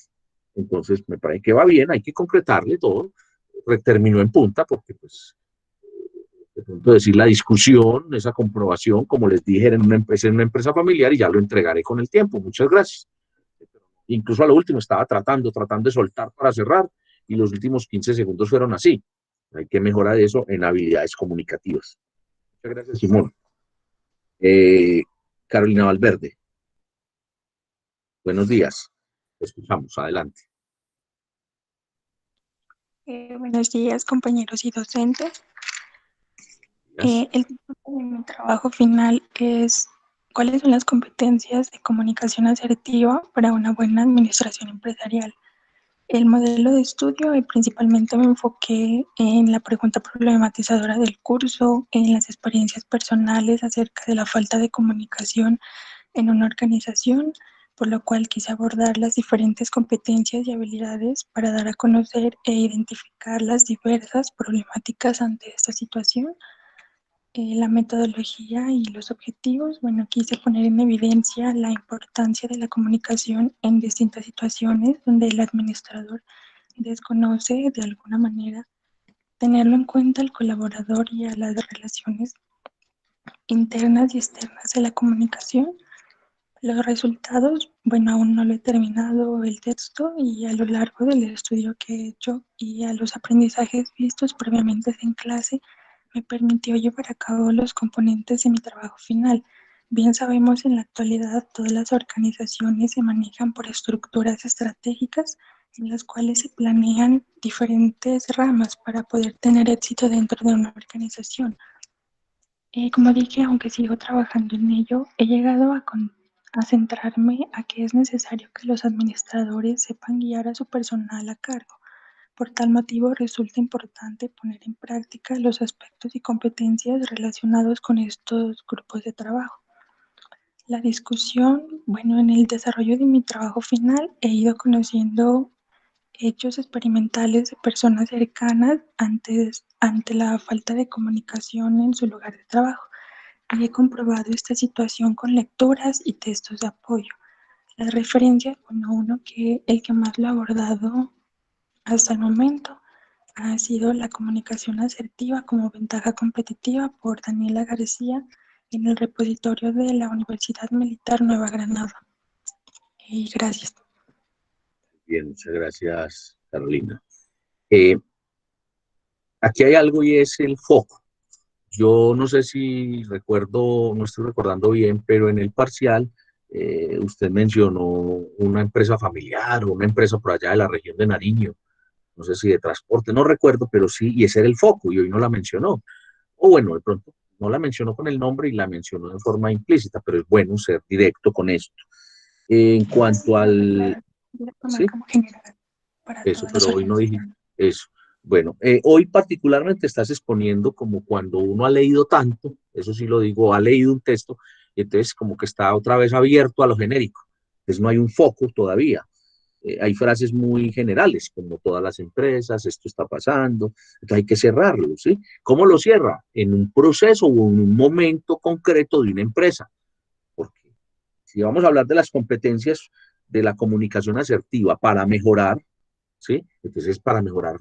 Entonces, me parece que va bien, hay que concretarle todo. Terminó en punta porque, pues, de pronto decir la discusión, esa comprobación, como les dije, en una empresa familiar y ya lo entregaré con el tiempo. Muchas gracias. Incluso a lo último estaba tratando de soltar para cerrar y los últimos 15 segundos fueron así. Hay que mejorar eso en habilidades comunicativas. Muchas gracias, Simón. Carolina Valverde. Buenos días. Escuchamos. Adelante. Buenos días, compañeros y docentes. El título de mi trabajo final es ¿cuáles son las competencias de comunicación asertiva para una buena administración empresarial? El modelo de estudio, principalmente me enfoqué en la pregunta problematizadora del curso, en las experiencias personales acerca de la falta de comunicación en una organización, por lo cual quise abordar las diferentes competencias y habilidades para dar a conocer e identificar las diversas problemáticas ante esta situación. La metodología y los objetivos, bueno, quise poner en evidencia la importancia de la comunicación en distintas situaciones donde el administrador desconoce de alguna manera tenerlo en cuenta al colaborador y a las relaciones internas y externas de la comunicación. Los resultados, bueno, aún no lo he terminado el texto y a lo largo del estudio que he hecho y a los aprendizajes vistos previamente en clase, me permitió llevar a cabo los componentes de mi trabajo final. Bien sabemos en la actualidad todas las organizaciones se manejan por estructuras estratégicas en las cuales se planean diferentes ramas para poder tener éxito dentro de una organización. Como dije, aunque sigo trabajando en ello, he llegado a centrarme a que es necesario que los administradores sepan guiar a su personal a cargo. Por tal motivo, resulta importante poner en práctica los aspectos y competencias relacionados con estos grupos de trabajo. La discusión, bueno, en el desarrollo de mi trabajo final he ido conociendo hechos experimentales de personas cercanas ante la falta de comunicación en su lugar de trabajo. Y he comprobado esta situación con lecturas y textos de apoyo. Las referencias, bueno, el que más lo ha abordado hasta el momento ha sido la comunicación asertiva como ventaja competitiva por Daniela García en el repositorio de la Universidad Militar Nueva Granada. Y gracias. Bien, muchas gracias, Carolina. Aquí hay algo y es el foco. Yo no sé si recuerdo, no estoy recordando bien, pero en el parcial usted mencionó una empresa familiar o una empresa por allá de la región de Nariño, no sé si de transporte, no recuerdo, pero sí, y ese era el foco, y hoy no la mencionó. O bueno, de pronto no la mencionó con el nombre y la mencionó de forma implícita, pero es bueno ser directo con esto. En cuanto al... ¿Sí? Eso, pero hoy no dije eso. Bueno, hoy particularmente estás exponiendo como cuando uno ha leído tanto, eso sí lo digo, ha leído un texto, y entonces como que está otra vez abierto a lo genérico. Entonces no hay un foco todavía. Hay frases muy generales, como todas las empresas, esto está pasando, entonces hay que cerrarlo, ¿sí? ¿Cómo lo cierra? En un proceso o en un momento concreto de una empresa. Porque si vamos a hablar de las competencias de la comunicación asertiva para mejorar, ¿sí? Entonces, para mejorar,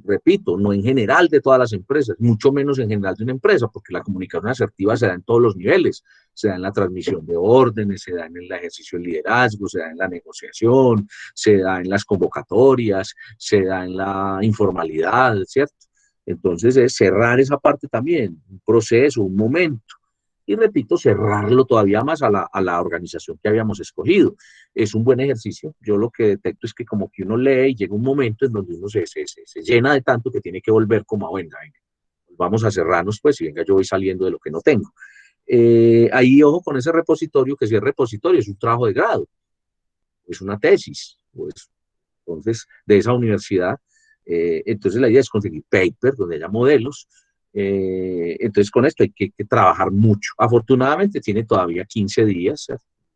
repito, no en general de todas las empresas, mucho menos en general de una empresa, porque la comunicación asertiva se da en todos los niveles, se da en la transmisión de órdenes, se da en el ejercicio del liderazgo, se da en la negociación, se da en las convocatorias, se da en la informalidad, ¿cierto? Entonces, es cerrar esa parte también, un proceso, un momento. Y repito, cerrarlo todavía más a la organización que habíamos escogido. Es un buen ejercicio. Yo lo que detecto es que como que uno lee y llega un momento en donde uno se llena de tanto que tiene que volver como a, venga, vamos a cerrarnos pues y venga, yo voy saliendo de lo que no tengo. Ahí, ojo con ese repositorio, que si es repositorio, es un trabajo de grado, es una tesis, pues, entonces, de esa universidad. Entonces, la idea es conseguir papers donde haya modelos. Entonces, con esto hay que trabajar mucho. Afortunadamente, tiene todavía 15 días,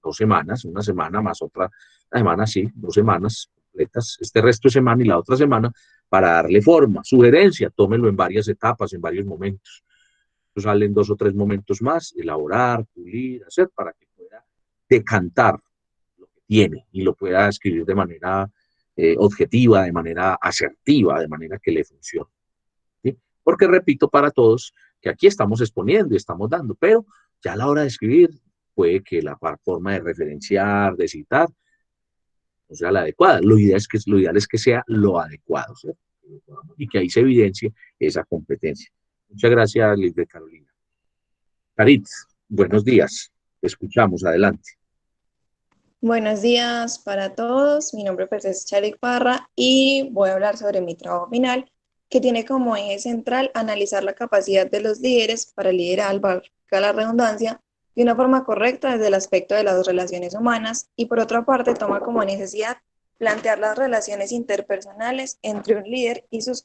2 semanas, una semana más otra semana, sí, 2 semanas completas, este resto de semana y la otra semana, para darle forma. Sugerencia, tómelo en varias etapas, en varios momentos. Entonces, salen 2 o 3 momentos más, elaborar, pulir, hacer, para que pueda decantar lo que tiene y lo pueda escribir de manera objetiva, de manera asertiva, de manera que le funcione. ¿Sí? Porque repito para todos que aquí estamos exponiendo y estamos dando, pero ya a la hora de escribir puede que la forma de referenciar, de citar, no sea la adecuada. Lo ideal es que sea lo adecuado, ¿sí? Y que ahí se evidencie esa competencia. Muchas gracias, Liz de Carolina. Carit, buenos días. Te escuchamos, adelante. Buenos días para todos, mi nombre pues es Charik Parra y voy a hablar sobre mi trabajo final, que tiene como eje central analizar la capacidad de los líderes para liderar, valga la redundancia, de una forma correcta desde el aspecto de las relaciones humanas y por otra parte toma como necesidad plantear las relaciones interpersonales entre un líder y sus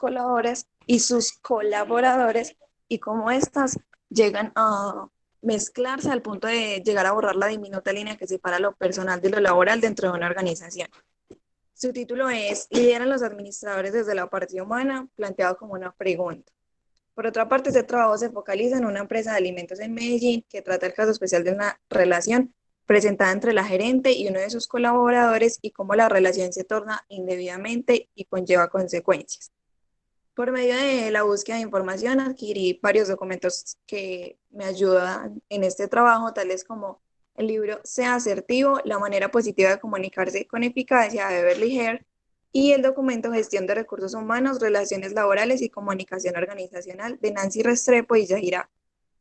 colaboradores y cómo éstas llegan a mezclarse al punto de llegar a borrar la diminuta línea que separa lo personal de lo laboral dentro de una organización. Su título es ¿Lideran los administradores desde la parte humana?, planteado como una pregunta. Por otra parte, este trabajo se focaliza en una empresa de alimentos en Medellín que trata el caso especial de una relación presentada entre la gerente y uno de sus colaboradores y cómo la relación se torna indebidamente y conlleva consecuencias. Por medio de la búsqueda de información adquirí varios documentos que me ayudan en este trabajo, tales como el libro Sea asertivo, la manera positiva de comunicarse con eficacia de Beverly Hare y el documento Gestión de Recursos Humanos, Relaciones Laborales y Comunicación Organizacional de Nancy Restrepo y Yahira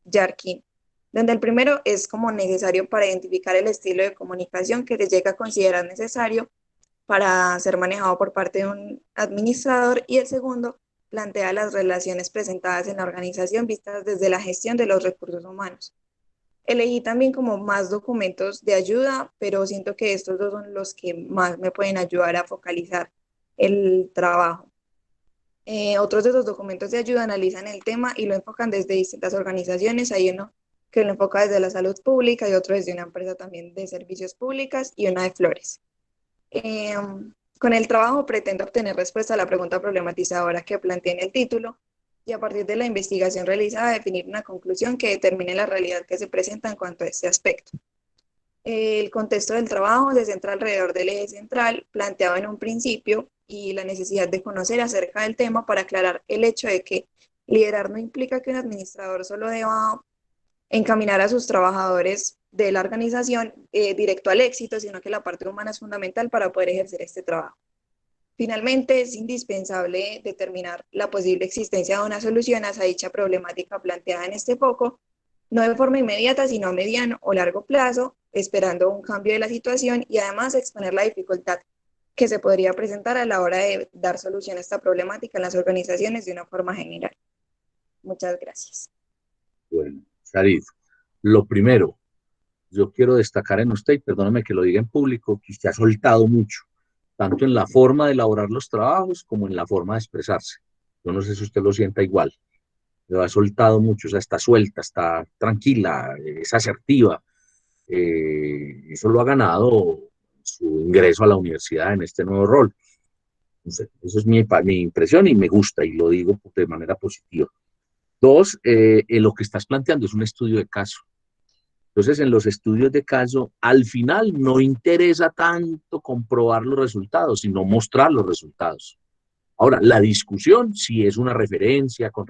Yarkin, donde el primero es como necesario para identificar el estilo de comunicación que se llega a considerar necesario para ser manejado por parte de un administrador, y el segundo plantea las relaciones presentadas en la organización vistas desde la gestión de los recursos humanos. Elegí también como más documentos de ayuda, pero siento que estos dos son los que más me pueden ayudar a focalizar el trabajo. Otros de los documentos de ayuda analizan el tema y lo enfocan desde distintas organizaciones. Hay uno que lo enfoca desde la salud pública y otro desde una empresa también de servicios públicos y una de flores. Con el trabajo pretendo obtener respuesta a la pregunta problematizadora que planteé en el título y a partir de la investigación realizada definir una conclusión que determine la realidad que se presenta en cuanto a este aspecto. El contexto del trabajo se centra alrededor del eje central planteado en un principio y la necesidad de conocer acerca del tema para aclarar el hecho de que liderar no implica que un administrador solo deba encaminar a sus trabajadores de la organización directo al éxito, sino que la parte humana es fundamental para poder ejercer este trabajo. Finalmente, es indispensable determinar la posible existencia de una solución a dicha problemática planteada en este foco, no de forma inmediata, sino a mediano o largo plazo, esperando un cambio de la situación y además exponer la dificultad que se podría presentar a la hora de dar solución a esta problemática en las organizaciones de una forma general. Muchas gracias. Bueno, Sharif, lo primero, yo quiero destacar en usted, y perdóname que lo diga en público, que usted ha soltado mucho, tanto en la forma de elaborar los trabajos como en la forma de expresarse. Yo no sé si usted lo sienta igual, pero ha soltado mucho, o sea, está suelta, está tranquila, es asertiva. Eso lo ha ganado su ingreso a la universidad en este nuevo rol. Entonces, eso es mi impresión y me gusta, y lo digo de manera positiva. Dos, lo que estás planteando es un estudio de caso. Entonces, en los estudios de caso, al final no interesa tanto comprobar los resultados, sino mostrar los resultados. Ahora, la discusión sí es una referencia con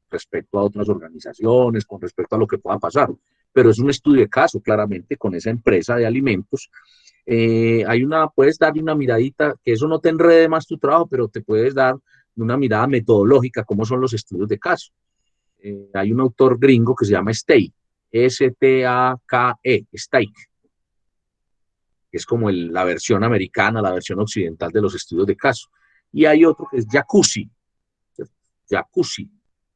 respecto a otras organizaciones, con respecto a lo que pueda pasar, pero es un estudio de caso, claramente, con esa empresa de alimentos. Puedes darle una miradita, que eso no te enrede más tu trabajo, pero te puedes dar una mirada metodológica, cómo son los estudios de caso. Hay un autor gringo que se llama Stake, S-T-A-K-E, Stake, que es como la versión americana, la versión occidental de los estudios de caso. Y hay otro que es Jacuzzi,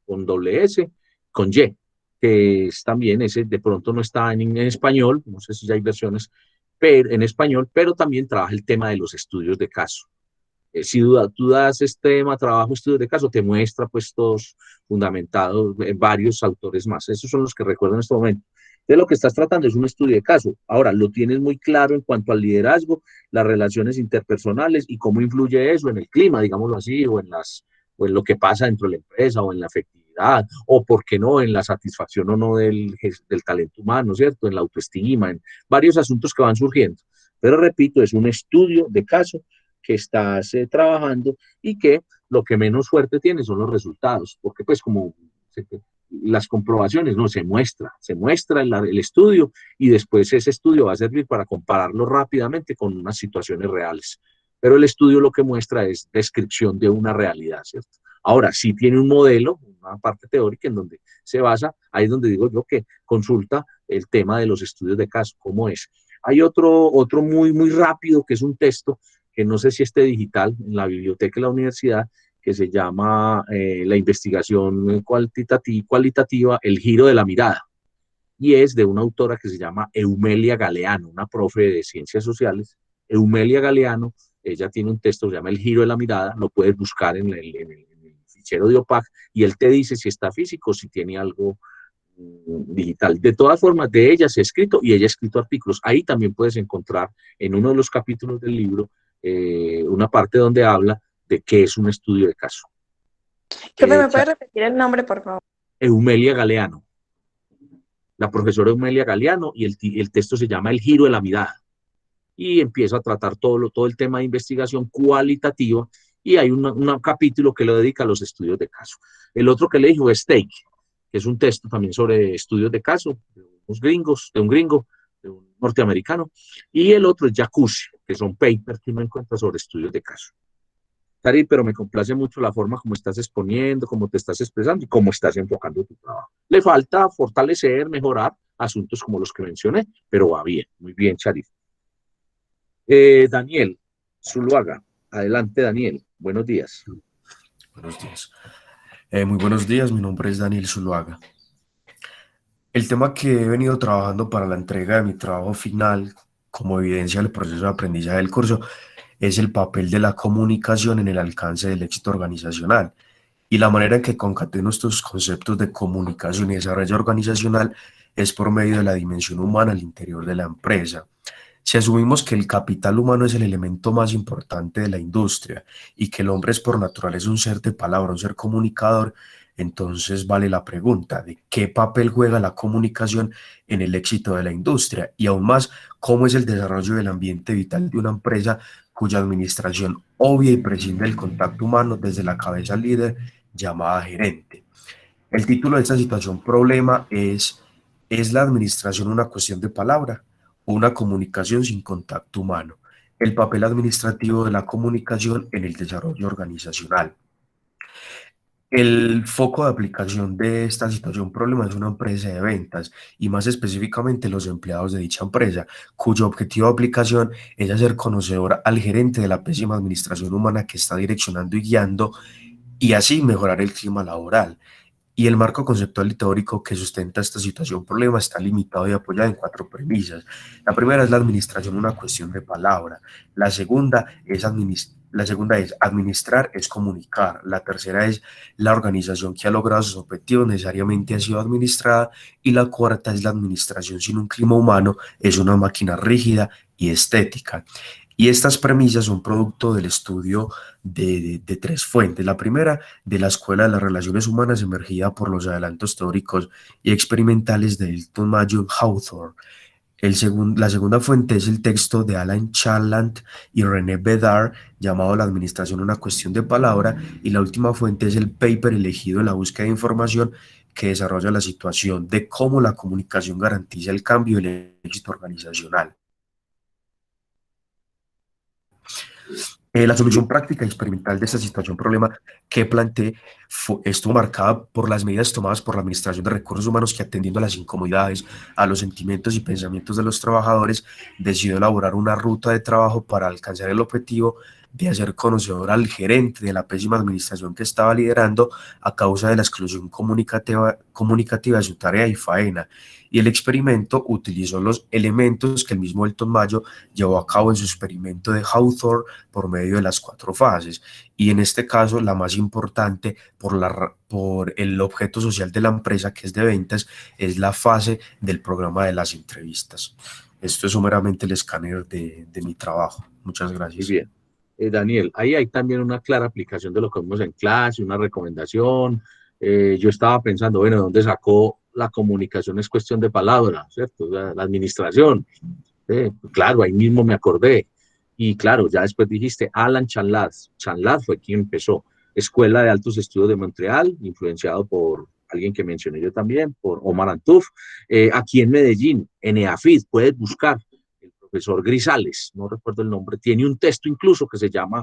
con doble S, con Y, que es también ese, de pronto no está en español, no sé si ya hay versiones en español, pero también trabaja el tema de los estudios de caso. Si tú das este tema, trabajo, estudios de caso, te muestra pues todos fundamentados en varios autores más. Esos son los que recuerdo en este momento. De lo que estás tratando es un estudio de caso. Ahora, lo tienes muy claro en cuanto al liderazgo, las relaciones interpersonales y cómo influye eso en el clima, digámoslo así, o en lo que pasa dentro de la empresa, o en la efectividad, o por qué no, en la satisfacción o no del talento humano, ¿cierto? En la autoestima, en varios asuntos que van surgiendo. Pero repito, es un estudio de caso que estás trabajando y que lo que menos suerte tiene son los resultados, porque pues como las comprobaciones, no, se muestra el estudio y después ese estudio va a servir para compararlo rápidamente con unas situaciones reales. Pero el estudio lo que muestra es descripción de una realidad, ¿cierto? Ahora, sí tiene un modelo, una parte teórica en donde se basa, ahí es donde digo yo que consulta el tema de los estudios de caso, cómo es. Hay otro muy, muy rápido, que es un texto, que no sé si esté digital, en la biblioteca de la universidad, que se llama La investigación cualitativa, el giro de la mirada, y es de una autora que se llama Eumelia Galeano, una profe de ciencias sociales. Eumelia Galeano, ella tiene un texto que se llama El giro de la mirada, lo puedes buscar en el fichero de OPAC, y él te dice si está físico, si tiene algo digital. De todas formas, de ella se ha escrito y ella ha escrito artículos. Ahí también puedes encontrar en uno de los capítulos del libro una parte donde habla de qué es un estudio de caso. Profe, ¿me puede repetir el nombre, por favor? Eumelia Galeano, la profesora Eumelia Galeano, y el texto se llama El giro de la mirada. Y empieza a tratar todo el tema de investigación cualitativa, y hay un capítulo que lo dedica a los estudios de caso. El otro que le dijo es Steak, que es un texto también sobre estudios de caso, de unos gringos, de un gringo, de un norteamericano, y el otro es Jacuzzi, que son papers que uno encuentra sobre estudios de caso. Cari, pero me complace mucho la forma como estás exponiendo, cómo te estás expresando y cómo estás enfocando tu trabajo. Le falta fortalecer, mejorar asuntos como los que mencioné, pero va bien, muy bien, Charif. Daniel Zuluaga, adelante, Daniel, buenos días. Buenos días. Muy buenos días, mi nombre es Daniel Zuluaga. El tema que he venido trabajando para la entrega de mi trabajo final, como evidencia del proceso de aprendizaje del curso, es el papel de la comunicación en el alcance del éxito organizacional. Y la manera en que concateno estos conceptos de comunicación y desarrollo organizacional es por medio de la dimensión humana al interior de la empresa. Si asumimos que el capital humano es el elemento más importante de la industria y que el hombre es por naturaleza un ser de palabra, un ser comunicador, entonces vale la pregunta de qué papel juega la comunicación en el éxito de la industria y aún más, cómo es el desarrollo del ambiente vital de una empresa cuya administración obvia y prescinde del contacto humano desde la cabeza líder llamada gerente. El título de esta situación problema ¿es la administración una cuestión de palabra o una comunicación sin contacto humano? El papel administrativo de la comunicación en el desarrollo organizacional. El foco de aplicación de esta situación problema es una empresa de ventas y más específicamente los empleados de dicha empresa, cuyo objetivo de aplicación es hacer conocedor al gerente de la pésima administración humana que está direccionando y guiando y así mejorar el clima laboral. Y el marco conceptual y teórico que sustenta esta situación problema está limitado y apoyado en 4 premisas. La primera es la administración, una cuestión de palabra. La segunda es administrar es comunicar. La tercera es la organización que ha logrado sus objetivos necesariamente ha sido administrada. Y la cuarta es la administración sin un clima humano, es una máquina rígida y estética. Y estas premisas son producto del estudio de 3 fuentes. La primera, de la Escuela de las Relaciones Humanas, emergida por los adelantos teóricos y experimentales de Elton Mayo Hawthorne. La segunda fuente es el texto de Alan Challant y René Bedard, llamado La administración una cuestión de palabra. Y la última fuente es el paper elegido en la búsqueda de información que desarrolla la situación de cómo la comunicación garantiza el cambio y el éxito organizacional. La solución práctica y experimental de esta situación problema que planteé estuvo marcada por las medidas tomadas por la Administración de Recursos Humanos que, atendiendo a las incomodidades, a los sentimientos y pensamientos de los trabajadores, decidió elaborar una ruta de trabajo para alcanzar el objetivo de hacer conocedor al gerente de la pésima administración que estaba liderando a causa de la exclusión comunicativa de su tarea y faena. Y el experimento utilizó los elementos que el mismo Elton Mayo llevó a cabo en su experimento de Hawthorne por medio de las 4 fases. Y en este caso, la más importante por el objeto social de la empresa, que es de ventas, es la fase del programa de las entrevistas. Esto es sumeramente el escáner de mi trabajo. Muchas gracias. Muy bien. Daniel, ahí hay también una clara aplicación de lo que vimos en clase, una recomendación. Yo estaba pensando, bueno, ¿dónde sacó la comunicación? Es cuestión de palabras, ¿cierto? La administración. Claro, ahí mismo me acordé. Y claro, ya después dijiste, Alan Challant. Challant fue quien empezó. Escuela de Altos Estudios de Montreal, influenciado por alguien que mencioné yo también, por Omar Antuf. Aquí en Medellín, en EAFID, puedes buscar. Profesor Grisales, no recuerdo el nombre, tiene un texto incluso que se llama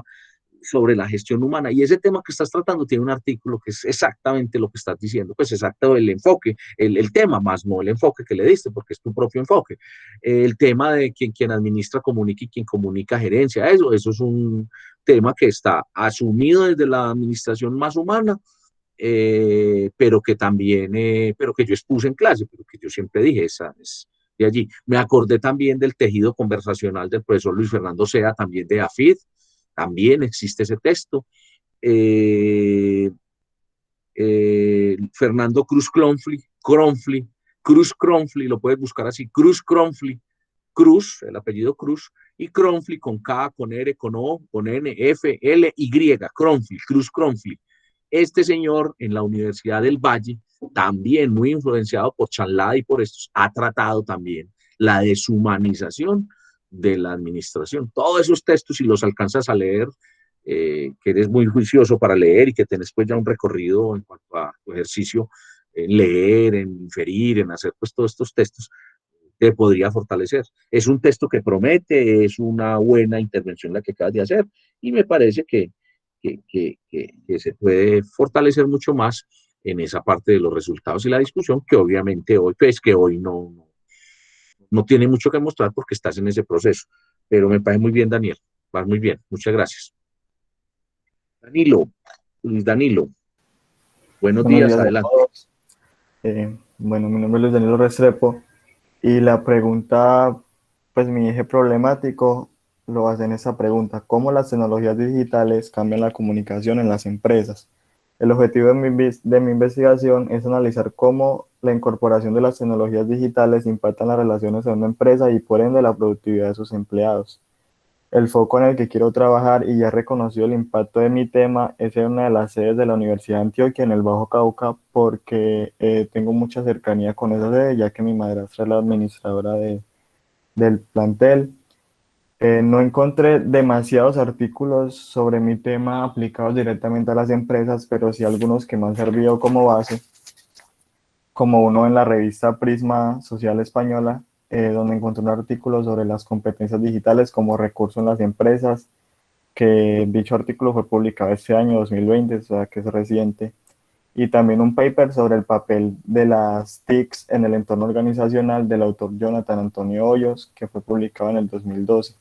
sobre la gestión humana, y ese tema que estás tratando tiene un artículo que es exactamente lo que estás diciendo, pues exacto el enfoque, el tema más, no el enfoque que le diste, porque es tu propio enfoque. El tema de quien administra comunica y quien comunica gerencia, eso es un tema que está asumido desde la administración más humana, pero que también, pero que yo expuse en clase, pero que yo siempre dije, esa es de allí. Me acordé también del tejido conversacional del profesor Luis Fernando Sea, también de AFID, también existe ese texto. Fernando Cruz Cronfli, Cruz Cronfli, lo puedes buscar así, Cruz Cronfli, Cruz, el apellido Cruz, y Cronfli con K, con R, con O, con N, F, L, Y, Cronfli, Cruz Cronfli. Este señor en la Universidad del Valle, también muy influenciado por Chanlada y por estos, ha tratado también la deshumanización de la administración. Todos esos textos, si los alcanzas a leer, que eres muy juicioso para leer y que tenés pues ya un recorrido en cuanto a tu ejercicio, en leer, en inferir, en hacer pues todos estos textos, te podría fortalecer. Es un texto que promete, es una buena intervención la que acabas de hacer y me parece que se puede fortalecer mucho más en esa parte de los resultados y la discusión que obviamente hoy, pues que hoy no tiene mucho que mostrar porque estás en ese proceso. Pero me parece muy bien, Daniel. Vas muy bien. Muchas gracias. Danilo, Luis Danilo. Buenos días, adelante. Bueno, mi nombre es Luis Danilo Restrepo y la pregunta, pues mi eje problemático lo basa en esa pregunta: ¿cómo las tecnologías digitales cambian la comunicación en las empresas? El objetivo de mi investigación es analizar cómo la incorporación de las tecnologías digitales impactan las relaciones de una empresa y por ende la productividad de sus empleados. El foco en el que quiero trabajar, y ya he reconocido el impacto de mi tema, es en una de las sedes de la Universidad de Antioquia, en el Bajo Cauca, porque tengo mucha cercanía con esa sede, ya que mi madrastra es la administradora del plantel. No encontré demasiados artículos sobre mi tema aplicados directamente a las empresas, pero sí algunos que me han servido como base, como uno en la revista Prisma Social Española, donde encontré un artículo sobre las competencias digitales como recurso en las empresas, que dicho artículo fue publicado este año 2020, o sea que es reciente, y también un paper sobre el papel de las TICs en el entorno organizacional del autor Jonathan Antonio Hoyos, que fue publicado en el 2012.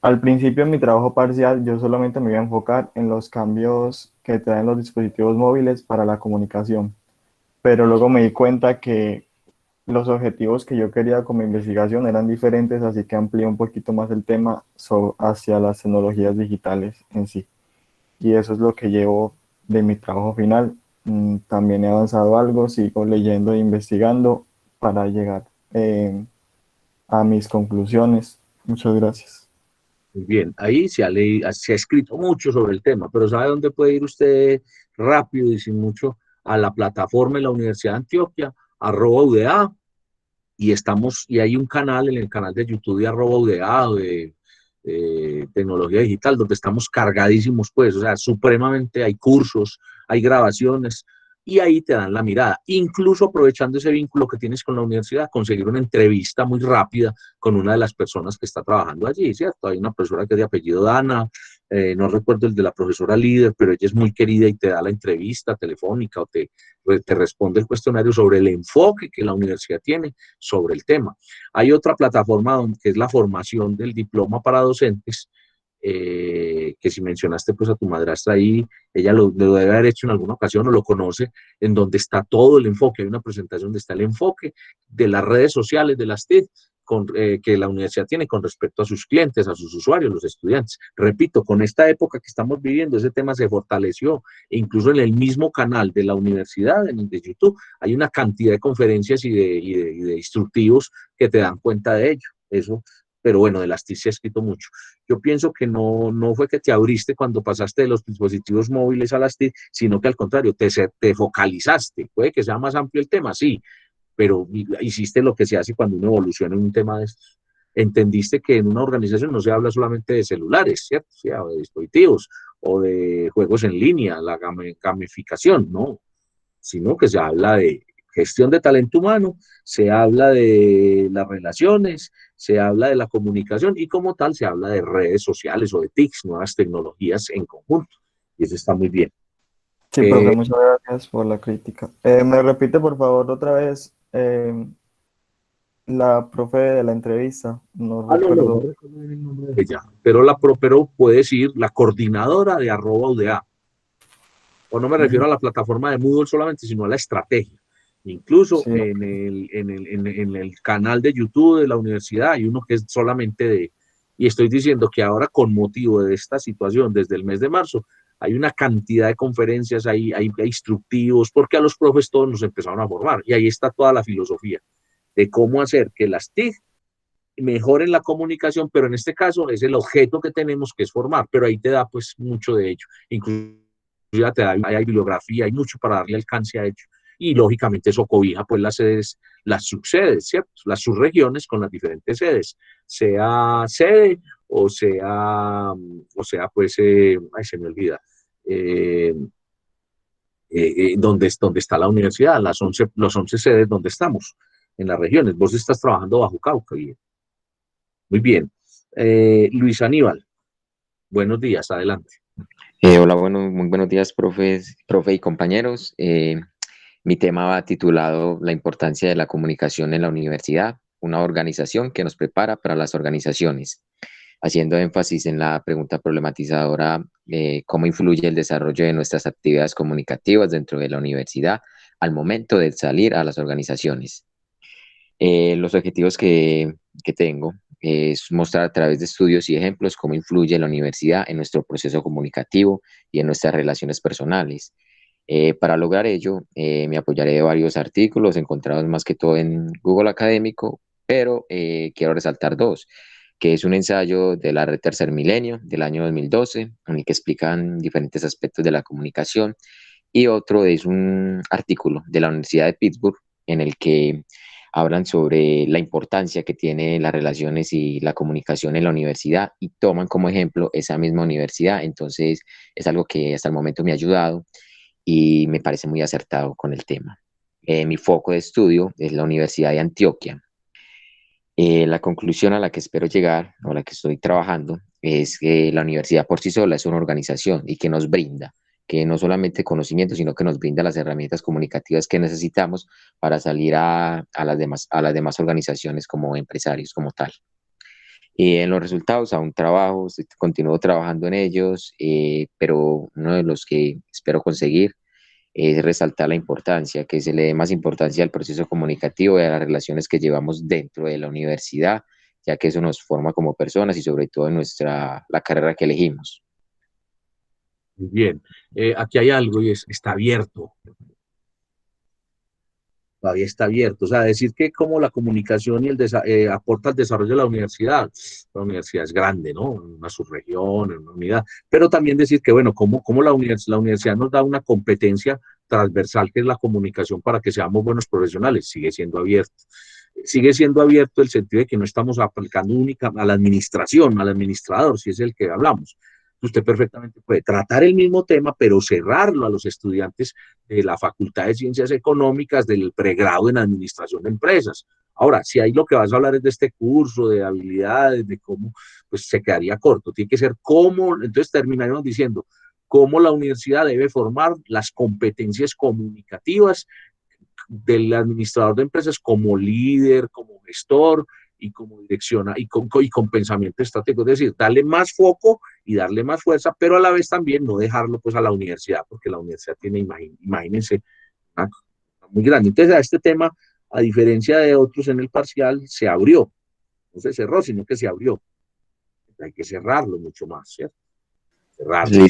Al principio en mi trabajo parcial yo solamente me iba a enfocar en los cambios que traen los dispositivos móviles para la comunicación, pero luego me di cuenta que los objetivos que yo quería con mi investigación eran diferentes, así que amplié un poquito más el tema hacia las tecnologías digitales en sí. Y eso es lo que llevo de mi trabajo final. También he avanzado algo, sigo leyendo e investigando para llegar a mis conclusiones. Muchas gracias. Muy bien, ahí se ha escrito mucho sobre el tema, pero ¿sabe dónde puede ir usted rápido y sin mucho? A la plataforma de la Universidad de Antioquia, @UDA, y hay un canal en el canal de YouTube de @UDA, de tecnología digital, donde estamos cargadísimos, pues, o sea, supremamente hay cursos, hay grabaciones, y ahí te dan la mirada, incluso aprovechando ese vínculo que tienes con la universidad, conseguir una entrevista muy rápida con una de las personas que está trabajando allí, ¿cierto? Hay una profesora que es de apellido Dana, no recuerdo el de la profesora líder, pero ella es muy querida y te da la entrevista telefónica o te responde el cuestionario sobre el enfoque que la universidad tiene sobre el tema. Hay otra plataforma que es la formación del diploma para docentes, que si mencionaste pues a tu madrastra ahí, ella lo debe haber hecho en alguna ocasión o lo conoce, en donde está todo el enfoque. Hay una presentación donde está el enfoque de las redes sociales de las TIC que la universidad tiene con respecto a sus clientes, a sus usuarios, los estudiantes. Repito, con esta época que estamos viviendo, ese tema se fortaleció, e incluso en el mismo canal de la universidad, en el de YouTube, hay una cantidad de conferencias y de instructivos que te dan cuenta de ello. Eso, pero bueno, de las TIC se ha escrito mucho. Yo pienso que no fue que te abriste cuando pasaste de los dispositivos móviles a las TIC, sino que al contrario, te focalizaste. Puede que sea más amplio el tema, sí, pero hiciste lo que se hace cuando uno evoluciona en un tema de estos. Entendiste que en una organización no se habla solamente de celulares, ¿cierto? O sea, de dispositivos o de juegos en línea, la gamificación, no, sino que se habla de gestión de talento humano, se habla de las relaciones, se habla de la comunicación y como tal se habla de redes sociales o de TICs, nuevas tecnologías en conjunto. Y eso está muy bien. Sí, profe, muchas gracias por la crítica. ¿Me repite, por favor, otra vez la profe de la entrevista? No recuerdo. No recuerdo el nombre de ella, pero puedes ir la coordinadora de @UDA. O no me refiero a la plataforma de Moodle solamente, sino a la estrategia. Incluso Sí. en el canal de YouTube de la universidad hay uno que es solamente y estoy diciendo que ahora con motivo de esta situación, desde el mes de marzo, hay una cantidad de conferencias, hay instructivos, porque a los profes todos nos empezaron a formar, y ahí está toda la filosofía de cómo hacer que las TIC mejoren la comunicación, pero en este caso es el objeto que tenemos, que es formar, pero ahí te da pues mucho de ello, incluso te da, hay bibliografía, hay mucho para darle alcance a ello, y lógicamente eso cobija pues las sedes, las subsedes, ¿cierto? Las subregiones con las diferentes sedes, sea sede o sea pues, ay, se me olvida, donde está la universidad, los 11 sedes donde estamos, en las regiones. Vos estás trabajando bajo Cauca, bien. Muy bien. Luis Aníbal, buenos días, adelante. Hola, muy buenos días, profe y compañeros. Mi tema va titulado La importancia de la comunicación en la universidad, una organización que nos prepara para las organizaciones, haciendo énfasis en la pregunta problematizadora, cómo influye el desarrollo de nuestras actividades comunicativas dentro de la universidad al momento de salir a las organizaciones. Los objetivos que tengo es mostrar a través de estudios y ejemplos cómo influye la universidad en nuestro proceso comunicativo y en nuestras relaciones personales. Para lograr ello, me apoyaré de varios artículos encontrados más que todo en Google Académico, pero quiero resaltar dos, que es un ensayo de la Red Tercer Milenio del año 2012, en el que explican diferentes aspectos de la comunicación, y otro es un artículo de la Universidad de Pittsburgh, en el que hablan sobre la importancia que tiene las relaciones y la comunicación en la universidad y toman como ejemplo esa misma universidad. Entonces es algo que hasta el momento me ha ayudado y me parece muy acertado con el tema. Mi foco de estudio es la Universidad de Antioquia. La conclusión a la que espero llegar, o a la que estoy trabajando, es que la universidad por sí sola es una organización y que nos brinda, que no solamente conocimiento, sino que nos brinda las herramientas comunicativas que necesitamos para salir a las demás organizaciones como empresarios, como tal. Y en los resultados aún continúo trabajando en ellos, pero uno de los que espero conseguir es resaltar la importancia, que se le dé más importancia al proceso comunicativo y a las relaciones que llevamos dentro de la universidad, ya que eso nos forma como personas y sobre todo en la carrera que elegimos. Muy bien. Aquí hay algo y está abierto. Todavía está abierto. O sea, decir que como la comunicación y aporta al desarrollo de la universidad es grande, ¿no? En una subregión, en una unidad. Pero también decir que, bueno, como la universidad nos da una competencia transversal que es la comunicación para que seamos buenos profesionales, sigue siendo abierto. Sigue siendo abierto el sentido de que no estamos aplicando única a la administración, al administrador, si es el que hablamos. Usted perfectamente puede tratar el mismo tema, pero cerrarlo a los estudiantes de la Facultad de Ciencias Económicas, del pregrado en Administración de Empresas. Ahora, si ahí lo que vas a hablar es de este curso, de habilidades, de cómo, pues se quedaría corto. Tiene que ser cómo, entonces terminaríamos diciendo, cómo la universidad debe formar las competencias comunicativas del administrador de empresas como líder, como gestor, y como dirección y con pensamiento estratégico, es decir, darle más foco y darle más fuerza, pero a la vez también no dejarlo pues a la universidad, porque la universidad tiene, imagínense, muy grande. Entonces a este tema, a diferencia de otros en el parcial, se abrió, no se cerró, sino que se abrió. Hay que cerrarlo mucho más, ¿cierto? Cerrarlo.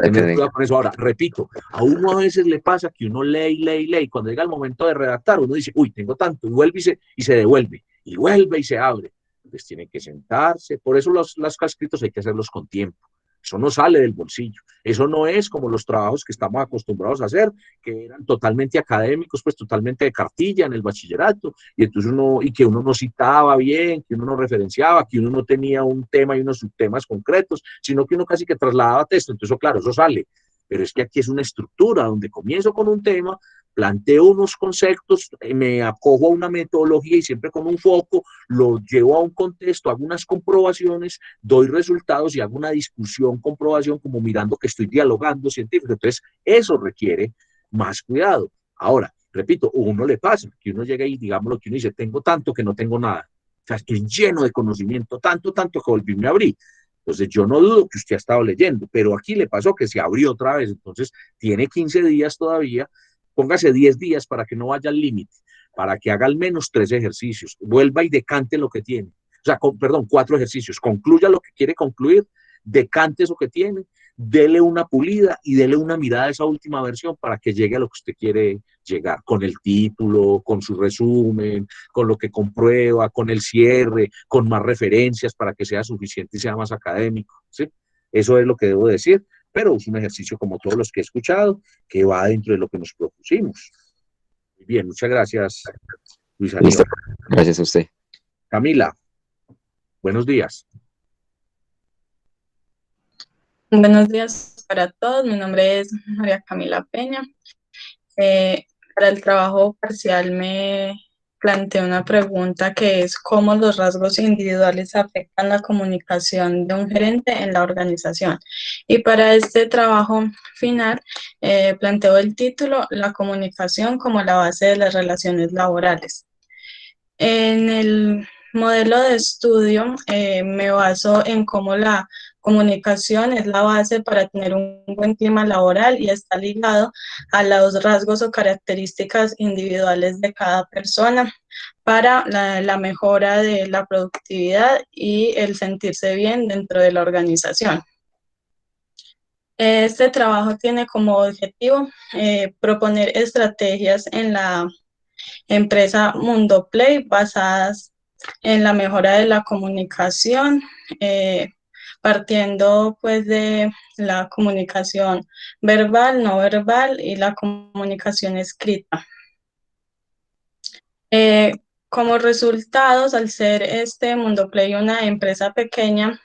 Tener cuidado con eso. Ahora, repito, a uno a veces le pasa que uno lee, cuando llega el momento de redactar, uno dice, uy, tengo tanto, y vuelve y se devuelve, y vuelve y se abre. Entonces tiene que sentarse, por eso los escritos hay que hacerlos con tiempo. Eso no sale del bolsillo, eso no es como los trabajos que estamos acostumbrados a hacer, que eran totalmente académicos, pues totalmente de cartilla en el bachillerato, y entonces que uno no citaba bien, que uno no referenciaba, que uno no tenía un tema y unos subtemas concretos, sino que uno casi que trasladaba texto. Entonces, claro, eso sale, pero es que aquí es una estructura donde comienzo con un tema, planteo unos conceptos, me acojo a una metodología y siempre con un foco, lo llevo a un contexto, hago unas comprobaciones, doy resultados y hago una discusión, comprobación, como mirando que estoy dialogando científico. Entonces, eso requiere más cuidado. Ahora, repito, a uno le pasa, que uno llega y digamos lo que uno dice, tengo tanto que no tengo nada. O sea, estoy lleno de conocimiento, tanto que volví y me abrí. Entonces, yo no dudo que usted ha estado leyendo, pero aquí le pasó que se abrió otra vez. Entonces, tiene 15 días todavía. Póngase 10 días para que no vaya al límite, para que haga al menos 3 ejercicios, vuelva y decante lo que tiene. O sea, 4 ejercicios, concluya lo que quiere concluir, decante eso que tiene, dele una pulida y dele una mirada a esa última versión para que llegue a lo que usted quiere llegar, con el título, con su resumen, con lo que comprueba, con el cierre, con más referencias para que sea suficiente y sea más académico, ¿sí? Eso es lo que debo decir, pero es un ejercicio como todos los que he escuchado, que va dentro de lo que nos propusimos. Muy bien, muchas gracias, Luis Aníbal. Listo. Gracias a usted. Camila, buenos días. Buenos días para todos. Mi nombre es María Camila Peña. Para el trabajo parcial me planteé una pregunta que es cómo los rasgos individuales afectan la comunicación de un gerente en la organización. Y para este trabajo final planteo el título La comunicación como la base de las relaciones laborales. En el modelo de estudio me baso en cómo la comunicación es la base para tener un buen clima laboral y está ligado a los rasgos o características individuales de cada persona para la mejora de la productividad y el sentirse bien dentro de la organización. Este trabajo tiene como objetivo proponer estrategias en la empresa Mundo Play basadas en la mejora de la comunicación, partiendo pues de la comunicación verbal, no verbal y la comunicación escrita. Como resultados, al ser este Mundo Play una empresa pequeña,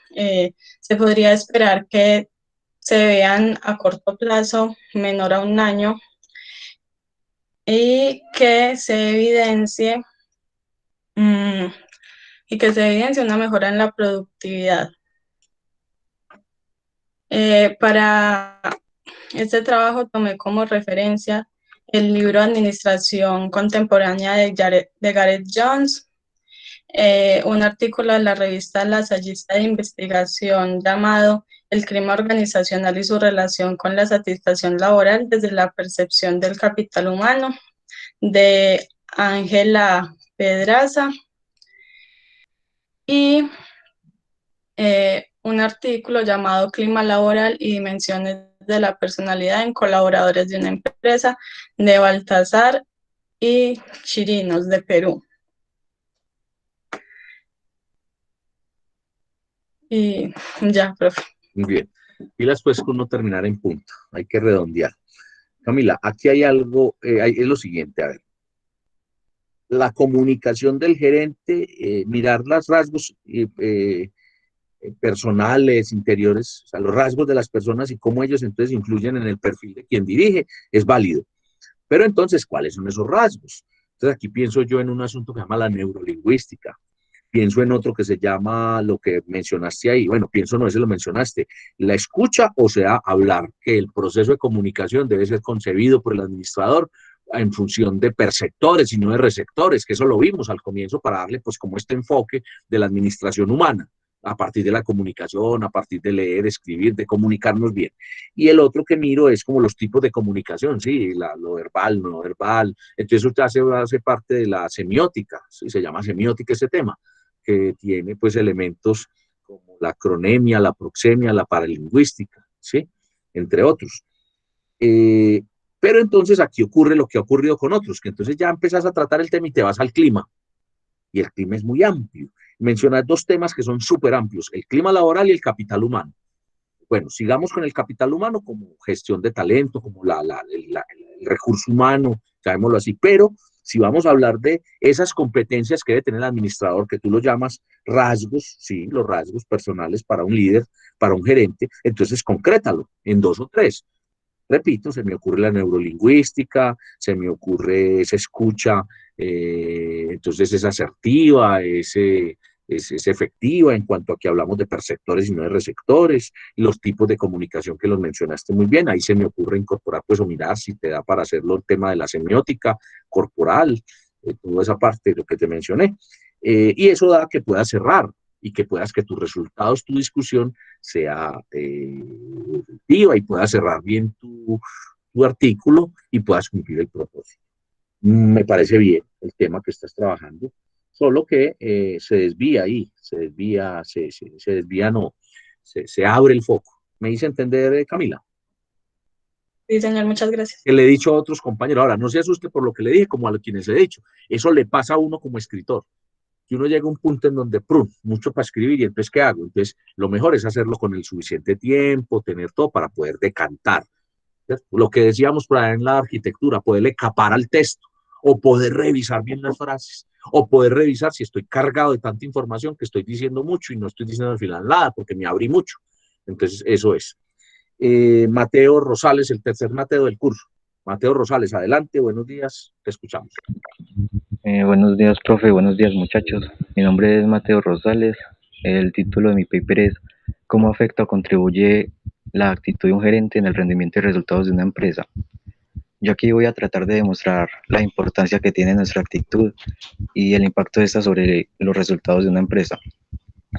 se podría esperar que se vean a corto plazo, menor a un año, y que se evidencie una mejora en la productividad. Para este trabajo tomé como referencia el libro Administración Contemporánea de Gareth Jones, un artículo de la revista Lasallista de Investigación llamado El clima organizacional y su relación con la satisfacción laboral desde la percepción del capital humano, de Ángela Pedraza, y un artículo llamado Clima laboral y dimensiones de la personalidad en colaboradores de una empresa, de Baltasar y Chirinos, de Perú. Y ya, profe. Muy bien. Pilas pues con no terminar en punto. Hay que redondear. Camila, aquí hay algo, es lo siguiente, a ver. La comunicación del gerente, mirar los rasgos personales, interiores, o sea, los rasgos de las personas y cómo ellos entonces influyen en el perfil de quien dirige, es válido. Pero entonces, ¿cuáles son esos rasgos? Entonces aquí pienso yo en un asunto que se llama la neurolingüística. Pienso en otro que se llama lo que mencionaste ahí. Bueno, pienso, no, ese lo mencionaste. La escucha, o sea, hablar, que el proceso de comunicación debe ser concebido por el administrador en función de perceptores y no de receptores, que eso lo vimos al comienzo para darle pues como este enfoque de la administración humana, a partir de la comunicación, a partir de leer, escribir, de comunicarnos bien. Y el otro que miro es como los tipos de comunicación, sí, lo verbal, no verbal. Entonces eso hace parte de la semiótica, ¿sí? Se llama semiótica ese tema, que tiene pues elementos como la cronemia, la proxemia, la paralingüística, ¿sí? Entre otros. Pero entonces aquí ocurre lo que ha ocurrido con otros, que entonces ya empezás a tratar el tema y te vas al clima. Y el clima es muy amplio. Mencionas dos temas que son súper amplios, el clima laboral y el capital humano. Bueno, sigamos con el capital humano como gestión de talento, como el recurso humano, llamémoslo así, pero si vamos a hablar de esas competencias que debe tener el administrador, que tú lo llamas rasgos, sí, los rasgos personales para un líder, para un gerente, entonces concrétalo en 2 o 3. Repito, se me ocurre la neurolingüística, se me ocurre esa escucha, entonces es asertiva, es efectiva en cuanto a que hablamos de perceptores y no de receptores, los tipos de comunicación que los mencionaste muy bien, ahí se me ocurre incorporar, pues, o mirar si te da para hacerlo el tema de la semiótica corporal, toda esa parte de lo que te mencioné, y eso da que puedas cerrar, y que puedas que tus resultados, tu discusión sea efectiva y puedas cerrar bien tu artículo y puedas cumplir el propósito. Me parece bien el tema que estás trabajando, solo que se desvía ahí, se desvía, no, se abre el foco, ¿Me hice entender, Camila? Sí, señor, muchas gracias. Que le he dicho a otros compañeros. Ahora, no se asuste por lo que le dije, como a quienes le he dicho. Eso le pasa a uno como escritor. Que uno llega a un punto en donde, mucho para escribir, y entonces, ¿qué hago? Entonces, lo mejor es hacerlo con el suficiente tiempo, tener todo para poder decantar. ¿Cierto? Lo que decíamos por ahí en la arquitectura, poderle capar al texto, o poder revisar bien las frases, o poder revisar si estoy cargado de tanta información que estoy diciendo mucho y no estoy diciendo al final nada, porque me abrí mucho. Entonces, eso es. Mateo Rosales, el tercer Mateo del curso. Mateo Rosales, adelante, buenos días, te escuchamos. Buenos días, profe, buenos días, muchachos. Mi nombre es Mateo Rosales. El título de mi paper es ¿Cómo afecta o contribuye la actitud de un gerente en el rendimiento y resultados de una empresa? Yo aquí voy a tratar de demostrar la importancia que tiene nuestra actitud y el impacto de esta sobre los resultados de una empresa,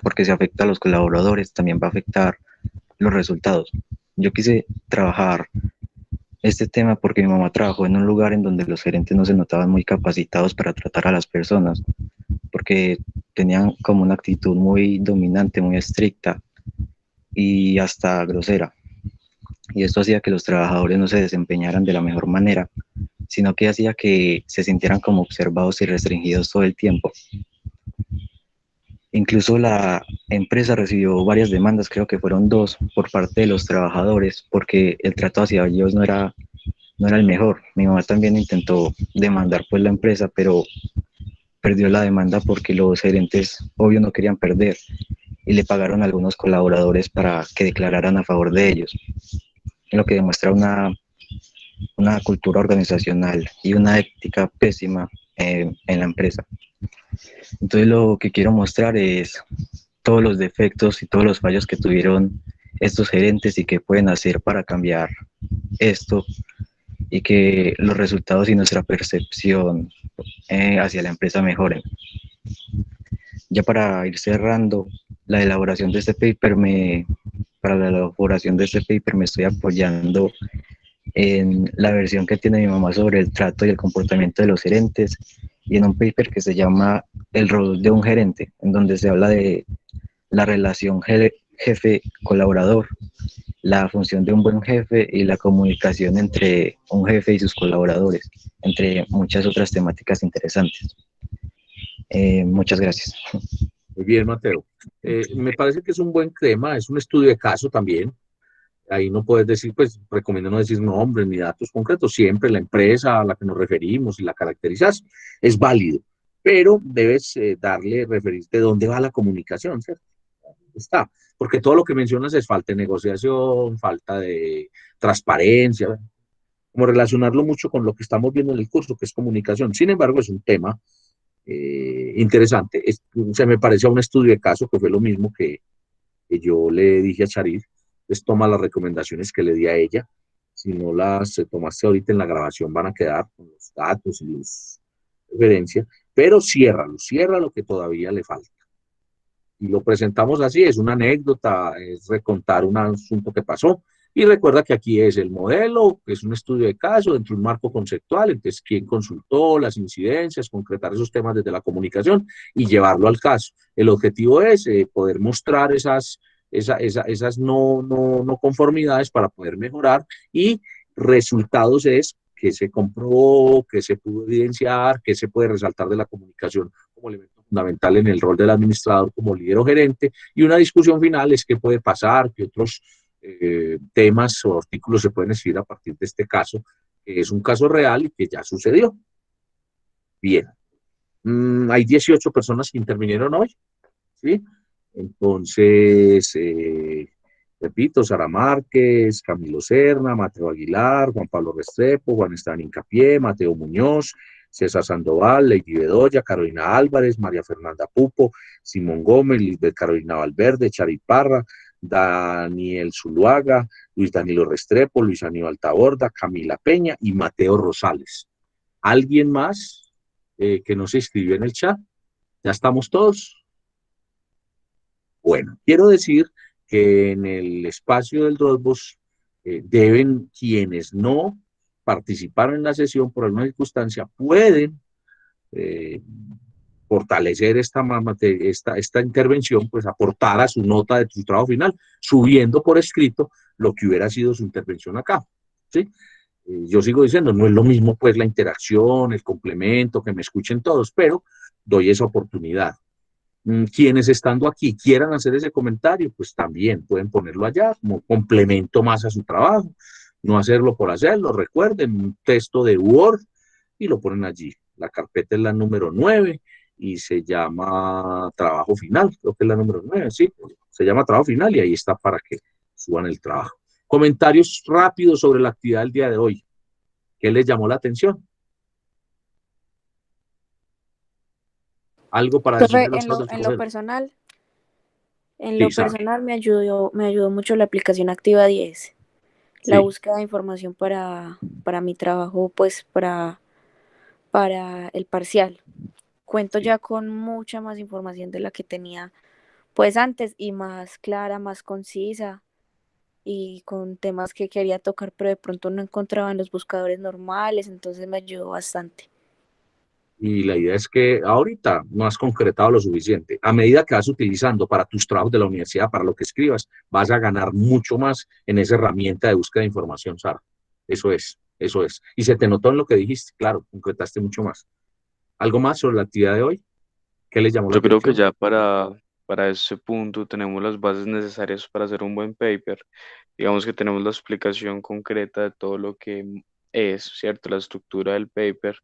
porque si afecta a los colaboradores, también va a afectar los resultados. Yo quise trabajar este tema porque mi mamá trabajó en un lugar en donde los gerentes no se notaban muy capacitados para tratar a las personas, porque tenían como una actitud muy dominante, muy estricta y hasta grosera. Y esto hacía que los trabajadores no se desempeñaran de la mejor manera, sino que hacía que se sintieran como observados y restringidos todo el tiempo. Incluso la empresa recibió varias demandas, creo que fueron 2, por parte de los trabajadores, porque el trato hacia ellos no era el mejor. Mi mamá también intentó demandar pues la empresa, pero perdió la demanda porque los gerentes, obvio, no querían perder y le pagaron a algunos colaboradores para que declararan a favor de ellos, lo que demuestra una cultura organizacional y una ética pésima en la empresa. Entonces lo que quiero mostrar es todos los defectos y todos los fallos que tuvieron estos gerentes y qué pueden hacer para cambiar esto y que los resultados y nuestra percepción hacia la empresa mejoren. Ya para ir cerrando, la elaboración de este paper para la elaboración de este paper me estoy apoyando en la versión que tiene mi mamá sobre el trato y el comportamiento de los gerentes y en un paper que se llama El rol de un gerente, en donde se habla de la relación jefe-colaborador, la función de un buen jefe y la comunicación entre un jefe y sus colaboradores, entre muchas otras temáticas interesantes. Muchas gracias. Muy bien, Mateo. Me parece que es un buen tema, es un estudio de caso también. Ahí no puedes decir, pues recomiendo no decir nombres ni datos concretos, siempre la empresa a la que nos referimos y la caracterizas es válido, pero debes referirte dónde va la comunicación, ¿cierto? Está, porque todo lo que mencionas es falta de negociación, falta de transparencia, ¿verdad? Como relacionarlo mucho con lo que estamos viendo en el curso, que es comunicación. Sin embargo, es un tema interesante. Se me pareció a un estudio de caso que fue lo mismo que yo le dije a Charit. Pues toma las recomendaciones que le di a ella. Si no las tomaste ahorita en la grabación, van a quedar con los datos y las referencias, pero ciérralo que todavía le falta. Y lo presentamos así, es una anécdota, es recontar un asunto que pasó. Y recuerda que aquí es el modelo, que es un estudio de caso dentro de un marco conceptual, entonces quién consultó, las incidencias, concretar esos temas desde la comunicación y llevarlo al caso. El objetivo es poder mostrar esas no conformidades para poder mejorar, y resultados es que se comprobó, que se pudo evidenciar, que se puede resaltar de la comunicación como elemento fundamental en el rol del administrador como líder o gerente, y una discusión final es qué puede pasar, qué otros temas o artículos se pueden escribir a partir de este caso, que es un caso real y que ya sucedió. Bien. Hay 18 personas que intervinieron hoy, ¿sí? Entonces, repito, Sara Márquez, Camilo Serna, Mateo Aguilar, Juan Pablo Restrepo, Juan Esteban Incapié, Mateo Muñoz, César Sandoval, Lady Bedoya, Carolina Álvarez, María Fernanda Pupo, Simón Gómez, Lisbeth Carolina Valverde, Charit Parra, Daniel Zuluaga, Luis Danilo Restrepo, Luis Aníbal Taborda, Camila Peña y Mateo Rosales. ¿Alguien más que no se inscribió en el chat? ¿Ya estamos todos? Bueno, quiero decir que en el espacio del Dropbox deben, quienes no participaron en la sesión por alguna circunstancia, pueden fortalecer esta intervención, pues aportar a su nota de su trabajo final, subiendo por escrito lo que hubiera sido su intervención acá, ¿sí? Yo sigo diciendo, no es lo mismo pues la interacción, el complemento, que me escuchen todos, pero doy esa oportunidad. Quienes estando aquí quieran hacer ese comentario, pues también pueden ponerlo allá como complemento más a su trabajo, no hacerlo por hacerlo. Recuerden, un texto de Word y lo ponen allí. La carpeta es la número 9 y se llama trabajo final, creo que es la número 9, sí, se llama trabajo final y ahí está para que suban el trabajo. Comentarios rápidos sobre la actividad del día de hoy. ¿Qué les llamó la atención? ¿Algo para decirme Profe, los en lo profesor? personal, Sí, Sara. me ayudó mucho la aplicación Activa 10, la Sí. búsqueda de información para mi trabajo, pues para el parcial. Cuento ya con mucha más información de la que tenía pues antes y más clara, más concisa y con temas que quería tocar, pero de pronto no encontraba en los buscadores normales, entonces me ayudó bastante. Y la idea es que ahorita no has concretado lo suficiente. A medida que vas utilizando para tus trabajos de la universidad, para lo que escribas, vas a ganar mucho más en esa herramienta de búsqueda de información, Sara. Eso es, eso es. Y se te notó en lo que dijiste, claro, concretaste mucho más. ¿Algo más sobre la actividad de hoy? ¿Qué les llamó la Yo creo que atención? ya para ese punto tenemos las bases necesarias para hacer un buen paper. Digamos que tenemos la explicación concreta de todo lo que es, ¿cierto? La estructura del paper.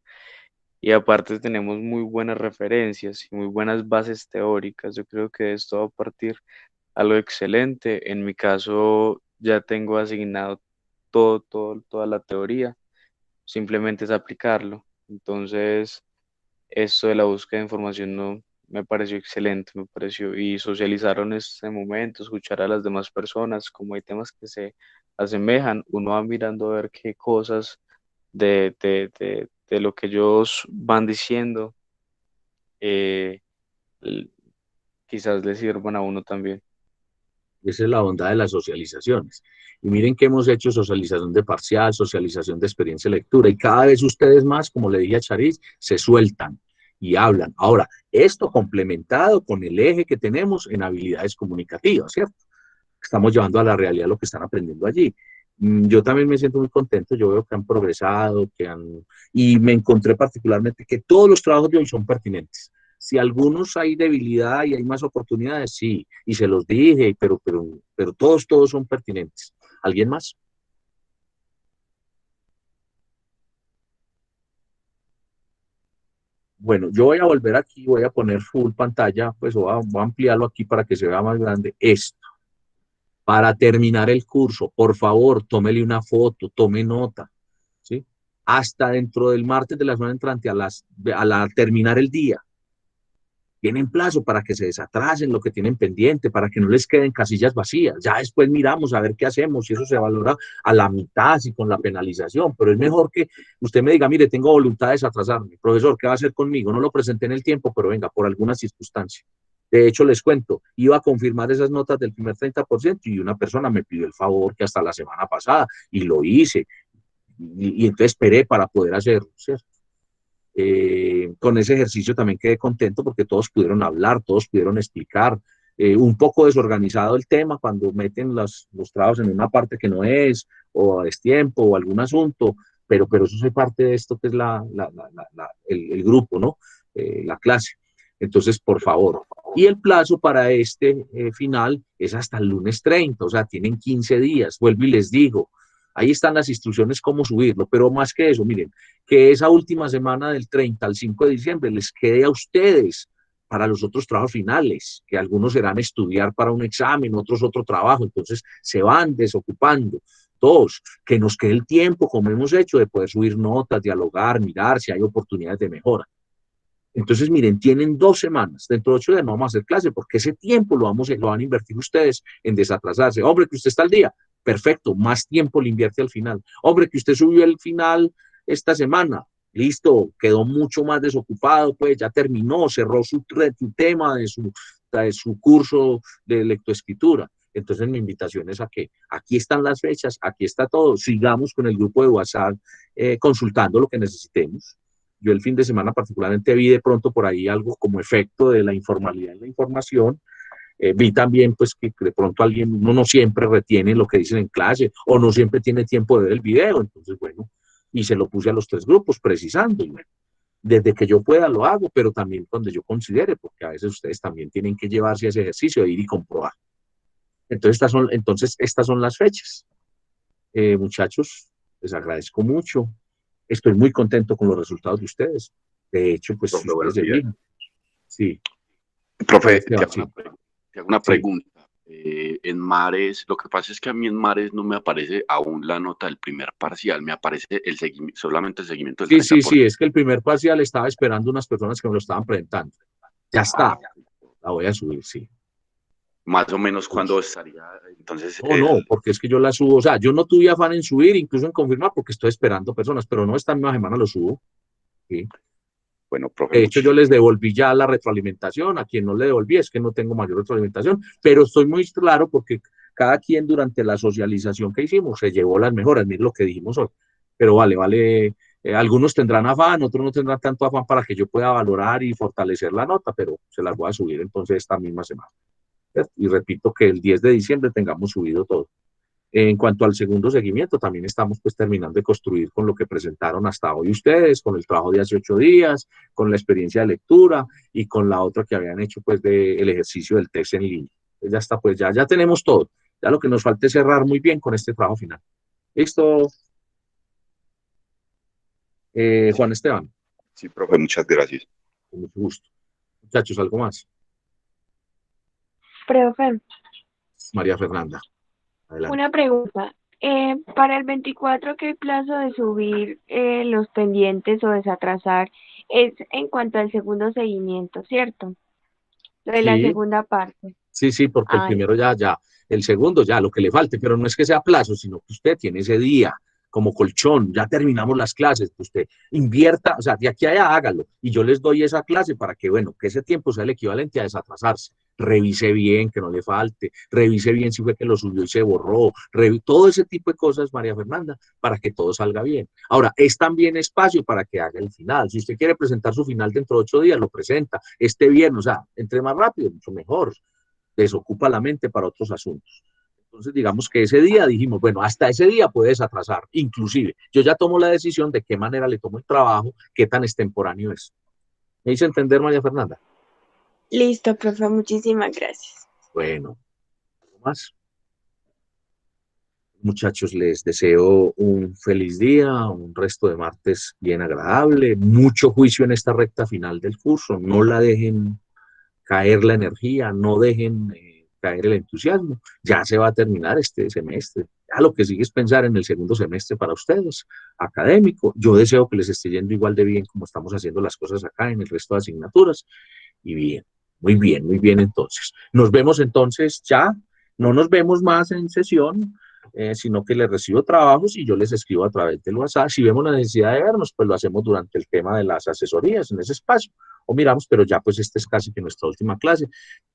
Y aparte tenemos muy buenas referencias y muy buenas bases teóricas. Yo creo que de esto va a partir algo excelente. En mi caso ya tengo asignado toda la teoría. Simplemente es aplicarlo. Entonces, esto de la búsqueda de información no me pareció excelente, me pareció, y socializar en este momento, escuchar a las demás personas, como hay temas que se asemejan, uno va mirando a ver qué cosas de lo que ellos van diciendo, eh, l- quizás le sirvan a uno también. Esa es la bondad de las socializaciones. Y miren que hemos hecho socialización de parcial, socialización de experiencia de lectura, y cada vez ustedes más, como le dije a Charis, se sueltan y hablan. Ahora, esto complementado con el eje que tenemos en habilidades comunicativas, ¿cierto? Estamos llevando a la realidad lo que están aprendiendo allí. Yo también me siento muy contento, yo veo que han progresado, y me encontré particularmente que todos los trabajos de hoy son pertinentes. Si algunos hay debilidad y hay más oportunidades, sí, y se los dije, pero todos son pertinentes. ¿Alguien más? Bueno, yo voy a volver aquí, voy a poner full pantalla, pues voy a ampliarlo aquí para que se vea más grande esto. Para terminar el curso, por favor, tómele una foto, tome nota, ¿sí? Hasta dentro del martes de la semana entrante, a terminar el día, tienen plazo para que se desatrasen lo que tienen pendiente, para que no les queden casillas vacías. Ya después miramos a ver qué hacemos, si eso se valora a la mitad, si con la penalización, pero es mejor que usted me diga, mire, tengo voluntad de desatrasarme. Profesor, ¿qué va a hacer conmigo? No lo presenté en el tiempo, pero venga, por alguna circunstancia. De hecho, les cuento, iba a confirmar esas notas del primer 30% y una persona me pidió el favor que hasta la semana pasada y lo hice. Y entonces esperé para poder hacerlo, ¿cierto? Con ese ejercicio también quedé contento porque todos pudieron hablar, todos pudieron explicar. Un poco desorganizado el tema cuando meten los trabajos en una parte que no es, o a destiempo, o algún asunto, pero eso es parte de esto que es el grupo, ¿no? La clase. Entonces, por favor. Y el plazo para este final es hasta el lunes 30, o sea, tienen 15 días. Vuelvo y les digo, ahí están las instrucciones cómo subirlo, pero más que eso, miren, que esa última semana del 30 al 5 de diciembre les quede a ustedes para los otros trabajos finales, que algunos serán estudiar para un examen, otros otro trabajo, entonces se van desocupando. Dos, que nos quede el tiempo, como hemos hecho, de poder subir notas, dialogar, mirar si hay oportunidades de mejora. Entonces, miren, tienen 2 semanas, dentro de 8 días no vamos a hacer clase, porque ese tiempo lo van a invertir ustedes en desatrasarse. Hombre, que usted está al día, perfecto, más tiempo le invierte al final. Hombre, que usted subió el final esta semana, listo, quedó mucho más desocupado, pues ya terminó, cerró su tema de su curso de lectoescritura. Entonces mi invitación es a que aquí están las fechas, aquí está todo, sigamos con el grupo de WhatsApp consultando lo que necesitemos. Yo el fin de semana particularmente vi de pronto por ahí algo como efecto de la informalidad en la información. Vi también pues que de pronto uno no siempre retiene lo que dicen en clase o no siempre tiene tiempo de ver el video. Entonces, bueno, y se lo puse a los 3 grupos precisando. Y bueno, desde que yo pueda lo hago, pero también cuando yo considere, porque a veces ustedes también tienen que llevarse a ese ejercicio de ir y comprobar. Entonces, estas son las fechas. Muchachos, les agradezco mucho. Estoy muy contento con los resultados de ustedes. De hecho, pues Profe, ustedes buenos se días. fijan. Sí. Profe, te Esteban, sí. hago una Sí. pregunta. En Mares, lo que pasa es que a mí en Mares no me aparece aún la nota del primer parcial, me aparece solamente el seguimiento del Sí, 30%. sí, es que el primer parcial estaba esperando unas personas que me lo estaban presentando. Ya está. La voy a subir, sí. Más o menos cuándo estaría, entonces, No, porque es que yo la subo, o sea, yo no tuve afán en subir, incluso en confirmar, porque estoy esperando personas, pero no, esta misma semana lo subo. ¿Sí? Bueno, profe, De hecho, yo les devolví ya la retroalimentación, a quien no le devolví es que no tengo mayor retroalimentación, pero estoy muy claro porque cada quien durante la socialización que hicimos se llevó las mejoras, miren lo que dijimos hoy, pero vale, algunos tendrán afán, otros no tendrán tanto afán para que yo pueda valorar y fortalecer la nota, pero se las voy a subir entonces esta misma semana. Y repito que el 10 de diciembre tengamos subido todo. En cuanto al segundo seguimiento, también estamos pues terminando de construir con lo que presentaron hasta hoy ustedes, con el trabajo de hace 8 días, con la experiencia de lectura y con la otra que habían hecho pues del ejercicio del test en línea. Entonces ya está, pues ya tenemos todo. Ya lo que nos falta es cerrar muy bien con este trabajo final. ¿Listo? Juan Esteban. Sí, profe, muchas gracias. Con mucho gusto. Muchachos, ¿algo más? Profe, María Fernanda, adelante. una pregunta. Para el 24, ¿qué plazo de subir los pendientes o desatrasar es en cuanto al segundo seguimiento, cierto? Lo de la Sí, segunda parte. sí, porque el Ay, primero ya, el segundo ya, lo que le falte, pero no es que sea plazo, sino que usted tiene ese día como colchón, ya terminamos las clases, que usted invierta, o sea, de aquí a allá hágalo, y yo les doy esa clase para que, bueno, que ese tiempo sea el equivalente a desatrasarse. Revise bien, que no le falte, revise bien si fue que lo subió y se borró, todo ese tipo de cosas, María Fernanda, para que todo salga bien. Ahora, es también espacio para que haga el final. Si usted quiere presentar su final dentro de 8 días, lo presenta. Este viernes, o sea, entre más rápido, mucho mejor. Desocupa la mente para otros asuntos. Entonces, digamos que ese día dijimos, bueno, hasta ese día puedes atrasar. Inclusive, yo ya tomo la decisión de qué manera le tomo el trabajo, qué tan extemporáneo es. ¿Me hice entender, María Fernanda? listo, profe, muchísimas gracias. Bueno, ¿algo más? Muchachos, les deseo un feliz día, un resto de martes bien agradable, mucho juicio en esta recta final del curso, no la dejen caer la energía, no dejen caer el entusiasmo, ya se va a terminar este semestre, ya lo que sigue es pensar en el segundo semestre para ustedes, académico, yo deseo que les esté yendo igual de bien como estamos haciendo las cosas acá en el resto de asignaturas, y muy bien entonces. Nos vemos entonces ya, no nos vemos más en sesión, sino que les recibo trabajos y yo les escribo a través del WhatsApp. Si vemos la necesidad de vernos, pues lo hacemos durante el tema de las asesorías en ese espacio. O miramos, pero ya pues esta es casi que nuestra última clase.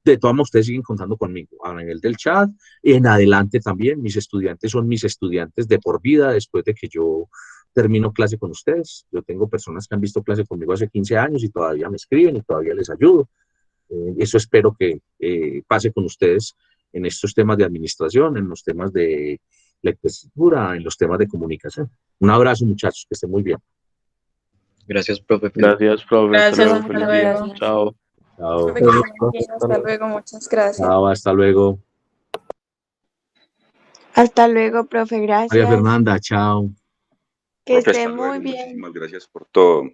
De todas maneras, ustedes siguen contando conmigo a nivel del chat. En adelante también, mis estudiantes son mis estudiantes de por vida después de que yo termino clase con ustedes. Yo tengo personas que han visto clase conmigo hace 15 años y todavía me escriben y todavía les ayudo. Eso espero que pase con ustedes en estos temas de administración, en los temas de lectura, en los temas de comunicación. Un abrazo, muchachos, que estén muy bien. Gracias, profe. Gracias, profe. Hasta Gracias, luego. hasta Feliz día. luego. Chao. Chao. Profe, que esté muy bien, hasta luego, muchas gracias. Chao, hasta luego. Hasta luego, profe, María gracias. Fernanda, chao. Que Profe, esté hasta luego, muy bien. muchísimas gracias por todo.